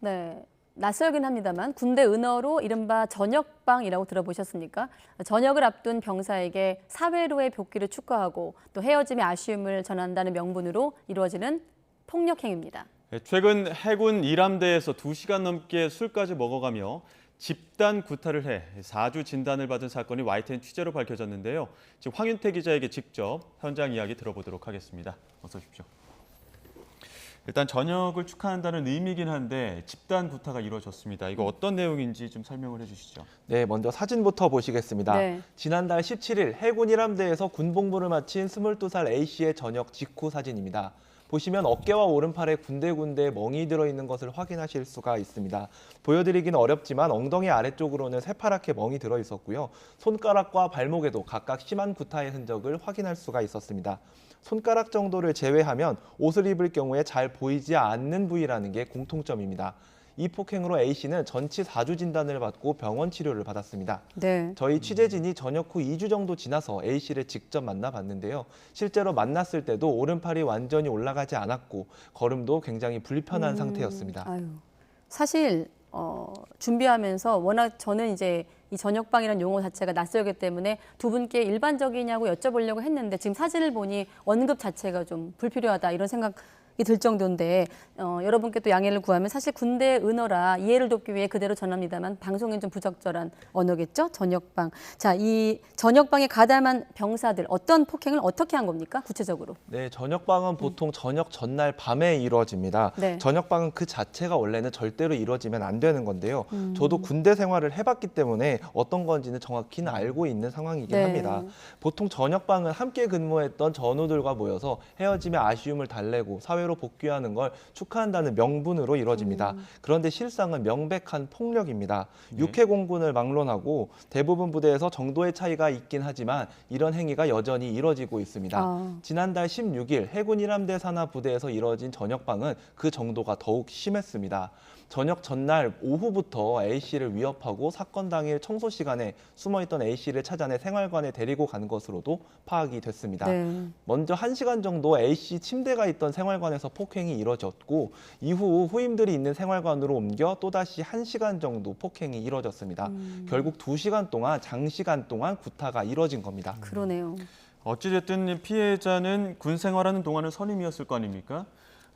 네. 낯설긴 합니다만 군대 은어로 이른바 전역방이라고 들어보셨습니까? 전역을 앞둔 병사에게 사회로의 복귀를 축하하고 또 헤어짐의 아쉬움을 전한다는 명분으로 이루어지는 폭력 행위입니다. 최근 해군 일함대에서 2시간 넘게 술까지 먹어가며 집단 구타를 해 4주 진단을 받은 사건이 YTN 취재로 밝혀졌는데요. 지금 황윤태 기자에게 직접 현장 이야기 들어보도록 하겠습니다. 어서 오십시오. 일단 전역을 축하한다는 의미이긴 한데 집단 구타가 이루어졌습니다. 이거 어떤 내용인지 좀 설명을 해주시죠. 네, 먼저 사진부터 보시겠습니다. 네. 지난달 17일 해군 일함대에서 군복무를 마친 22살 A씨의 전역 직후 사진입니다. 보시면 어깨와 오른팔에 군데군데 멍이 들어있는 것을 확인하실 수가 있습니다. 보여드리기는 어렵지만 엉덩이 아래쪽으로는 새파랗게 멍이 들어있었고요. 손가락과 발목에도 각각 심한 구타의 흔적을 확인할 수가 있었습니다. 손가락 정도를 제외하면 옷을 입을 경우에 잘 보이지 않는 부위라는 게 공통점입니다. 이 폭행으로 A씨는 전치 4주 진단을 받고 병원 치료를 받았습니다. 네. 저희 취재진이 전역 후 2주 정도 지나서 A씨를 직접 만나봤는데요. 실제로 만났을 때도 오른팔이 완전히 올라가지 않았고 걸음도 굉장히 불편한 상태였습니다. 아유, 사실 준비하면서 워낙 저는 이제 이 전역방이라는 용어 자체가 낯설기 때문에 두 분께 일반적이냐고 여쭤보려고 했는데 지금 사진을 보니 언급 자체가 좀 불필요하다 이런 생각이 들 정도인데 여러분께 또 양해를 구하면 사실 군대 은어라 이해를 돕기 위해 그대로 전합니다만 방송엔 좀 부적절한 언어겠죠? 전역방. 자, 이 전역방에 가담한 병사들 어떤 폭행을 어떻게 한 겁니까? 구체적으로. 네, 전역방은 보통 저녁 전날 밤에 이루어집니다. 네. 전역방은 그 자체가 원래는 절대로 이루어지면 안 되는 건데요. 저도 군대 생활을 해봤기 때문에 어떤 건지는 정확히는 알고 있는 상황이긴 네. 합니다. 보통 전역방은 함께 근무했던 전우들과 모여서 헤어짐의 아쉬움을 달래고 사회로 복귀하는 걸 축하한다는 명분으로 이루어집니다. 그런데 실상은 명백한 폭력입니다. 육해공군을 막론하고 대부분 부대에서 정도의 차이가 있긴 하지만 이런 행위가 여전히 이루어지고 있습니다. 지난달 16일 해군 일함대 산하 부대에서 이루어진 전역방은 그 정도가 더욱 심했습니다. 저녁 전날 오후부터 A씨를 위협하고 사건 당일 청소 시간에 숨어있던 A씨를 찾아내 생활관에 데리고 간 것으로도 파악이 됐습니다. 네. 먼저 1시간 정도 A씨 침대가 있던 생활관에서 폭행이 이뤄졌고 이후 후임들이 있는 생활관으로 옮겨 또다시 1시간 정도 폭행이 이뤄졌습니다. 결국 2시간 동안 장시간 동안 구타가 이뤄진 겁니다. 그러네요. 어찌됐든 피해자는 군 생활하는 동안은 선임이었을 거 아닙니까?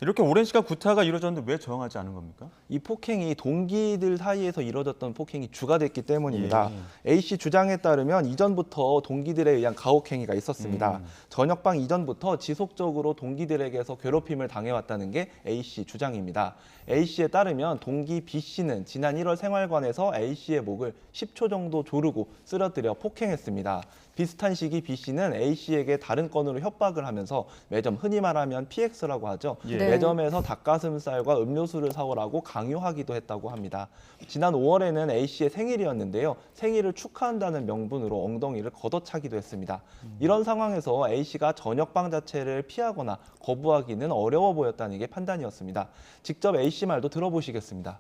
이렇게 오랜 시간 구타가 이루어졌는데 왜 저항하지 않은 겁니까? 이 폭행이 동기들 사이에서 이뤄졌던 폭행이 주가 됐기 때문입니다. A씨 주장에 따르면 이전부터 동기들에 의한 가혹행위가 있었습니다. 전역방 이전부터 지속적으로 동기들에게서 괴롭힘을 당해왔다는 게 A씨 주장입니다. A씨에 따르면 동기 B씨는 지난 1월 생활관에서 A씨의 목을 10초 정도 조르고 쓰러뜨려 폭행했습니다. 비슷한 시기 B씨는 A씨에게 다른 건으로 협박을 하면서 매점, 흔히 말하면 PX라고 하죠. 매점에서 닭가슴살과 음료수를 사오라고 강요하기도 했다고 합니다. 지난 5월에는 A씨의 생일이었는데요. 생일을 축하한다는 명분으로 엉덩이를 걷어차기도 했습니다. 이런 상황에서 A씨가 전역방 자체를 피하거나 거부하기는 어려워 보였다는 게 판단이었습니다. 직접 A씨 말도 들어보시겠습니다.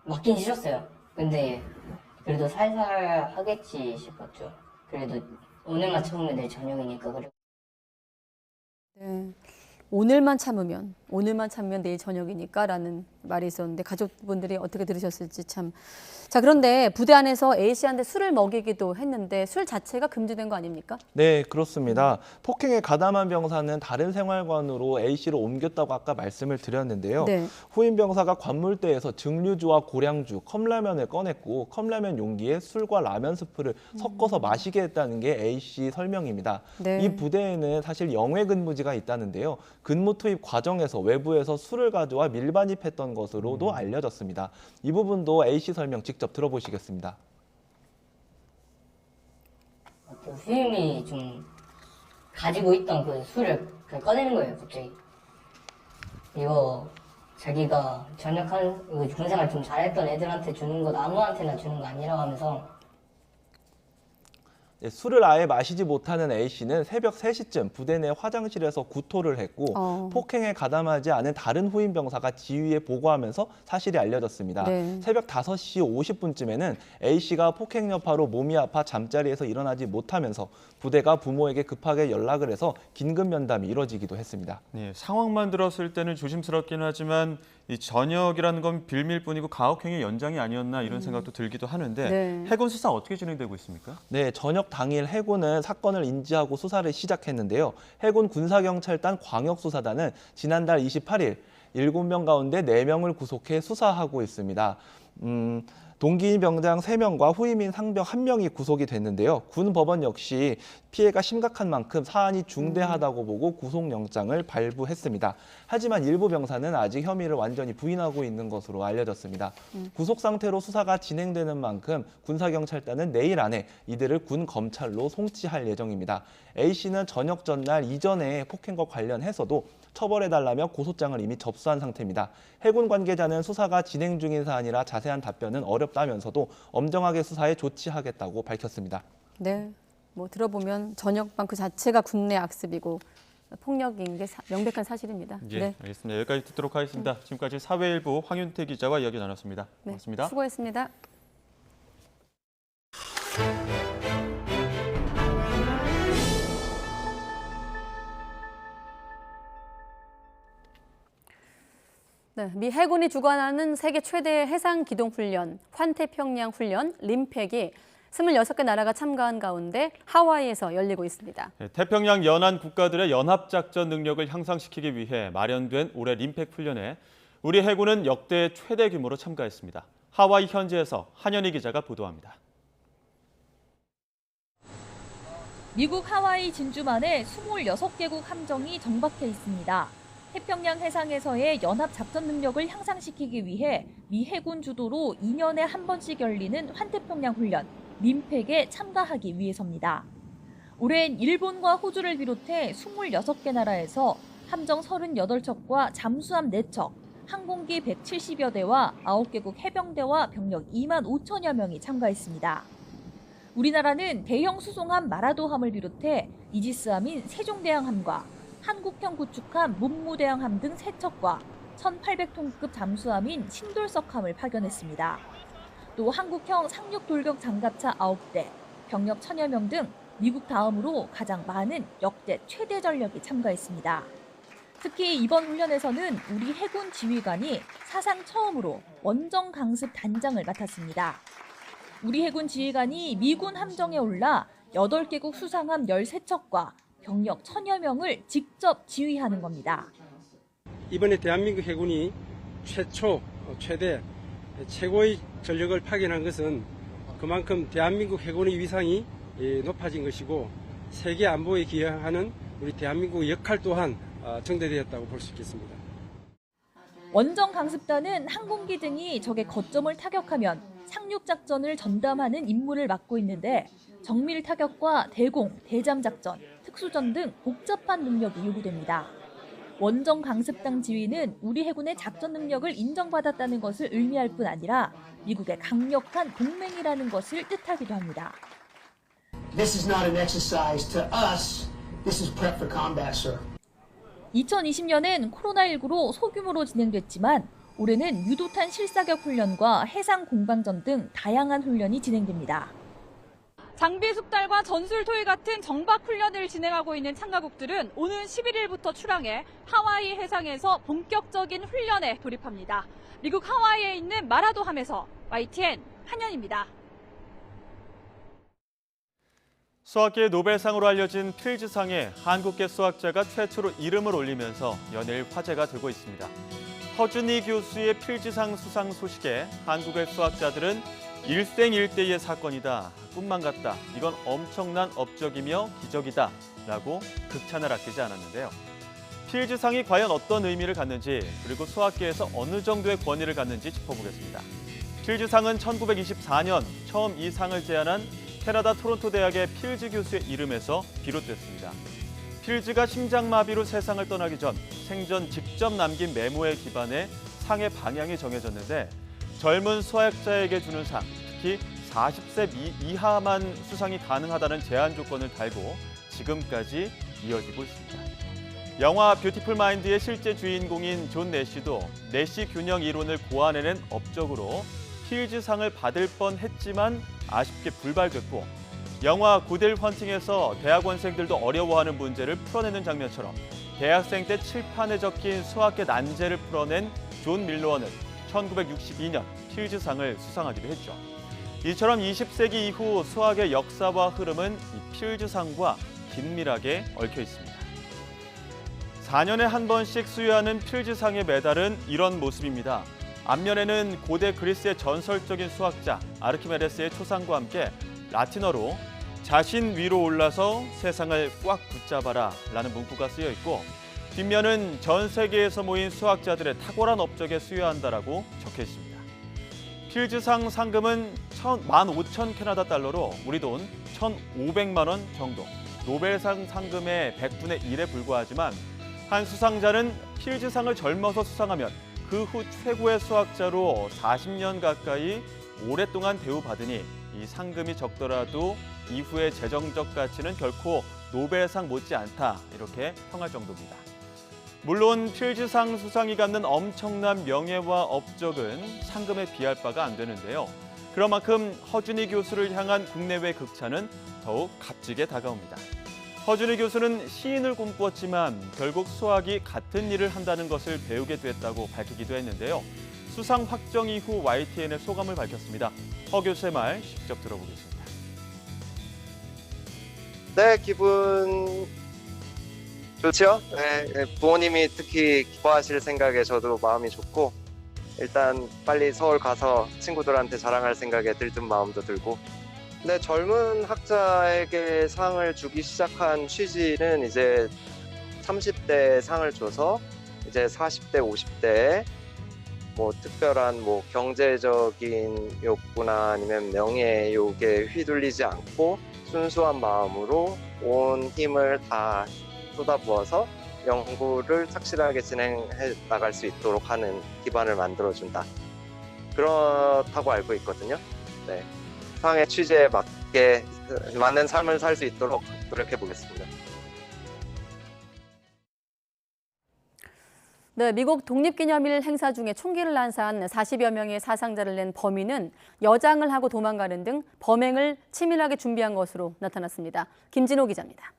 맞긴 싫었어요. 근데 그래도 살살 하겠지 싶었죠. 그래도 오늘만 참으면 내일 저녁이니까. 그래. 네. 오늘만 참으면 내일 저녁이니까라는 말이 있었는데 가족분들이 어떻게 들으셨을지 참. 자, 그런데 부대 안에서 A씨한테 술을 먹이기도 했는데 술 자체가 금지된 거 아닙니까? 네, 그렇습니다. 폭행에 가담한 병사는 다른 생활관으로 A씨를 옮겼다고 아까 말씀을 드렸는데요. 네. 후임 병사가 관물대에서 증류주와 고량주, 컵라면을 꺼냈고 컵라면 용기에 술과 라면 스프를 섞어서 마시게 했다는 게 A씨 설명입니다. 네. 이 부대에는 사실 영외 근무지가 있다는데요. 근무 투입 과정에서 외부에서 술을 가져와 밀반입했던 것으로도 알려졌습니다. 이 부분도 A씨 설명 직접 들어보시겠습니다. 후임이 좀 가지고 있던 그 술을 꺼내는 거예요, 갑자기. 이거 자기가 전역한 군생활 좀 잘했던 애들한테 주는 것, 아무한테나 주는 거 아니라고 하면서 술을 아예 마시지 못하는 A씨는 새벽 3시쯤 부대 내 화장실에서 구토를 했고 폭행에 가담하지 않은 다른 후임 병사가 지휘에 보고하면서 사실이 알려졌습니다. 네. 새벽 5시 50분쯤에는 A씨가 폭행 여파로 몸이 아파 잠자리에서 일어나지 못하면서 부대가 부모에게 급하게 연락을 해서 긴급 면담이 이뤄지기도 했습니다. 네, 상황만 들었을 때는 조심스럽긴 하지만 이 전역이라는 건 빌밀뿐이고 가혹행위 연장이 아니었나 이런 생각도 들기도 하는데 네. 해군 수사 어떻게 진행되고 있습니까? 네, 저녁 당일 해군은 사건을 인지하고 수사를 시작했는데요. 해군 군사경찰단 광역수사단은 지난달 28일 7명 가운데 4명을 구속해 수사하고 있습니다. 동기인 병장 3명과 후임인 상병 1명이 구속이 됐는데요. 군 법원 역시 피해가 심각한 만큼 사안이 중대하다고 보고 구속영장을 발부했습니다. 하지만 일부 병사는 아직 혐의를 완전히 부인하고 있는 것으로 알려졌습니다. 구속 상태로 수사가 진행되는 만큼 군사경찰단은 내일 안에 이들을 군 검찰로 송치할 예정입니다. A씨는 저녁 전날 이전에 폭행과 관련해서도 처벌해달라며 고소장을 이미 접수한 상태입니다. 해군 관계자는 수사가 진행 중인 사안이라 자세한 답변은 어렵다면서도 엄정하게 수사에 조치하겠다고 밝혔습니다. 네, 뭐 들어보면 전역방 그 자체가 국내 악습이고 폭력인 게 명백한 사실입니다. 예, 네. 알겠습니다. 여기까지 듣도록 하겠습니다. 지금까지 사회일보 황윤태 기자와 이야기 나눴습니다. 네, 고맙습니다. 수고했습니다. 네, 미 해군이 주관하는 세계 최대 해상 기동 훈련, 환태평양 훈련, 림팩이 26개 나라가 참가한 가운데 하와이에서 열리고 있습니다. 네, 태평양 연안 국가들의 연합작전 능력을 향상시키기 위해 마련된 올해 림팩 훈련에 우리 해군은 역대 최대 규모로 참가했습니다. 하와이 현지에서 한현희 기자가 보도합니다. 미국 하와이 진주만에 26개국 함정이 정박해 있습니다. 태평양 해상에서의 연합 작전 능력을 향상시키기 위해 미 해군 주도로 2년에 한 번씩 열리는 환태평양 훈련, 림팩에 참가하기 위해서입니다. 올해는 일본과 호주를 비롯해 26개 나라에서 함정 38척과 잠수함 4척, 항공기 170여 대와 9개국 해병대와 병력 2만 5천여 명이 참가했습니다. 우리나라는 대형 수송함 마라도함을 비롯해 이지스함인 세종대왕함과 한국형 구축함 문무대왕함 등 3척과 1,800톤급 잠수함인 신돌석함을 파견했습니다. 또 한국형 상륙돌격 장갑차 9대, 병력 1,000여 명 등 미국 다음으로 가장 많은 역대 최대 전력이 참가했습니다. 특히 이번 훈련에서는 우리 해군 지휘관이 사상 처음으로 원정 강습 단장을 맡았습니다. 우리 해군 지휘관이 미군 함정에 올라 8개국 수상함 13척과 병력 1,000여 명을 직접 지휘하는 겁니다. 이번에 대한민국 해군이 최대 최고의 전력을 파견한 것은 그만큼 대한민국 해군의 위상이 높아진 것이고 세계 안보에 기여하는 우리 대한민국의 역할 또한 증대되었다고 볼 수 있겠습니다. 원정 강습단은 항공기 등이 적의 거점을 타격하면 상륙작전을 전담하는 임무를 맡고 있는데 정밀 타격과 대공, 대잠 작전, 특수전 등 복잡한 능력이 요구됩니다. 원정 강습당 지휘는 우리 해군의 작전 능력을 인정받았다는 것을 의미할 뿐 아니라 미국의 강력한 동맹이라는 것을 뜻하기도 합니다. This is not an exercise to us. This is prep for combat, sir. 2020년엔 코로나19로 소규모로 진행됐지만 올해는 유도탄 실사격 훈련과 해상 공방전 등 다양한 훈련이 진행됩니다. 장비 숙달과 전술 토의 같은 정박 훈련을 진행하고 있는 참가국들은 오는 11일부터 출항해 하와이 해상에서 본격적인 훈련에 돌입합니다. 미국 하와이에 있는 마라도함에서 YTN 한현입니다. 수학계의 노벨상으로 알려진 필즈상에 한국계 수학자가 최초로 이름을 올리면서 연일 화제가 되고 있습니다. 허준희 교수의 필즈상 수상 소식에 한국의 수학자들은 일생일대의 사건이다, 꿈만 같다, 이건 엄청난 업적이며 기적이다 라고 극찬을 아끼지 않았는데요. 필즈상이 과연 어떤 의미를 갖는지, 그리고 수학계에서 어느 정도의 권위를 갖는지 짚어보겠습니다. 필즈상은 1924년 처음 이 상을 제안한 캐나다 토론토 대학의 필즈 교수의 이름에서 비롯됐습니다. 필즈가 심장마비로 세상을 떠나기 전 생전 직접 남긴 메모에 기반해 상의 방향이 정해졌는데 젊은 수학자에게 주는 상, 특히 40세 이하만 수상이 가능하다는 제한 조건을 달고 지금까지 이어지고 있습니다. 영화 뷰티풀 마인드의 실제 주인공인 존 내시도 내시 균형 이론을 고안해낸 업적으로 필즈상을 받을 뻔했지만 아쉽게 불발됐고, 영화 굿윌 헌팅에서 대학원생들도 어려워하는 문제를 풀어내는 장면처럼 대학생 때 칠판에 적힌 수학의 난제를 풀어낸 존 밀러는 1962년 필즈상을 수상하기도 했죠. 이처럼 20세기 이후 수학의 역사와 흐름은 이 필즈상과 긴밀하게 얽혀 있습니다. 4년에 한 번씩 수여하는 필즈상의 메달은 이런 모습입니다. 앞면에는 고대 그리스의 전설적인 수학자 아르키메데스의 초상과 함께 라틴어로 자신 위로 올라서 세상을 꽉 붙잡아라 라는 문구가 쓰여 있고, 뒷면은 전 세계에서 모인 수학자들의 탁월한 업적에 수여한다라고 적혀 있습니다. 필즈상 상금은 15,000 캐나다 달러로 우리 돈 1,500만 원 정도, 노벨상 상금의 100분의 1에 불과하지만 한 수상자는 필즈상을 젊어서 수상하면 그 후 최고의 수학자로 40년 가까이 오랫동안 대우받으니 이 상금이 적더라도 이후의 재정적 가치는 결코 노벨상 못지않다, 이렇게 평할 정도입니다. 물론 필즈상 수상이 갖는 엄청난 명예와 업적은 상금에 비할 바가 안 되는데요. 그런 만큼 허준희 교수를 향한 국내외 극찬은 더욱 값지게 다가옵니다. 허준희 교수는 시인을 꿈꾸었지만 결국 수학이 같은 일을 한다는 것을 배우게 됐다고 밝히기도 했는데요. 수상 확정 이후 YTN의 소감을 밝혔습니다. 허 교수의 말 직접 들어보겠습니다. 네, 기분 좋죠. 네, 부모님이 특히 기뻐하실 생각에 저도 마음이 좋고, 일단 빨리 서울 가서 친구들한테 자랑할 생각에 들뜬 마음도 들고, 근데 젊은 학자에게 상을 주기 시작한 취지는 이제 30대에 상을 줘서 이제 40대, 50대에 뭐 특별한 뭐 경제적인 욕구나 아니면 명예욕에 휘둘리지 않고 순수한 마음으로 온 힘을 다 쏟아부어서 연구를 착실하게 진행해 나갈 수 있도록 하는 기반을 만들어준다. 그렇다고 알고 있거든요. 네. 상의 취지에 맞게 맞는 삶을 살 수 있도록 노력해 보겠습니다. 네, 미국 독립기념일 행사 중에 총기를 난사한 40여 명의 사상자를 낸 범인은 여장을 하고 도망가는 등 범행을 치밀하게 준비한 것으로 나타났습니다. 김진호 기자입니다.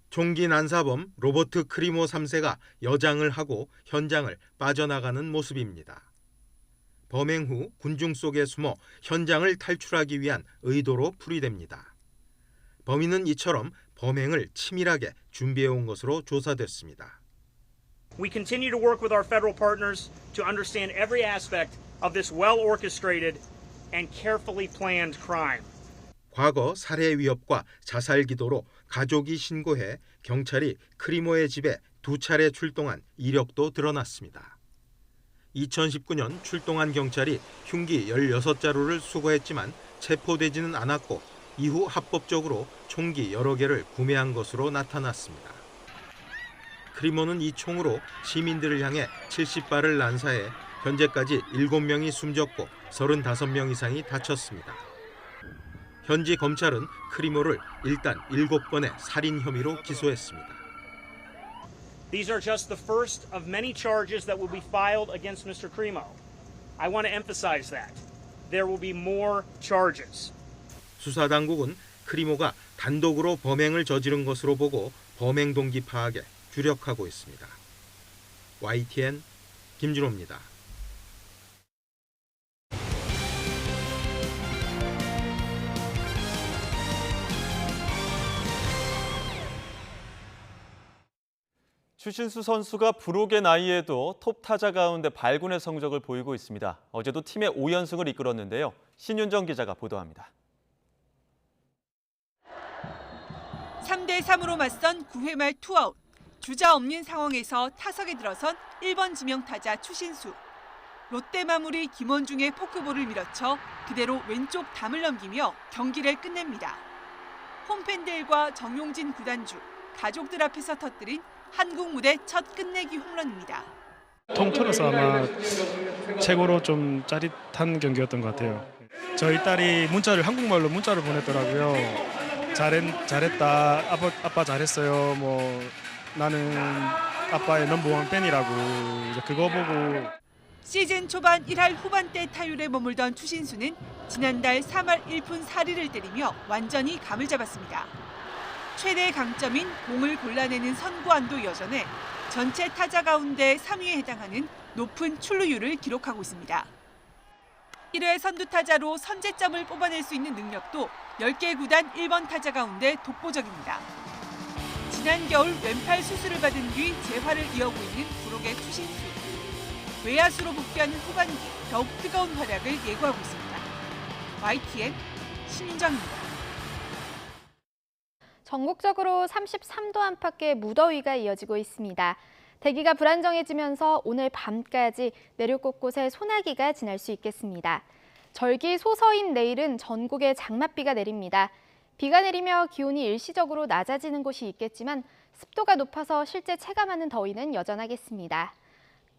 총기 난사범 로버트 크리모 3세가 여장을 하고 현장을 빠져나가는 모습입니다. 범행 후 군중 속에 숨어 현장을 탈출하기 위한 의도로 풀이됩니다. 범인은 이처럼 범행을 치밀하게 준비해온 것으로 조사됐습니다. We continue to work with our federal partners to understand every aspect of this well-orchestrated and carefully planned crime. 과거 살해 위협과 자살 기도로 가족이 신고해 경찰이 크리모의 집에 2차례 출동한 이력도 드러났습니다. 2019년 출동한 경찰이 흉기 16자루를 수거했지만 체포되지는 않았고, 이후 합법적으로 총기 여러 개를 구매한 것으로 나타났습니다. 크리모는 이 총으로 시민들을 향해 70발을 난사해 현재까지 7명이 숨졌고 35명 이상이 다쳤습니다. 현지 검찰은 크리모를 일단 7번의 살인 혐의로 기소했습니다. These are just the first of many charges that will be filed against Mr. Crimo. I want to emphasize that. There will be more charges. 수사당국은 크리모가 단독으로 범행을 저지른 것으로 보고 범행 동기 파악에 주력하고 있습니다. YTN 김준호입니다. 추신수 선수가 불혹의 나이에도 톱 타자 가운데 발군의 성적을 보이고 있습니다. 어제도 팀의 5연승을 이끌었는데요. 신윤정 기자가 보도합니다. 3대3으로 맞선 9회 말 투아웃. 주자 없는 상황에서 타석에 들어선 1번 지명 타자 추신수. 롯데 마무리 김원중의 포크볼을 밀어쳐 그대로 왼쪽 담을 넘기며 경기를 끝냅니다. 홈팬들과 정용진 구단주, 가족들 앞에서 터뜨린 한국 무대 첫 끝내기 홈런입니다. 통틀어서 아마 최고로 좀 짜릿한 경기였던 것 같아요. 저희 딸이 한국말로 문자를 보냈더라고요. 잘했다. 아빠 잘했어요. 뭐 나는 아빠의 넘버원 팬이라고. 이제 그거 보고. 시즌 초반 1할 후반대 타율에 머물던 추신수는 지난달 3할 1푼 4리를 때리며 완전히 감을 잡았습니다. 최대 강점인 공을 골라내는 선구안도 여전해 전체 타자 가운데 3위에 해당하는 높은 출루율을 기록하고 있습니다. 1회 선두 타자로 선제점을 뽑아낼 수 있는 능력도 10개 구단 1번 타자 가운데 독보적입니다. 지난 겨울 왼팔 수술을 받은 뒤 재활을 이어오고 있는 부록의 추신수. 외야수로 복귀하는 후반기 더욱 뜨거운 활약을 예고하고 있습니다. YTN 신민정입니다. 전국적으로 33도 안팎의 무더위가 이어지고 있습니다. 대기가 불안정해지면서 오늘 밤까지 내륙 곳곳에 소나기가 지날 수 있겠습니다. 절기 소서인 내일은 전국에 장맛비가 내립니다. 비가 내리며 기온이 일시적으로 낮아지는 곳이 있겠지만 습도가 높아서 실제 체감하는 더위는 여전하겠습니다.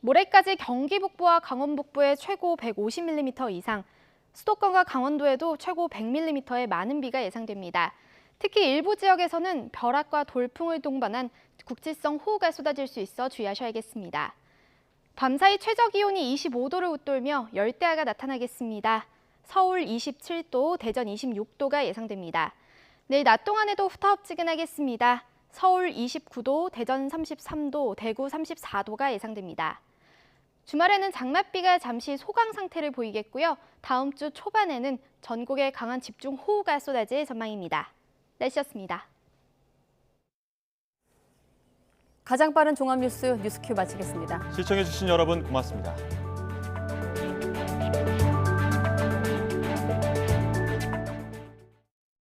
모레까지 경기 북부와 강원 북부에 최고 150mm 이상, 수도권과 강원도에도 최고 100mm의 많은 비가 예상됩니다. 특히 일부 지역에서는 벼락과 돌풍을 동반한 국지성 호우가 쏟아질 수 있어 주의하셔야겠습니다. 밤사이 최저기온이 25도를 웃돌며 열대야가 나타나겠습니다. 서울 27도, 대전 26도가 예상됩니다. 내일 낮 동안에도 후텁지근하겠습니다. 서울 29도, 대전 33도, 대구 34도가 예상됩니다. 주말에는 장맛비가 잠시 소강 상태를 보이겠고요. 다음 주 초반에는 전국에 강한 집중 호우가 쏟아질 전망입니다. 날씨였습니다. 가장 빠른 종합뉴스 뉴스큐 마치겠습니다. 시청해주신 여러분 고맙습니다.